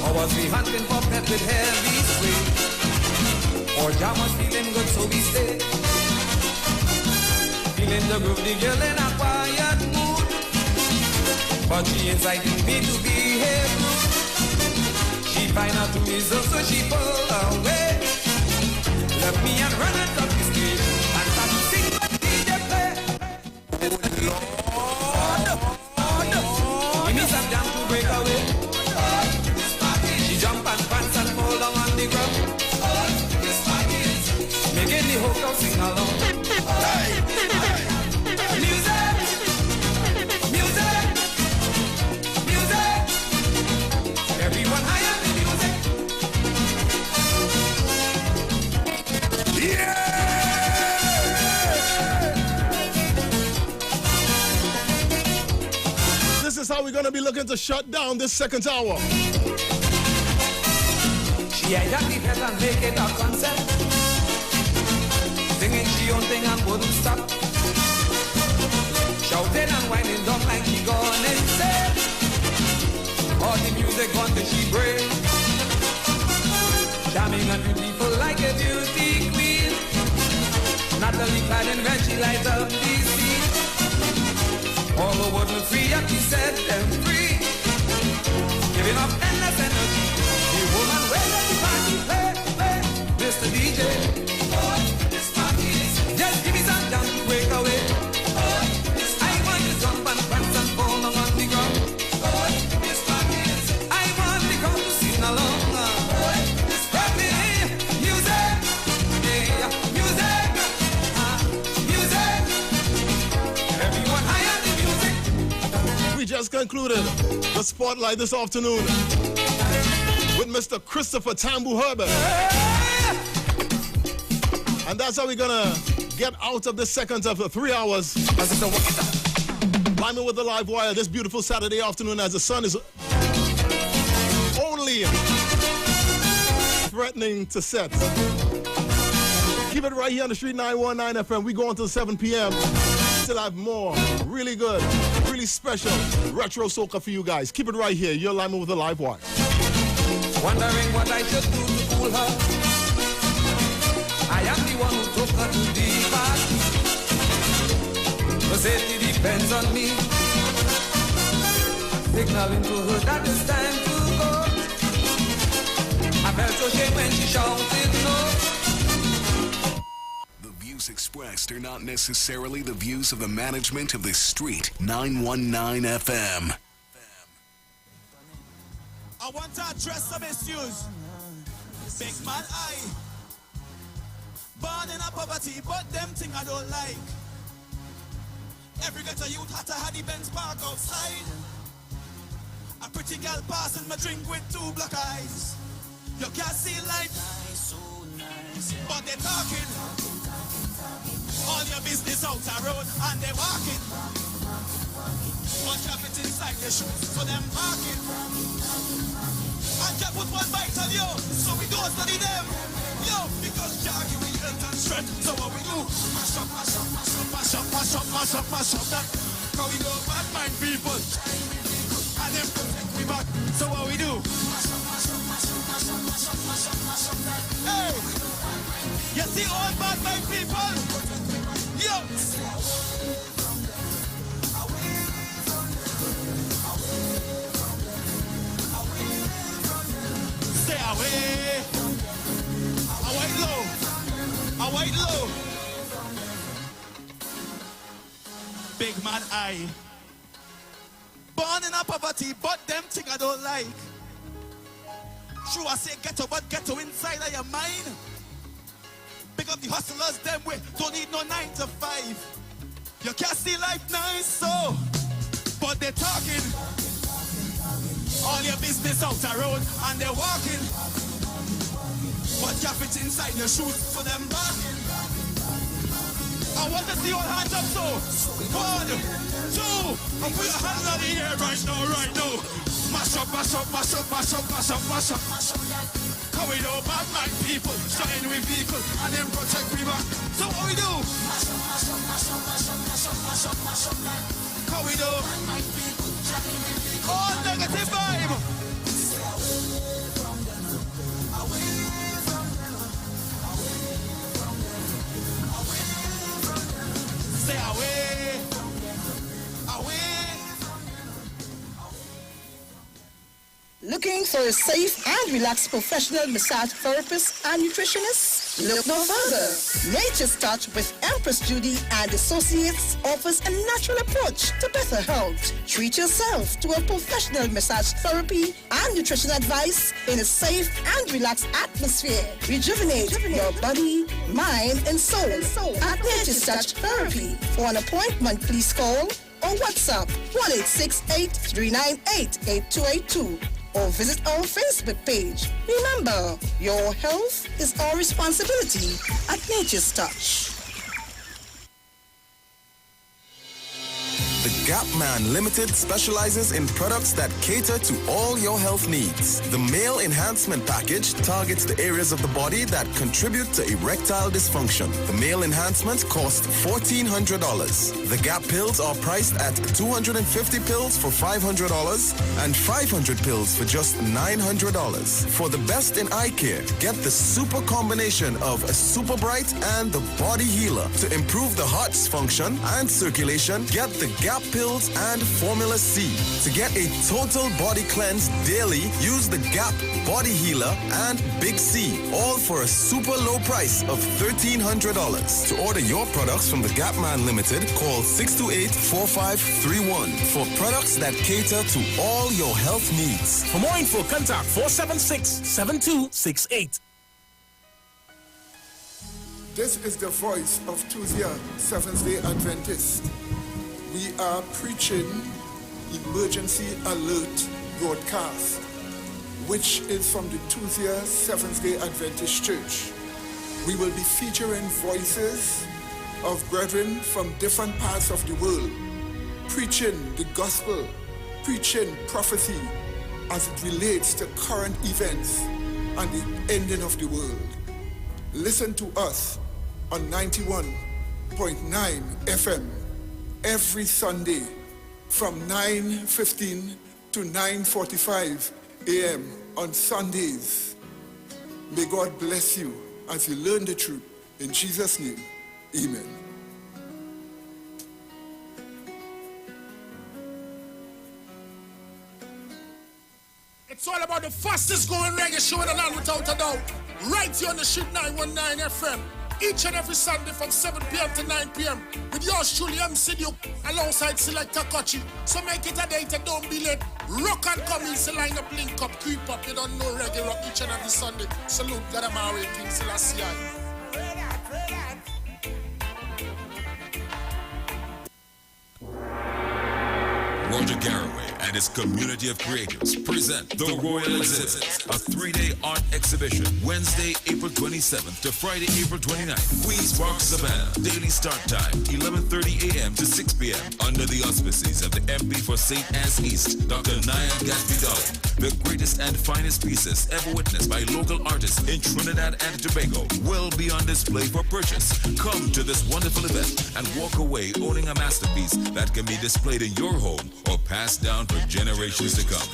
Or was we hunting for pet with heavy spray? Or Jam was feeling good so we stayed. Feeling the groove, the girl in a quiet mood. But she inciting me to behave rude. She find out to reason so she pulled away. Left me and run it up the stage. And start to sing what DJ play. Give me some jam to break away. She jump and prance and fall down on the ground. Making the whole crowd sing along. Music, music, music. Everyone high on the music. Yeah! This is how we're going to be looking to shut down this second hour. She hijacked the fest and make it a concert. Singing she own thing and wouldn't stop. Shouting and whining dumb like she gone insane. All the music on till she break. Charming and beautiful like a beauty queen. Natalie clad in red, she light up the scene. All the world was free and she set them free. Giving up endless energy. The woman where let the party play, play. Mr. DJ, this party is. Just give me some jam to break away. I want to jump and prance and fall on the ground. This party is. I want the crowd to sing along. Rock me, music, yeah, music, music. Everyone high on the music. We just concluded the spotlight this afternoon with Mr. Christopher Tambu Herbert. And that's how we're gonna get out of the second of the 3 hours. Climbing with the live wire this beautiful Saturday afternoon as the sun is only threatening to set. Keep it right here on the Street 919 FM. We go until 7 p.m. Still have more really good, really special retro soca for you guys. Keep it right here. You're live with the live wire. Wondering what I should do to fool her. I am the one who took her to the party. Her safety depends on me. Signaling to her that it's time to go. I felt so shame when she shouted no. The views expressed are not necessarily the views of the management of the Street 919 FM. I want to address some issues. Big man, born in a poverty, but them thing I don't like. Every ghetto youth had to have the Benz park outside. A pretty girl passing my drink with 2 black eyes. You can't see light, but they're talking. All your business out the road and they're walking. One traffic inside the shoes, so them parking. And just put one bite on you, so we don't study them. Yo, because Jackie we health and strength, so what we do? Mash up, mash up, mash up, mash up, mash up, mash up, mash up that. Cause we don't bad mind people. And them protect we back, so what we do? Mash up, mash up, mash up, mash up, mash up, mash up, mash up that. Hey, you see all bad mind people? Yo. Stay away. Away low. Away low. Big man, born in a poverty, but them thing I don't like. True, I say ghetto, but ghetto inside of your mind. Pick up the hustlers, them way, don't need no 9 to 5. You can't see life nice, so, but they're talking. All your business out the road, and they're walking. But you fit inside your shoes, so them barking. I I want to see all hands up, so 1, 2, and put your hands on the air right now. Mash up, mash up, mash up, mash up, mash up, mash up, mash up. Come we do, bad man people, starting with vehicle, and then protect me back. So what we do? Mash up, mash up, mash up, mash up, mash up, mash up, mash up. Come we do? All negative vibe. Stay away from them, away from them, away from them, away from them. Stay away from them, away. Looking for a safe and relaxed professional massage therapist and nutritionist? Look no further. Nature's Touch with Empress Judy and Associates offers a natural approach to better health. Treat yourself to a professional massage therapy and nutrition advice in a safe and relaxed atmosphere. Rejuvenate your body, mind, and soul at Nature's Touch Therapy. For an appointment, please call or WhatsApp 1-868-398-8282. Or visit our Facebook page. Remember, your health is our responsibility at Nature's Touch. The Gap Man Limited specializes in products that cater to all your health needs. The Male Enhancement Package targets the areas of the body that contribute to erectile dysfunction. The Male Enhancement costs $1,400. The Gap pills are priced at 250 pills for $500 and 500 pills for just $900. For the best in eye care, get the super combination of a Super Bright and the Body Healer. To improve the heart's function and circulation, get the Gap pills and Formula C. To get a total body cleanse daily, use the Gap Body Healer and Big C, all for a super low price of $1,300. To order your products from the Gap Man Limited, call 628-4531 for products that cater to all your health needs. For more info, contact 476-7268. This is the voice of Tuesday, Seventh-day Adventist. We are preaching Emergency Alert broadcast, which is from the Tuesday, Seventh-day Adventist Church. We will be featuring voices of brethren from different parts of the world, preaching the gospel, preaching prophecy as it relates to current events and the ending of the world. Listen to us on 91.9 FM every Sunday from 9:15 to 9:45 a.m. on Sundays. May God bless you as you learn the truth. In Jesus' name, amen. It's all about the fastest growing reggae show in the land without a doubt. Right here on the Street 919 FM. Each and every Sunday from 7 p.m. to 9 p.m. with yours truly, MC Duke, alongside Selector Kochi. So make it a date and don't be late. Rock and come in, so line up, link up, creep up. You don't know reggae rock each and every Sunday. Salute God Amari, King Selassie. Roger Garraway and his community of creatives present The Royal Exhibit, a 3-day art exhibition, Wednesday, April 27th to Friday, April 29th. Queen's Park Savannah, daily start time, 11:30 a.m. to 6 p.m. under the auspices of the MP for St. Anne's East, Dr. Nyan Gaspidal. The greatest and finest pieces ever witnessed by local artists in Trinidad and Tobago will be on display for purchase. Come to this wonderful event and walk away owning a masterpiece that can be displayed in your home or passed down for generations to come.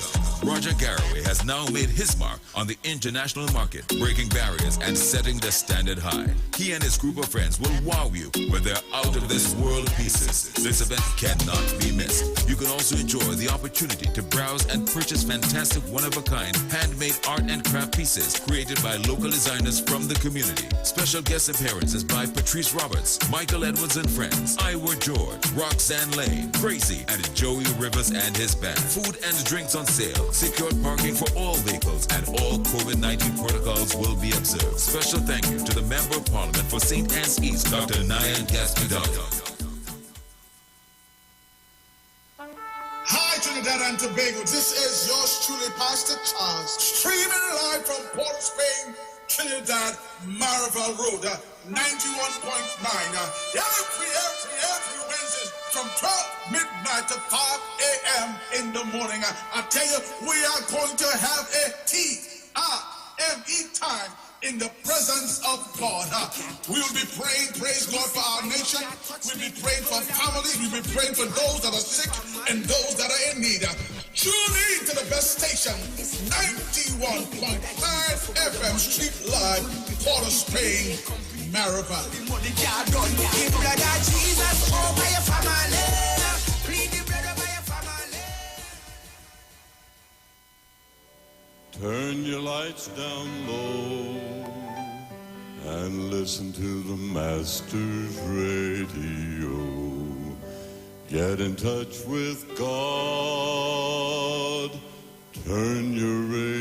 Roger Garraway has now made his mark on the international market, breaking barriers and setting the standard high. He and his group of friends will wow you with their out-of-this-world pieces. This event cannot be missed. You can also enjoy the opportunity to browse and purchase fantastic one-of-a-kind handmade art and craft pieces created by local designers from the community. Special guest appearances by Patrice Roberts, Michael Edwards and friends, Iwer George, Roxanne Lane, Crazy, and Joey Rivers and his band. Food and drinks on sale. Secured parking for all vehicles and all COVID-19 protocols will be observed. Special thank you to the Member of Parliament for St. Anne's East, Dr. Nyan Gaspidal. Hi, Trinidad and Tobago. This is yours truly, Pastor Charles, streaming live from Port of Spain, Trinidad, Marvel Road, 91.9. Every Wednesday from 12 midnight to 5 a.m. in the morning. I tell you, we are going to have a T-I-M-E time in the presence of God. We will be praying, praise God, for our nation. We'll be praying for families. We'll be praying for those that are sick and those that are in need. Tune in to the best station, 91.9 FM Street Live, Port of Spain, Maribel. Turn your lights down low and listen to the Master's radio. Get in touch with God. Turn your radio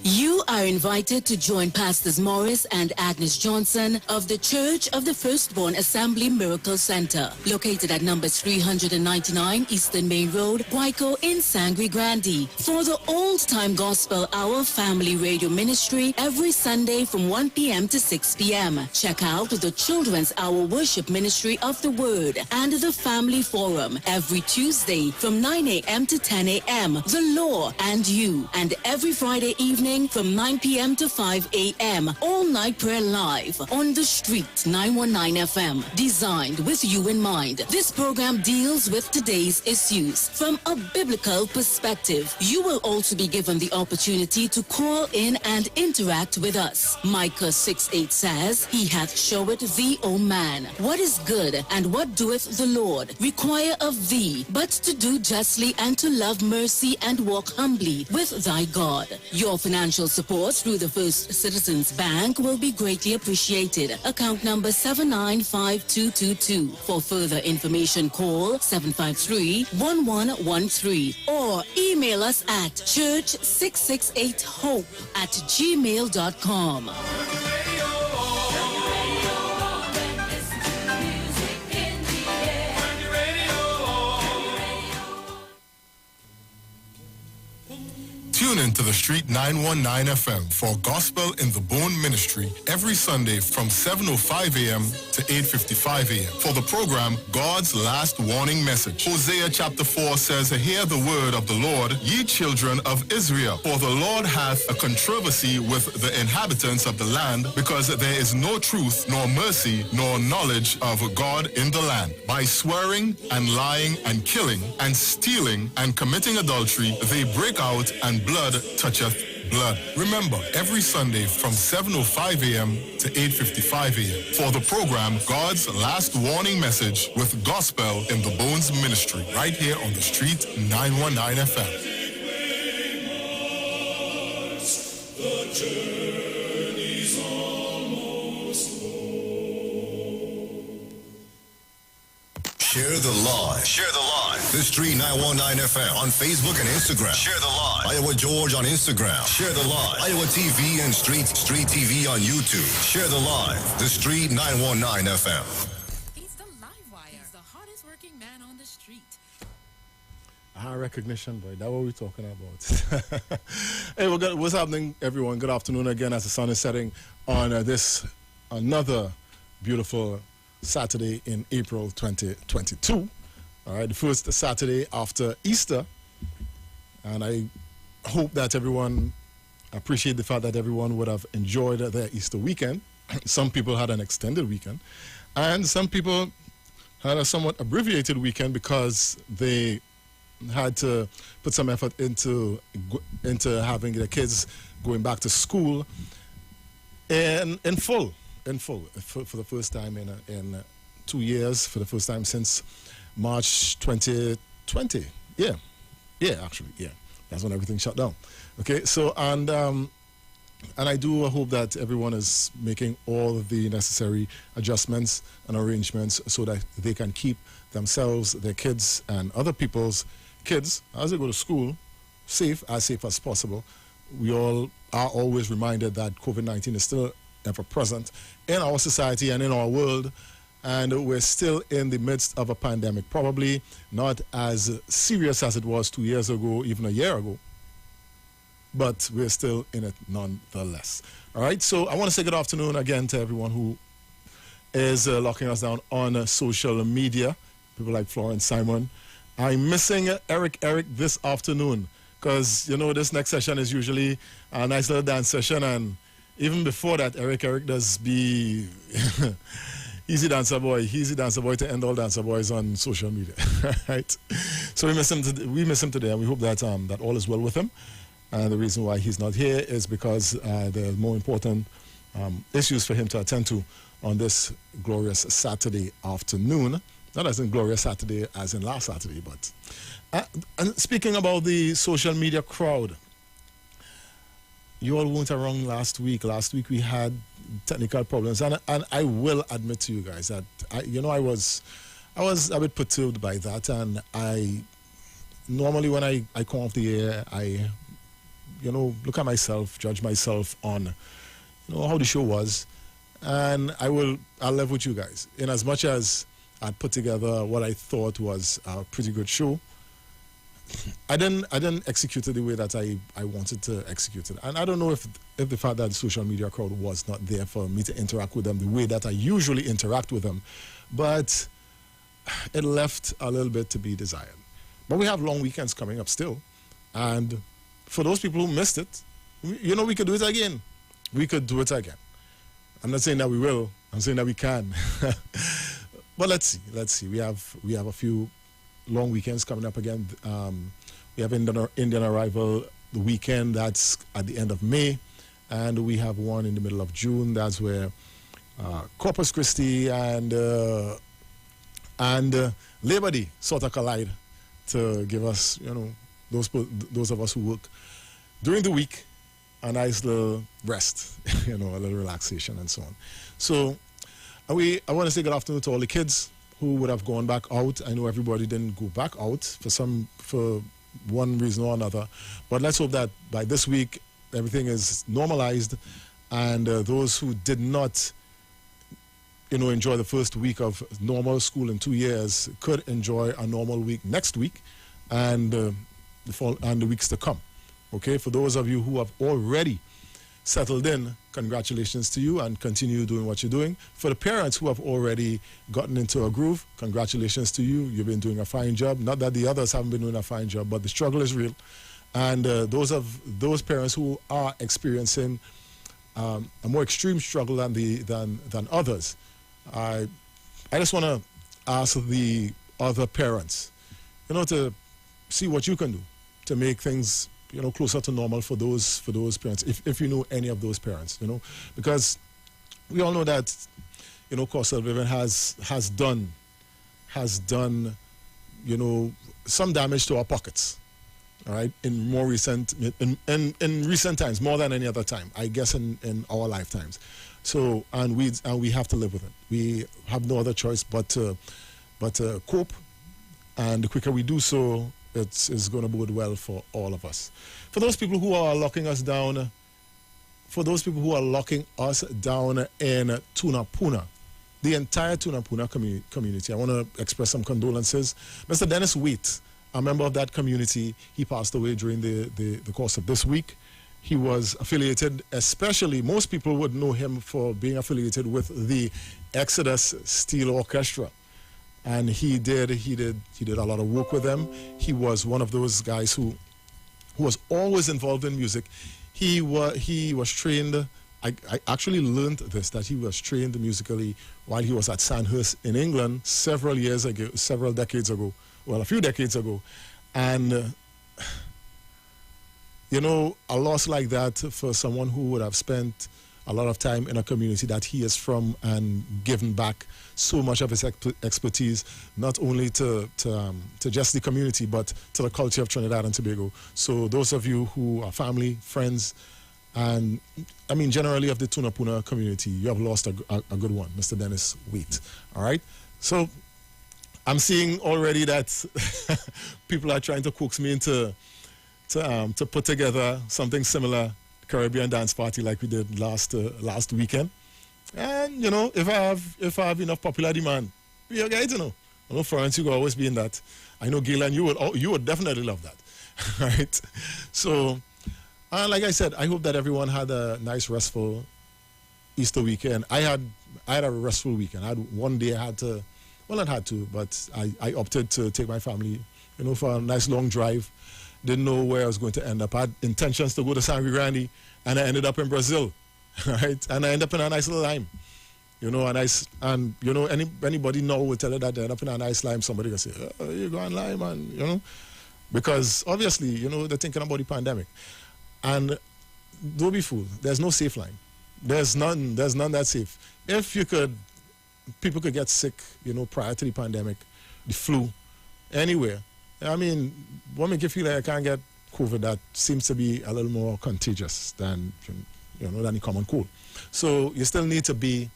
You are invited to join Pastors Morris and Agnes Johnson of the Church of the Firstborn Assembly Miracle Center, located at number 399 Eastern Main Road, Guayco in Sangre Grande, for the Old Time Gospel Hour Family Radio Ministry every Sunday from 1 p.m. to 6 p.m. Check out the Children's Hour Worship Ministry of the Word and the Family Forum every Tuesday from 9 a.m. to 10 a.m. The Law and You, and every Friday evening from 9 p.m. to 5 a.m. All night prayer live on the street 919 FM, designed with you in mind. This program deals with today's issues from a biblical perspective. You will also be given the opportunity to call in and interact with us. Micah 6:8 says, He hath showed thee, O man, what is good, and what doeth the Lord require of thee, but to do justly and to love mercy and walk humbly with thy God. Your financial support through the First Citizens Bank will be greatly appreciated. Account number 795222. For further information, call 753-1113 or email us at church668hope@gmail.com. Tune in to the Street 919 FM for Gospel in the Bone Ministry every Sunday from 7:05 a.m. to 8:55 a.m. for the program God's Last Warning Message. Hosea chapter 4 says, Hear the word of the Lord, ye children of Israel, for the Lord hath a controversy with the inhabitants of the land, because there is no truth, nor mercy, nor knowledge of God in the land. By swearing and lying and killing and stealing and committing adultery, they break out, and blood toucheth blood. Remember, every Sunday from 7:05 a.m. to 8:55 a.m. for the program God's Last Warning Message with Gospel in the Bones Ministry, right here on the Street 919 FM. The journey's almost Share the live. Share the live. The Street 919 FM on Facebook and Instagram. Share the live. Iowa George on Instagram. Share the live. Iowa TV and Street TV on YouTube. Share the live. The Street 919 FM. He's the live wire. He's the hardest working man on the street. High recognition, boy. That's what we're talking about. Hey, what's happening, everyone? Good afternoon again as the sun is setting on this another beautiful Saturday in April 2022. All right, the first Saturday after Easter. And I hope that everyone appreciate the fact that everyone would have enjoyed their Easter weekend. Some people had an extended weekend, and some people had a somewhat abbreviated weekend because they had to put some effort into having their kids going back to school in full for the first time in 2 years, for the first time since March 2020. Yeah, that's when everything shut down. Okay, so and I do hope that everyone is making all of the necessary adjustments and arrangements so that they can keep themselves, their kids, and other people's kids as they go to school safe as possible. We all are always reminded that COVID-19 is still ever present in our society and in our world, and we're still in the midst of a pandemic. Probably not as serious as it was 2 years ago, even a year ago, but we're still in it nonetheless. All right, so I want to say good afternoon again to everyone who is locking us down on social media, people like Florence Simon. I'm missing Eric this afternoon because, you know, this next session is usually a nice little dance session, and even before that, Eric does be easy dancer boy to end all dancer boys on social media, right? So we miss him today, and we hope that that all is well with him. And the reason why he's not here is because there are more important issues for him to attend to on this glorious Saturday afternoon. Not as in glorious Saturday as in last Saturday, but and speaking about the social media crowd, you all weren't around last week. Last week we had technical problems, and I will admit to you guys that I was a bit perturbed by that, and I normally when I come off the air, I look at myself, judge myself on how the show was, and I'll live with you guys in as much as I'd put together what I thought was a pretty good show. I didn't execute it the way that I wanted to execute it. And I don't know if the fact that the social media crowd was not there for me to interact with them the way that I usually interact with them, but it left a little bit to be desired. But we have long weekends coming up still. And for those people who missed it, we could do it again. We could do it again. I'm not saying that we will. I'm saying that we can. But let's see. We have a few long weekends coming up again. We have Indian Arrival the weekend, that's at the end of May, and we have one in the middle of June. That's where Corpus Christi and Labor Day sort of collide to give us, those of us who work during the week, a nice little rest, a little relaxation and so on. So I want to say good afternoon to all the kids who would have gone back out. I know everybody didn't go back out for one reason or another, but let's hope that by this week everything is normalized, and those who did not enjoy the first week of normal school in 2 years could enjoy a normal week next week and the weeks to come. Okay, for those of you who have already settled in, congratulations to you, and continue doing what you're doing. For the parents who have already gotten into a groove, congratulations to you. You've been doing a fine job. Not that the others haven't been doing a fine job, but the struggle is real. And those parents who are experiencing a more extreme struggle than others, I just want to ask the other parents, to see what you can do to make things closer to normal for those parents, if you know any of those parents, because we all know that, cost of living has done, some damage to our pockets, all right, in recent times, more than any other time, I guess in our lifetimes. So, and we have to live with it. We have no other choice but to cope, and the quicker we do so, it's going to bode well for all of us. For those people who are locking us down, in Tunapuna, the entire Tunapuna community, I want to express some condolences. Mr. Dennis Wheat, a member of that community, he passed away during the course of this week. He was affiliated, especially, most people would know him for being affiliated with the Exodus Steel Orchestra. And he did a lot of work with them. He was one of those guys who was always involved in music. He was trained. I actually learned this, that he was trained musically while he was at Sandhurst in England several decades ago. Well, a few decades ago, and a loss like that for someone who would have spent a lot of time in a community that he is from and given back so much of his expertise, not only to just the community, but to the culture of Trinidad and Tobago. So those of you who are family, friends, and I mean generally of the Tunapuna community, you have lost a good one, Mr. Dennis Wheat. All right? So I'm seeing already that people are trying to coax me into to put together something similar, Caribbean dance party like we did last weekend. And you know, if I have enough popular demand, we are going to know. I know Florence, you will always be in that. I know Galen, you would definitely love that. Right? So, like I said, I hope that everyone had a nice, restful Easter weekend. I had a restful weekend. I had one day I had to, well, not had to, but I opted to take my family, you know, for a nice long drive. Didn't know where I was going to end up. I had intentions to go to San Grande, and I ended up in Brazil, right? And I ended up in a nice little lime, you know, and you know, anybody now will tell you that they end up in a nice lime. Somebody will say, oh, you go on lime, and you know, because obviously, you know, they're thinking about the pandemic. And don't be fooled. There's no safe line. There's none that's safe. If people could get sick, you know, prior to the pandemic, the flu, anywhere. I mean, what make you feel like I can't get COVID? That seems to be a little more contagious than, you know, than the common cold. So you still need to be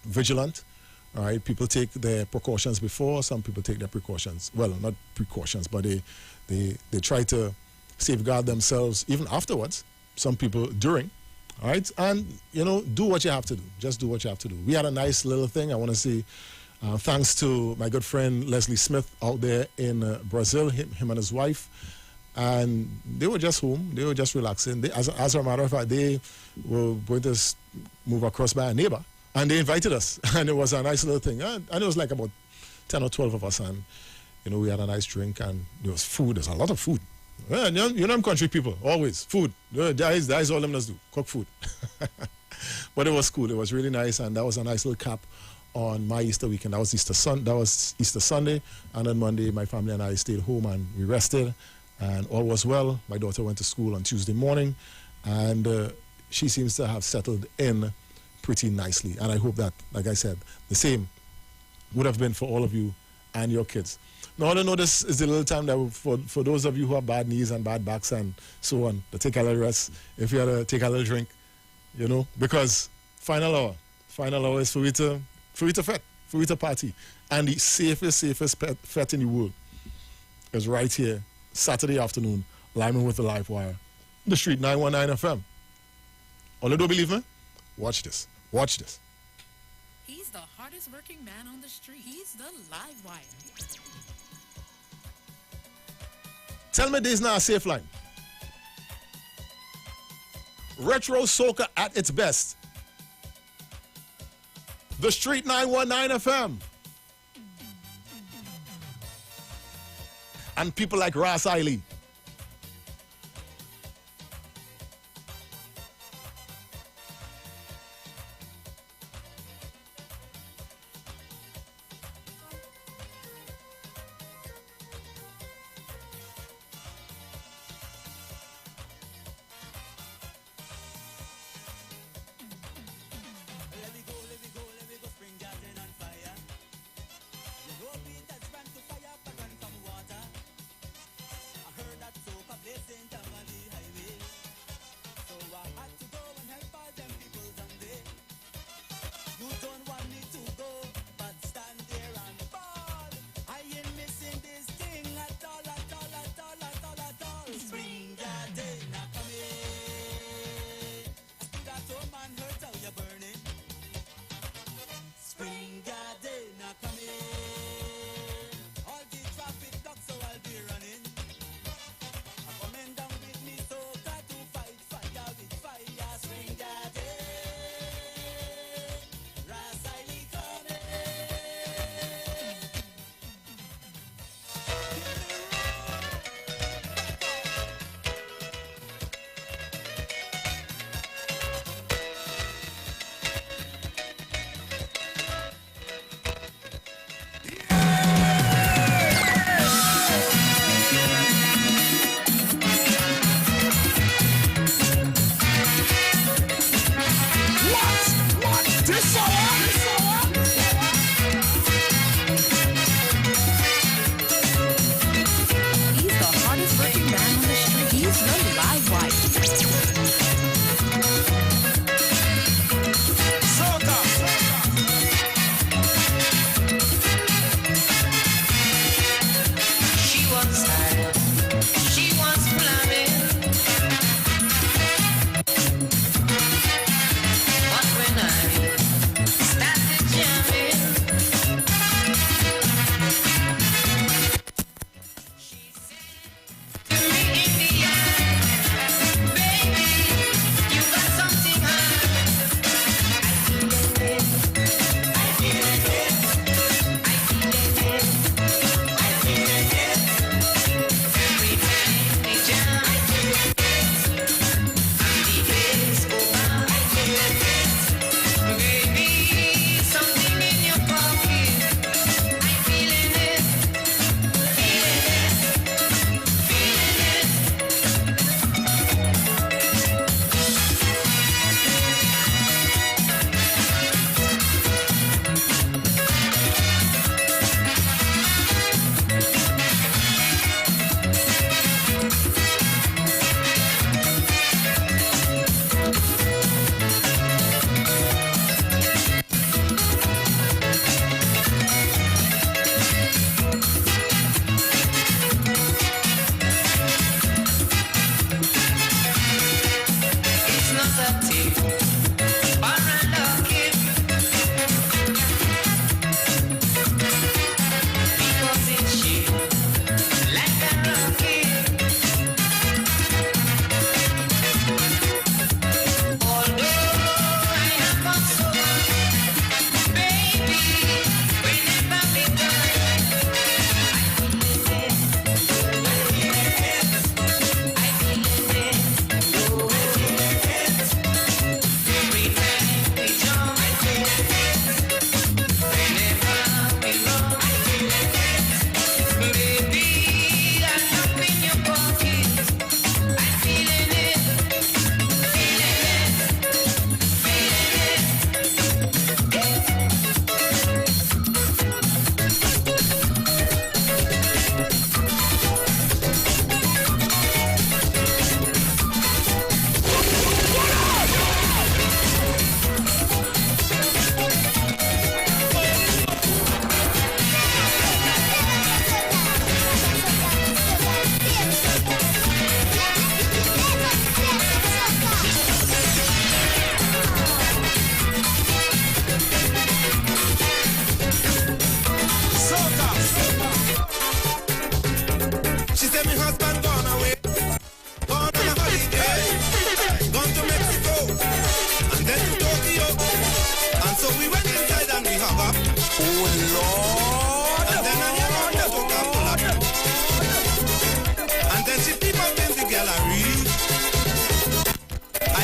vigilant. All right, people take their precautions before. Some people take their precautions. Well, not precautions, but they try to safeguard themselves even afterwards. Some people during. All right, and you know, do what you have to do. Just do what you have to do. We had a nice little thing. I want to say thanks to my good friend Leslie Smith out there in Brazil, him and his wife, and they were just home. They were just relaxing. As a matter of fact, they were going to move across by a neighbor, and they invited us, and it was a nice little thing. And it was like about 10 or 12 of us, and you know, we had a nice drink, and there was food. There's a lot of food. Yeah, you know, I'm country people, always food. That is all them do, cook food. But it was cool. It was really nice, and that was a nice little cap on my Easter weekend. That was Easter Sunday, and on Monday, my family and I stayed home and we rested, and all was well. My daughter went to school on Tuesday morning, and she seems to have settled in pretty nicely. And I hope that, like I said, the same would have been for all of you and your kids. Now, I know this is a little time that for those of you who have bad knees and bad backs and so on, to take a little rest. If you had to take a little drink, you know, because final hour is for we to fet, for we to party. And the safest fet in the world is right here, Saturday afternoon, Lyman with the Live Wire, the Street 919 FM. Only don't believe me? Watch this. Watch this. He's the hardest working man on the street. He's the Live Wire. Tell me there's not a safe line. Retro soca at its best. The Street 919 FM. And people like Ras Eiley.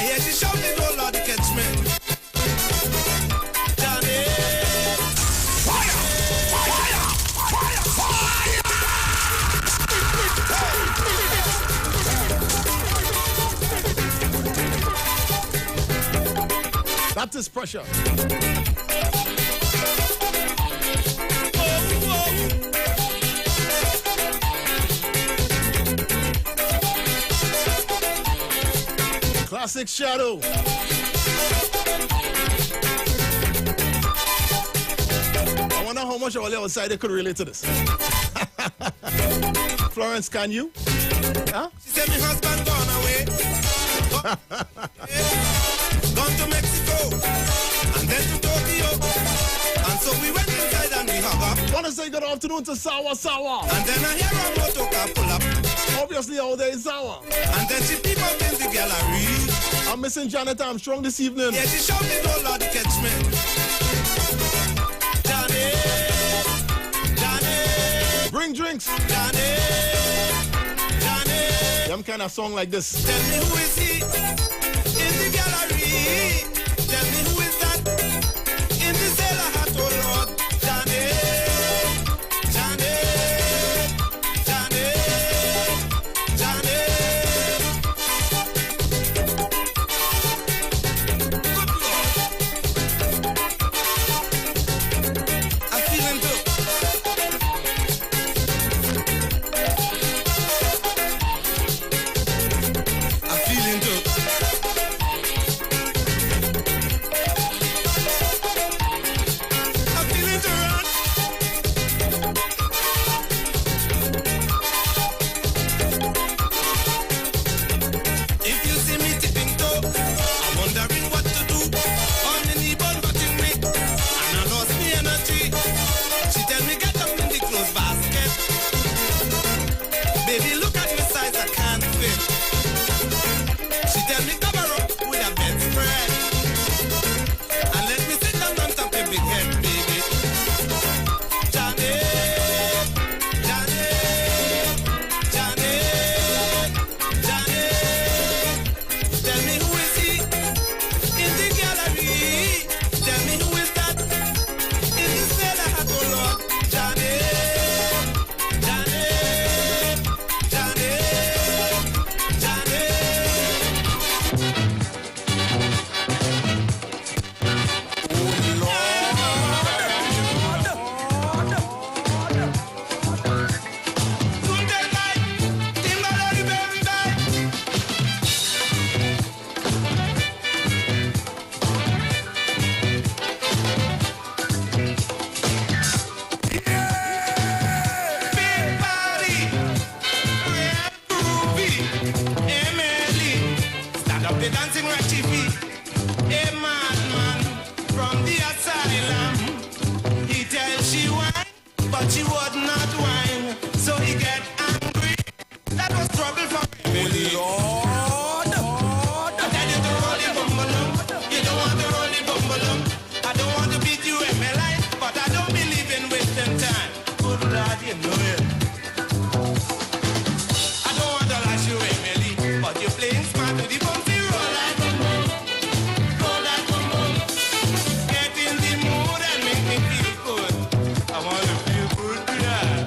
hear she shouting, oh Lord, catch me. Johnny. Fire! Fire! Fire! Fire! That is pressure. Classic Shadow. I wonder how much of all the outside could relate to this. Florence, can you? Huh? She said my husband gone away. Gone to Mexico. And then to Tokyo. And so we went inside and we hung up. Wanna say good afternoon to Sawa Sawa. And then I hear a motorcar pull up. Obviously all day is Sawa. And then she peep up in the gallery. I'm missing Janet Armstrong this evening. Yeah, she shouted, oh Lord, catch me. Johnny, Johnny. Bring drinks. Johnny, Johnny. Them kind of song like this. Tell me who is he in the gallery. Tell me who is that in the sailor hat, oh Lord. Johnny, Johnny, Johnny, Johnny. I'm feeling good. I'm feeling good. I'm feeling to run. If you see me tipping toe, I'm wondering what to do. On the knee bun butting me, and I lost me energy. She tell me get up in the clothes basket. Baby, look at my size, I can't fit. She tell me cover up with a bedspread, and let me sit down on top of big head, baby. Johnny, Johnny, Johnny, Johnny. Tell me who is he in the gallery? Tell me who is that in the sailor hat, oh Lord? Johnny, Johnny, Johnny, Johnny. Dancing ratchet feet, a madman from the asylum. He tells she whine, but she would not whine, so he get angry. That was trouble for Emily. Lord, I tell you to roll the bumbalum. You don't want to roll the bumbalum. I don't want to beat you in my life, but I don't believe in wasting time. Good Lord, you know it. I don't want to lash you, Emily, but you're playing smart with the bumpy roll like roll like get in the mood and make me feel good. I want to feel good tonight.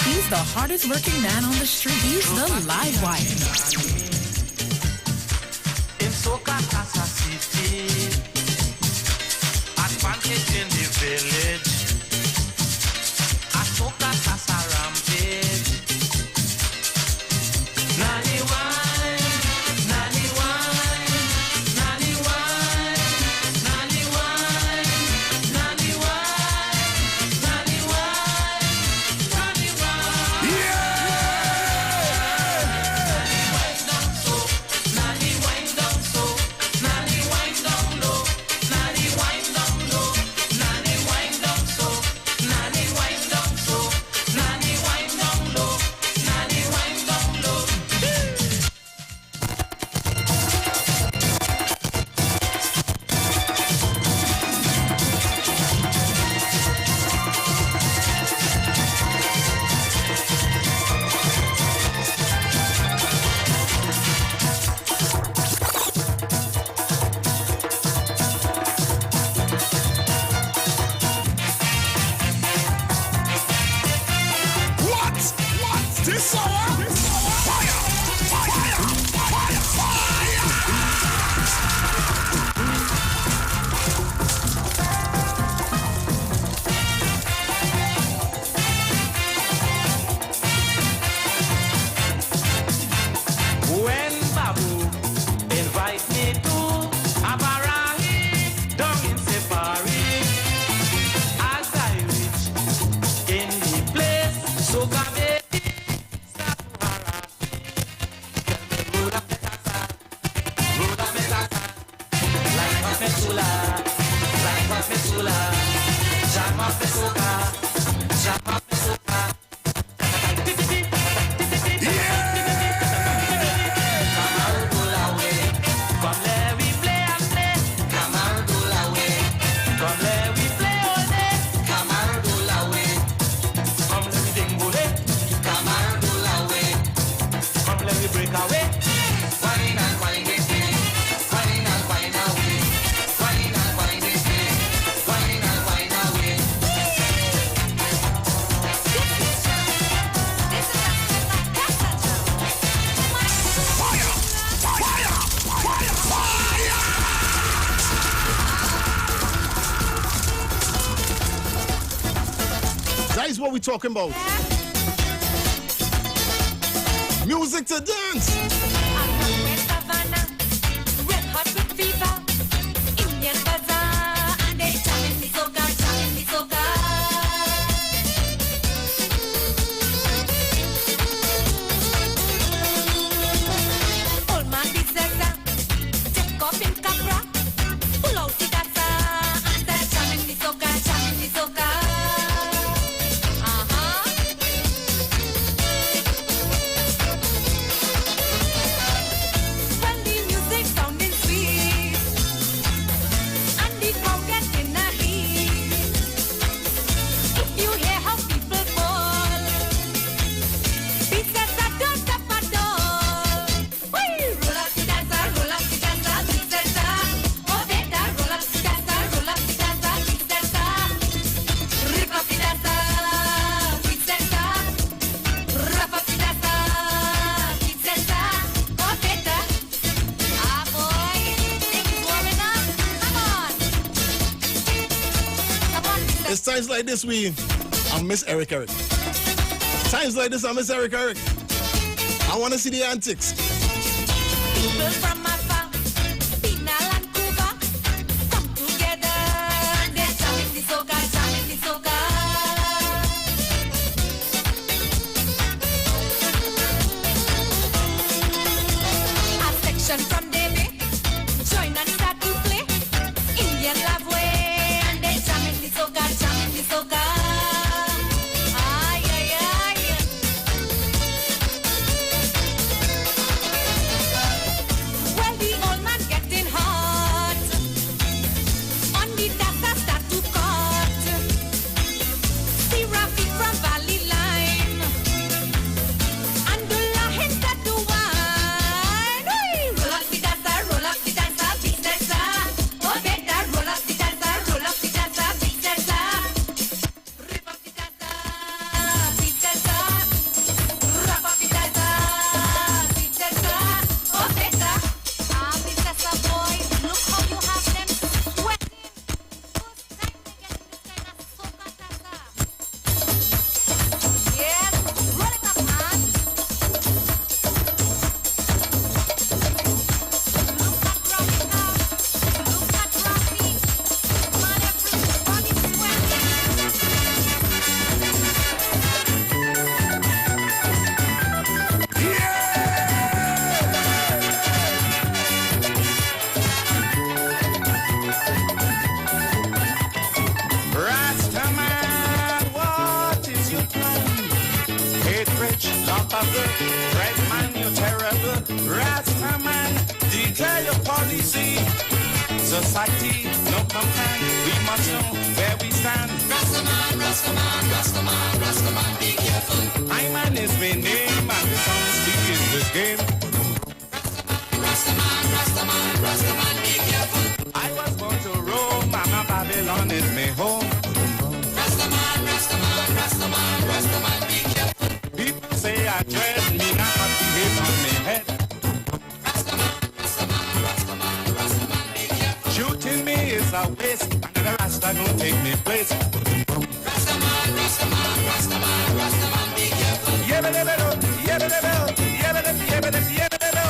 He's the hardest working man on the street. He's the live wire. In Soka Casa City, advantage in the village, Soka Casa Rampage. Nani wine, sula, light up me sula, jam up me soca, jam up me soca. That is what we're talking about. Music to dance. It's times like this I miss Eric. Times like this I miss Eric. I want to see the antics. People from afar, Pinal and Cuba, come together and they're jamming the soca, jamming the soca. A section from Davy, join and start to play. Indian love way and they're jamming the soca, jamming the soca. Ay, ay, ay. Well, the old man getting hot. On the data start to cut. See Rafi from Valley Line. And the Lahin start to wine. Hey, roll up the dancer, big dancer. Oh, better roll up the dancer, big dancer. Rip up the dancer, big dancer. Rap up the dancer, big dancer. Oh, better. Ah, big dancer boy, look how you have them sweating. First time they get in this kind of soca dancer. Yes, roll it up, man. Look at Rafi now. Look at Rafi. Man, everybody Rastaman, what is your plan? Hate rich, love of good, red man, you're terrible. Rastaman, declare your policy. Society, no complaint, we must know where we stand. Rastaman, Rastaman, Rastaman, Rastaman, be careful. I man is my name, and dishonesty is the game. Rastaman, Rastaman, Rastaman, be careful. I was born to Rome, Mama Babylon is my home. Rastaman, Rastaman, Rastaman, Rastaman, be careful. People say I dread me, not have the hip on my head. Rastaman, Rastaman, Rastaman, Rastaman, be careful. Shooting me is a waste, and the Rasta don't take me place. Rastaman, Rastaman, Rastaman, Rastaman, be careful. Yebba-dabba-do, yebba-dabba-do, yebba-dabba-do, yebba-dabba-do, yebba-dabba-do.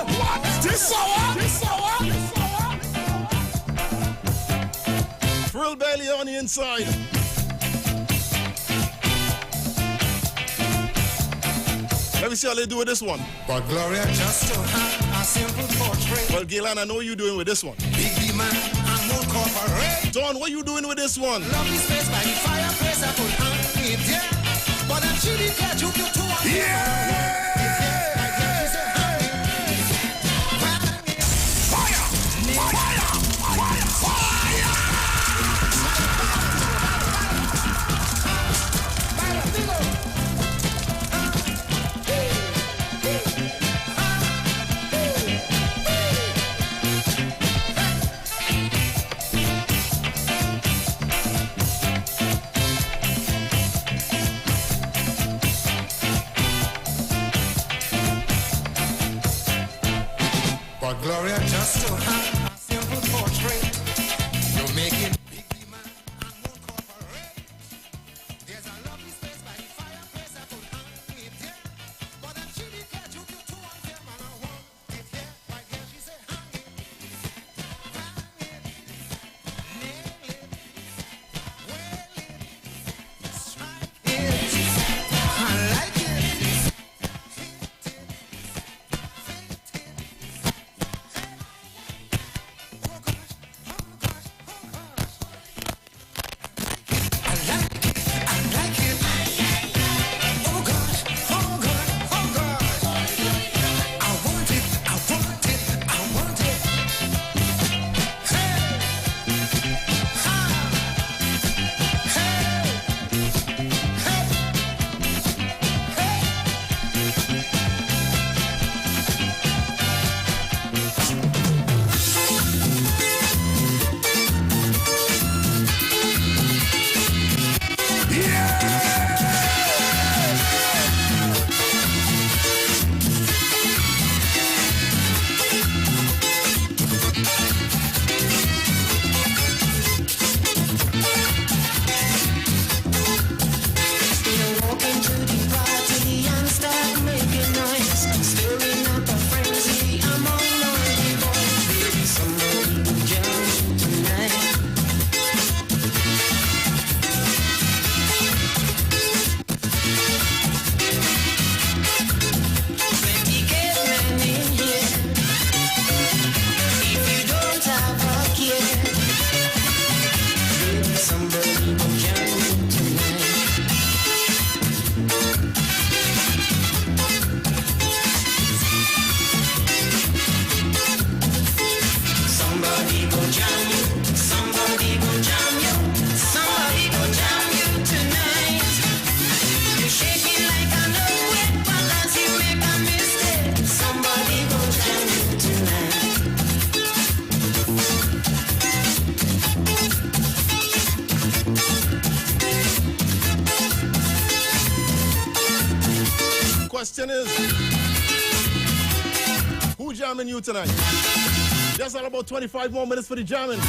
What? This hour? Thrill Bailey on the inside. Let me see how they do with this one. But Gloria just to have a simple portrait. Well, Galen, I know what you're doing with this one. Big demand and more corporate. Don, what you doing with this one? Lovely space by the fireplace, I put hand in there. But I'm chilly, catch you to one. Yeah! But Gloria, just to have a simple portrait, you're making big demand and more corporate. There's a lovely space by the fireplace, I put hand in there. But I'm chilly, catch you to two of them, and I want it here. Right here, she said, hang it, nail it, well it, strike it. I like it. Question is, who jamming you tonight? Just all about 25 more minutes for the jamming.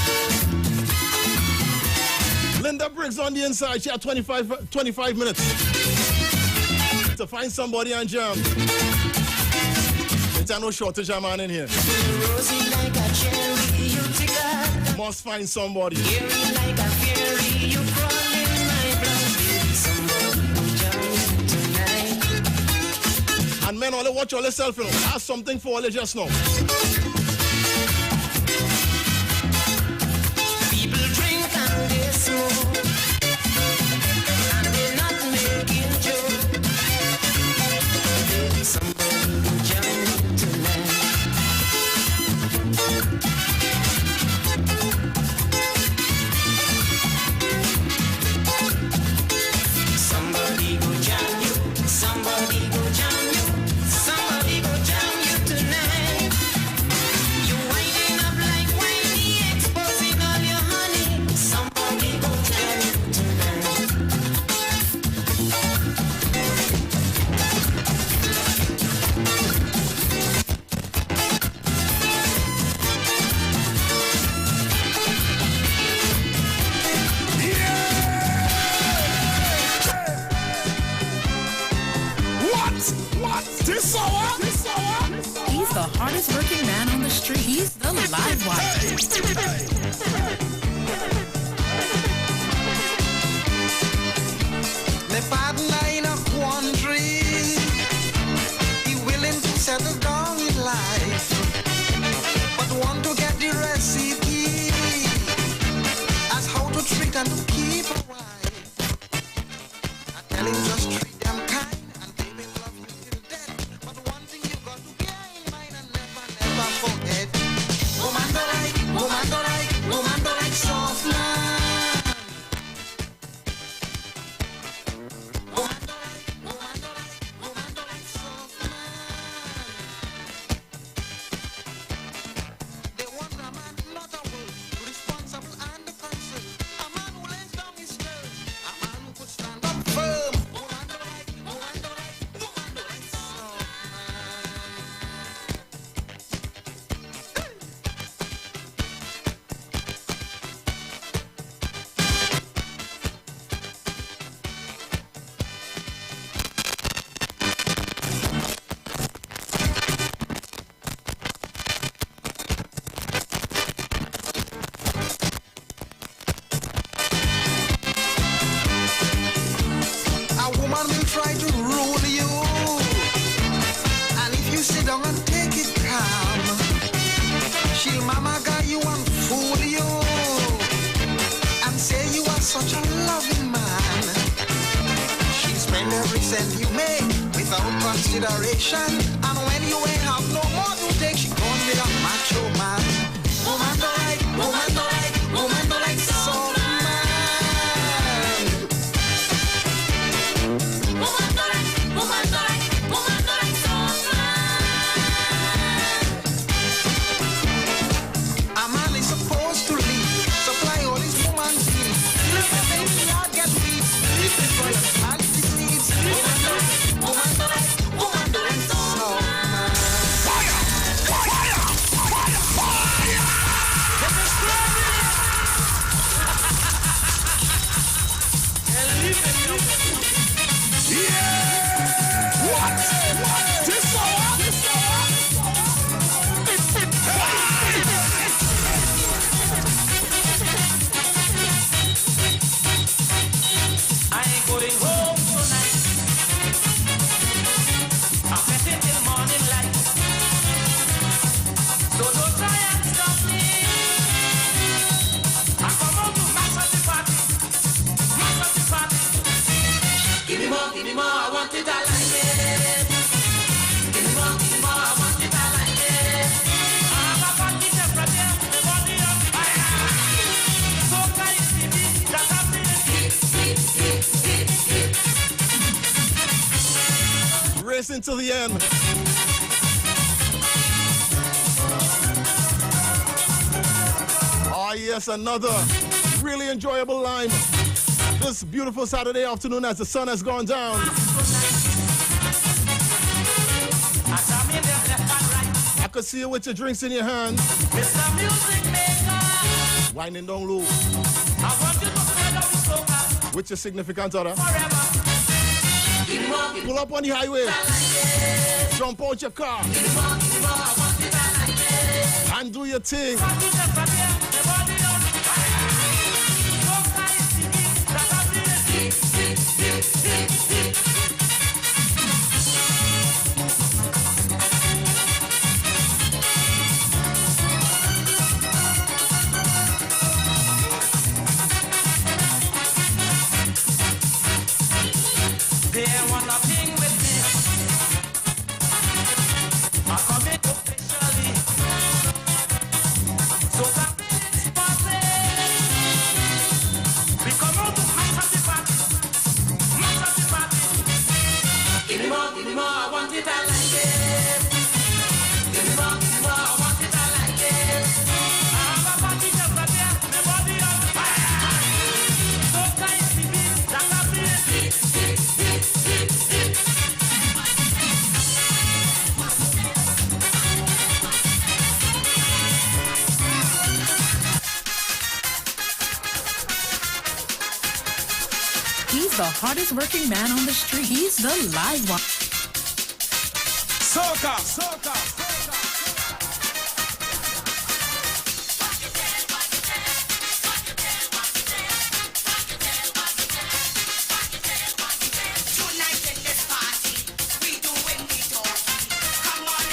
Linda Briggs on the inside, she had 25 minutes to find somebody and jam. There's no shortage of man in here. Must find somebody. And men, only watch all yourself, you know. Ask something for all you just know. People drink and they smoke, and they're not making joke. Maybe somebody will jump tonight. Somebody go jam you. Somebody go jam you. Somebody go jam you tonight. You winding up like whiny, exposing all your honey. Somebody go jam you tonight. What? This hour? He's the hardest working man on the street. He's the live wire. settle down in life, but want to get the recipe as how to treat and to keep a wife. I tell him just treat them kind and they will love you till death. But one thing you got to bear in mind and never forget. Woman don't like, woman don't like, woman don't like soft man. Try to rule you, and if you sit down and take it calm, she'll mama guy you and fool you, and say you are such a loving man. She'll spend every cent you make without consideration, and when you ain't have no more to take, she gone with a macho man. Woman don't like, woman don't like, woman don't like soft man. Racing to the end. Oh yes, another really enjoyable line this beautiful Saturday afternoon as the sun has gone down. I could see you with your drinks in your hand, winding down low with your significant other. Pull up on the highway, jump out your car, and do your thing. The hardest working man on the street. He's the live one. Soca, soca. Tonight in this party, we doing the talking. Come on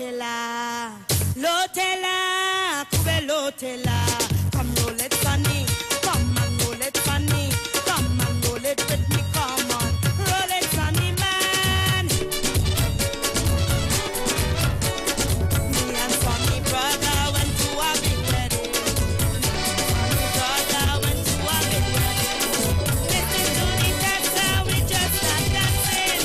Lotela, Lotela, Kube Lotela. Come roll it funny, come and roll it funny, come and roll it with me, come on, roll it funny man. Me and funny brother went to a big wedding. Funny brother went to a big wedding. Listen to the dancer, we just start dancing.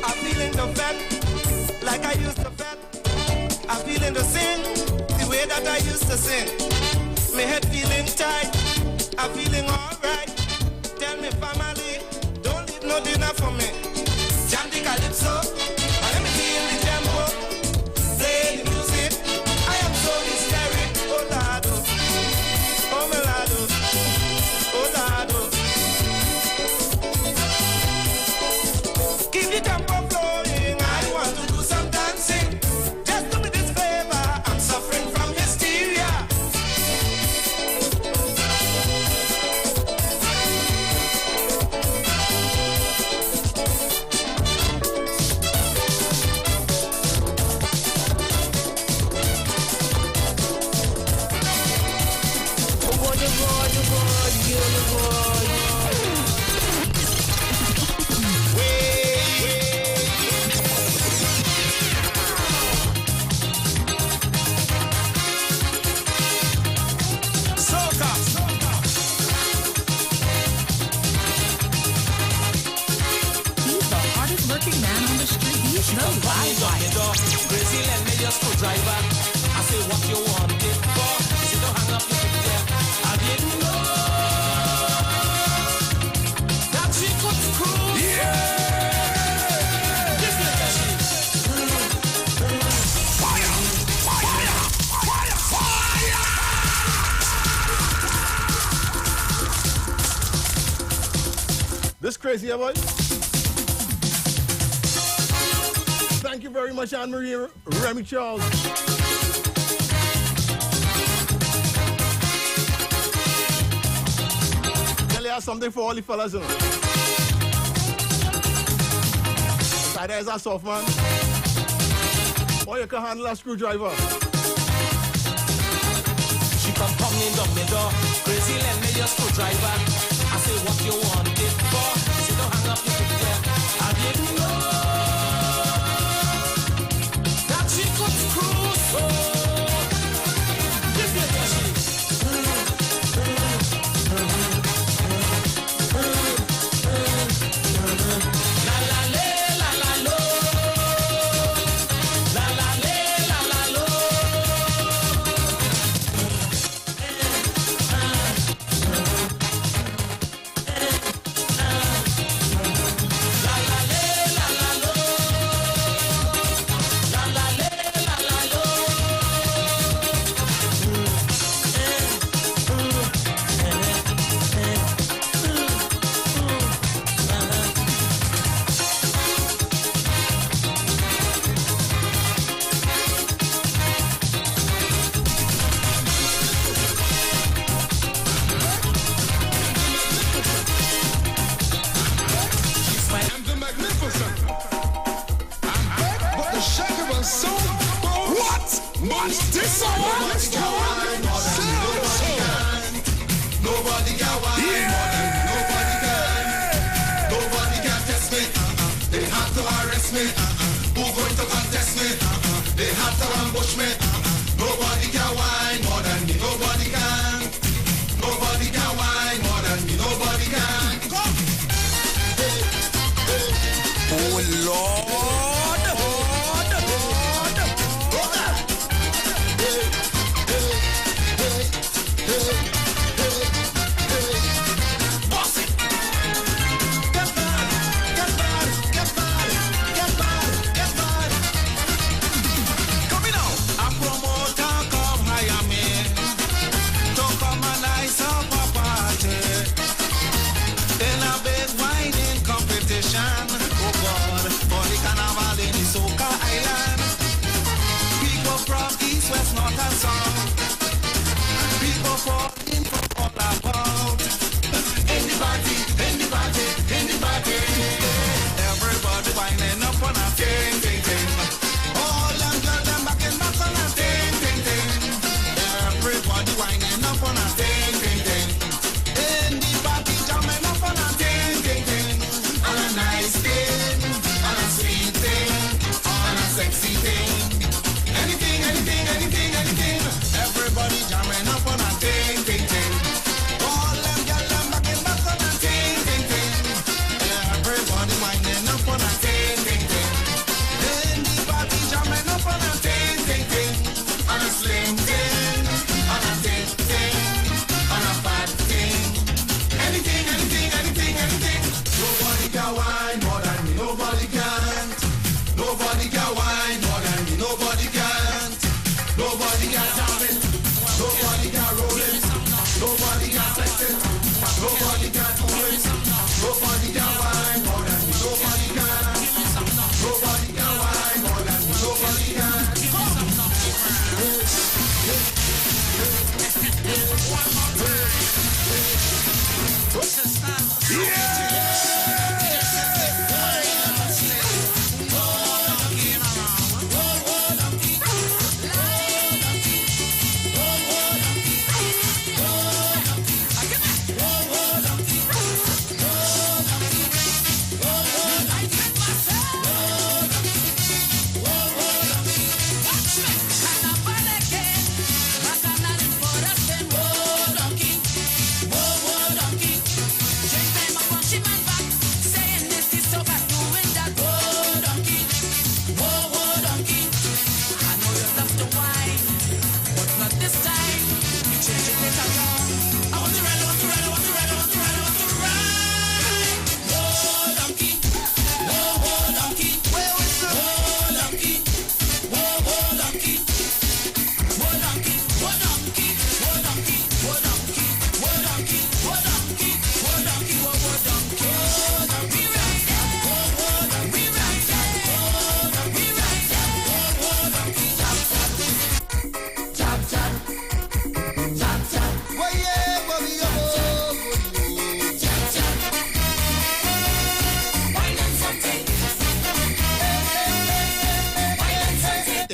I'm feeling the vet, like I used to vet. I'm feeling the sing, the way that I used to sing. My head feeling tight, I'm feeling alright. Tell me family, don't leave no dinner for me. Jam the calypso, and let me feel the tempo. Play the music, I am so hysteric. Oh lado, oh my lado, oh lado. Keep the tempo flowing, I want to do some dancing. Just do me this favor, I'm suffering from hysteria. He's the hardest working man on the street. He's the live wire. Crazy, let me just go driver. I say what you want it for. You don't hang up your picture. I didn't know that she could cruise. Yeah. This crazy, boy. Thank you very much, Anne-Marie Remy Charles. Tell you something for all the fellas, you know. Inside there is a soft man. Or you can handle a screwdriver. She come pounding down the door. Crazy, let me just go driver. I say what you want it for. She don't hang up your picture. I didn't know that she could cruise. Oh, this is the she. La la le, la la lo. La la le, la la lo. I'm the magnificent. I'm back, but the shaker was so bold. What? What's this on? Nobody can whine more than me. Nobody can. Nobody can whine more than me. Nobody can. Nobody can test me. They have to arrest me. Who going to contest me? They have to ambush me. Nobody can whine more than me. Nobody can. Nobody can whine more than me. Nobody can. Come. Oh Lord, boss it. Get mad, get mad, get mad, get mad, get mad. Come in now.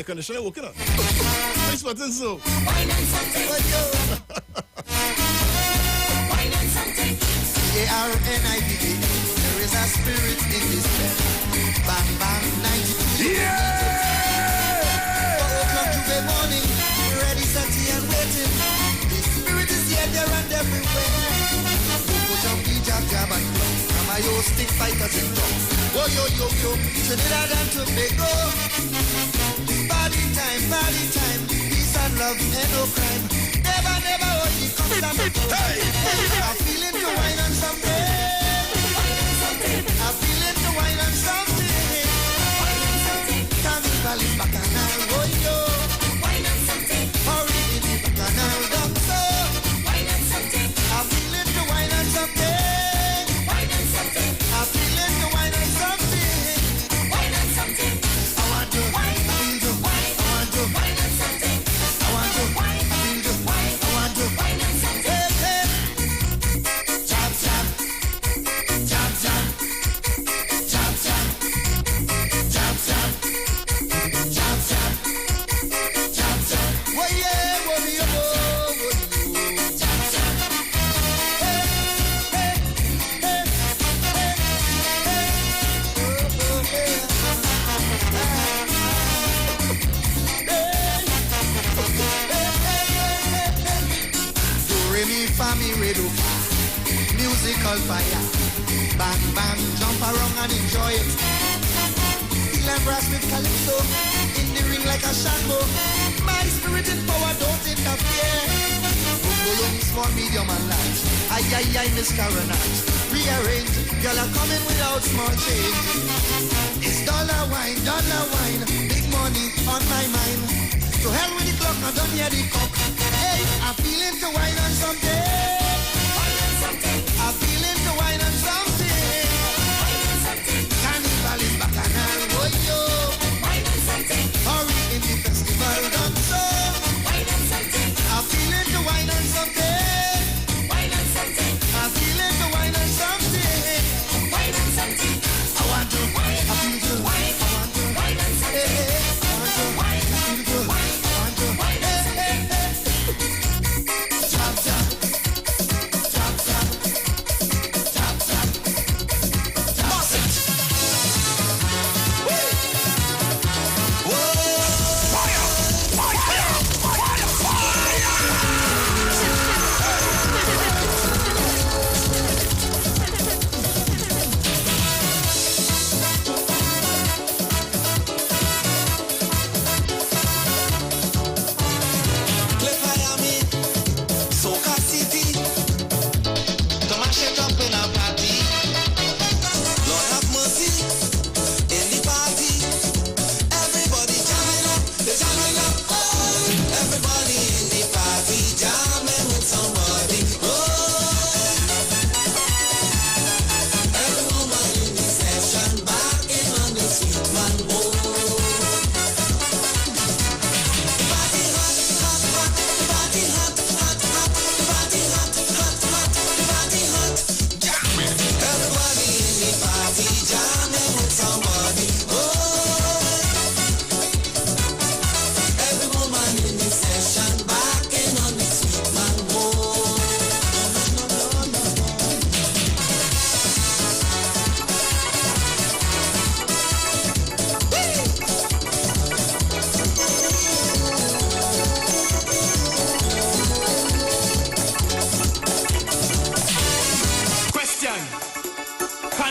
air conditioner working on. Nice button, so. A-R-N-I-D-E. There is a spirit in this bed. Bang, bang, 92. Yeah! 4 o'clock Tuesday morning. Ready, setting and waiting. The spirit is here, there and everywhere. Go jumpy, jab, jab, and plum. From my old stick fighters in drum. Oh, yo, yo, yo. Trinidad and Tobago. Party time. Peace and love and no crime. Never, never only comes down to hey! I'm feeling to wine on something. I'm feeling to wine on something. Carnival is bacchanal, oh yo. Hurry in the bacchanal, don't so. I'm feeling to wine on something. I'm feeling to wine on something. I want to wine, I feel to wine, I want to wine on something. I want to wine, I feel to wine, I want to wine on something. Hey, hey. Jab, jab. Jab, jab. Jab, jab. Jab, jab. Jab, jab. Jab, jab. Whoa, yeah, whoa, yeah, whoa, whoa. Jab, jab. Hey, hey, hey, hey, hey. Oh, oh, yeah. Do re mi fa mi re do fa. Musical fire. Bang bang, jump around and enjoy it. Feel and brass with calypso. In the ring like a shambo. My spirit and power don't interfere. Boom, small, medium and large. Ay, Miss Caronage. Rearrange, y'all are coming without small change. It's dollar wine, big money on my mind. To hell with the clock, I don't hear the cock. Hey, I'm feeling to wine on something. I'm feeling to wine on something. Carnival is bacchanal, oh yo. Hurry in the festival, don't so. I'm feeling to wine on something. I'm feeling to wine on something. I want to wine, I feel to wine, I want to wine on something. Hey, I want to wine, I feel to wine, I want to wine on something. Hey, hey. Jab, jab.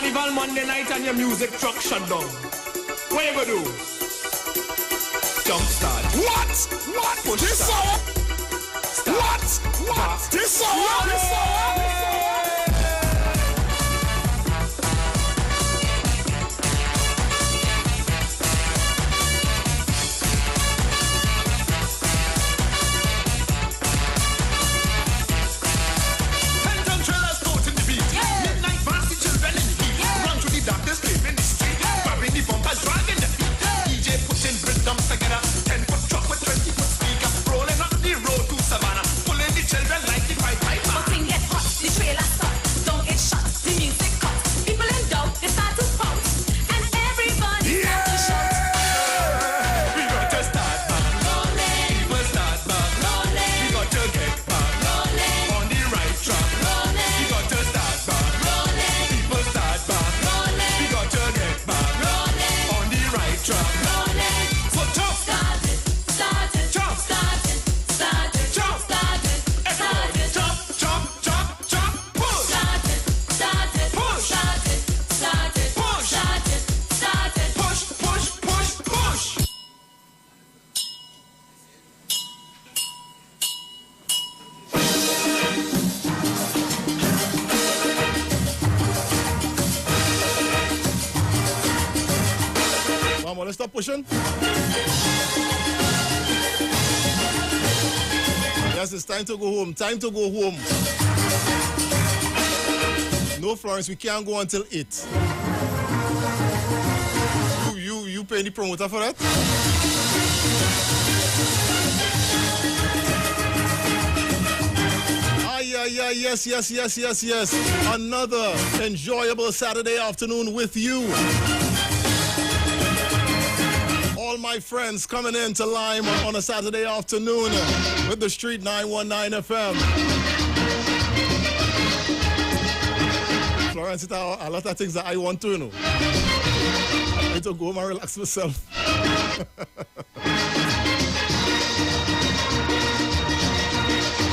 Carnival Monday night and your music truck shut down. What you gonna do? Jump start. What? Push This start. What? This hour? Driving the beat, DJ putting rhythms together. 10-foot truck with 20-foot speaker, rolling up the road to Savannah, pulling the children like the Pied Piper. Nothing get hot, the trailer stop, don't get shot, the music cut. People in doubt, they start to pounce, and everybody start to shout. We got to start back rolling, people start back rolling. We got to get back rolling, on the right track rolling. We got to start back rolling, people start back rolling. We got to get back rolling, on the right track rolling. So jump, started, jump, started, jump, everybody jump, push, started, push, started, push. Come on, let's stop pushing. Yes, it's time to go home. Time to go home. No, Florence, we can't go until 8. You pay the promoter for that? Yes. Another enjoyable Saturday afternoon with you. All my friends coming in to Lime on a Saturday afternoon with the Street 919 FM. Florence, it's a lot of things that I want to know. I need to go home and relax myself.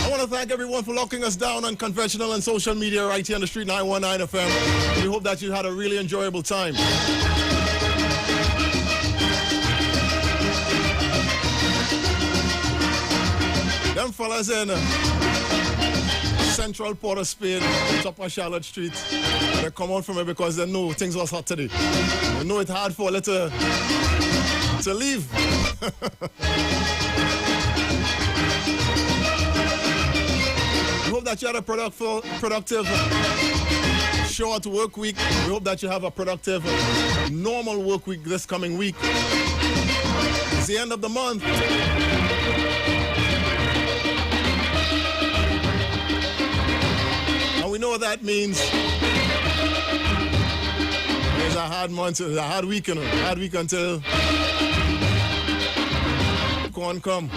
I want to thank everyone for locking us down on conventional and social media right here on the Street 919 FM. We hope that you had a really enjoyable time. Them fellas in Central Port of Spain, top of Charlotte Street, they come out from it because they know things was hot today. They know it's hard for a little to leave. We hope that you had a productive short work week. We hope that you have a productive normal work week this coming week. It's the end of the month. And we know what that means. It's a hard month, it's a hard week, you know. Hard week until corn come.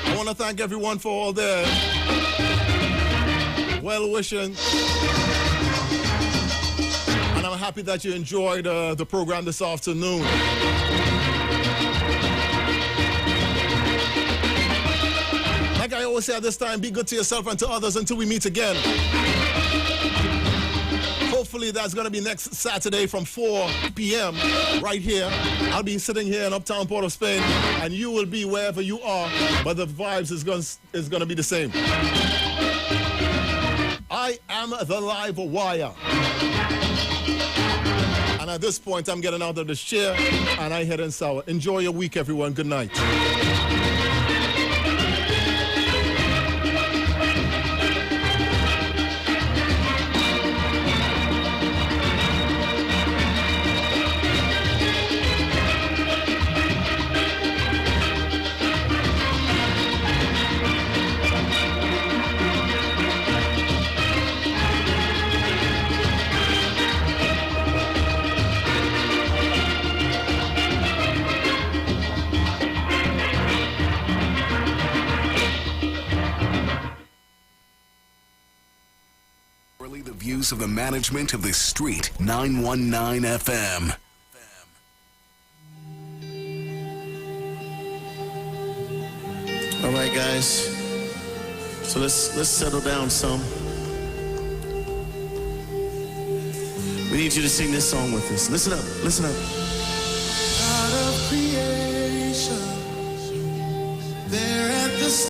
I want to thank everyone for all their well-wishing. And I'm happy that you enjoyed the program this afternoon. Like I always say at this time, be good to yourself and to others until we meet again. Hopefully that's going to be next Saturday from 4 p.m. right here. I'll be sitting here in Uptown Port of Spain, and you will be wherever you are, but the vibes is going to be the same. I am the live wire. And at this point, I'm getting out of this chair, and I head in sour. Enjoy your week, everyone. Good night. The views of the management of the Street 919 FM. All right, guys. So let's settle down some. We need you to sing this song with us. Listen up, listen up. God of creation, there at the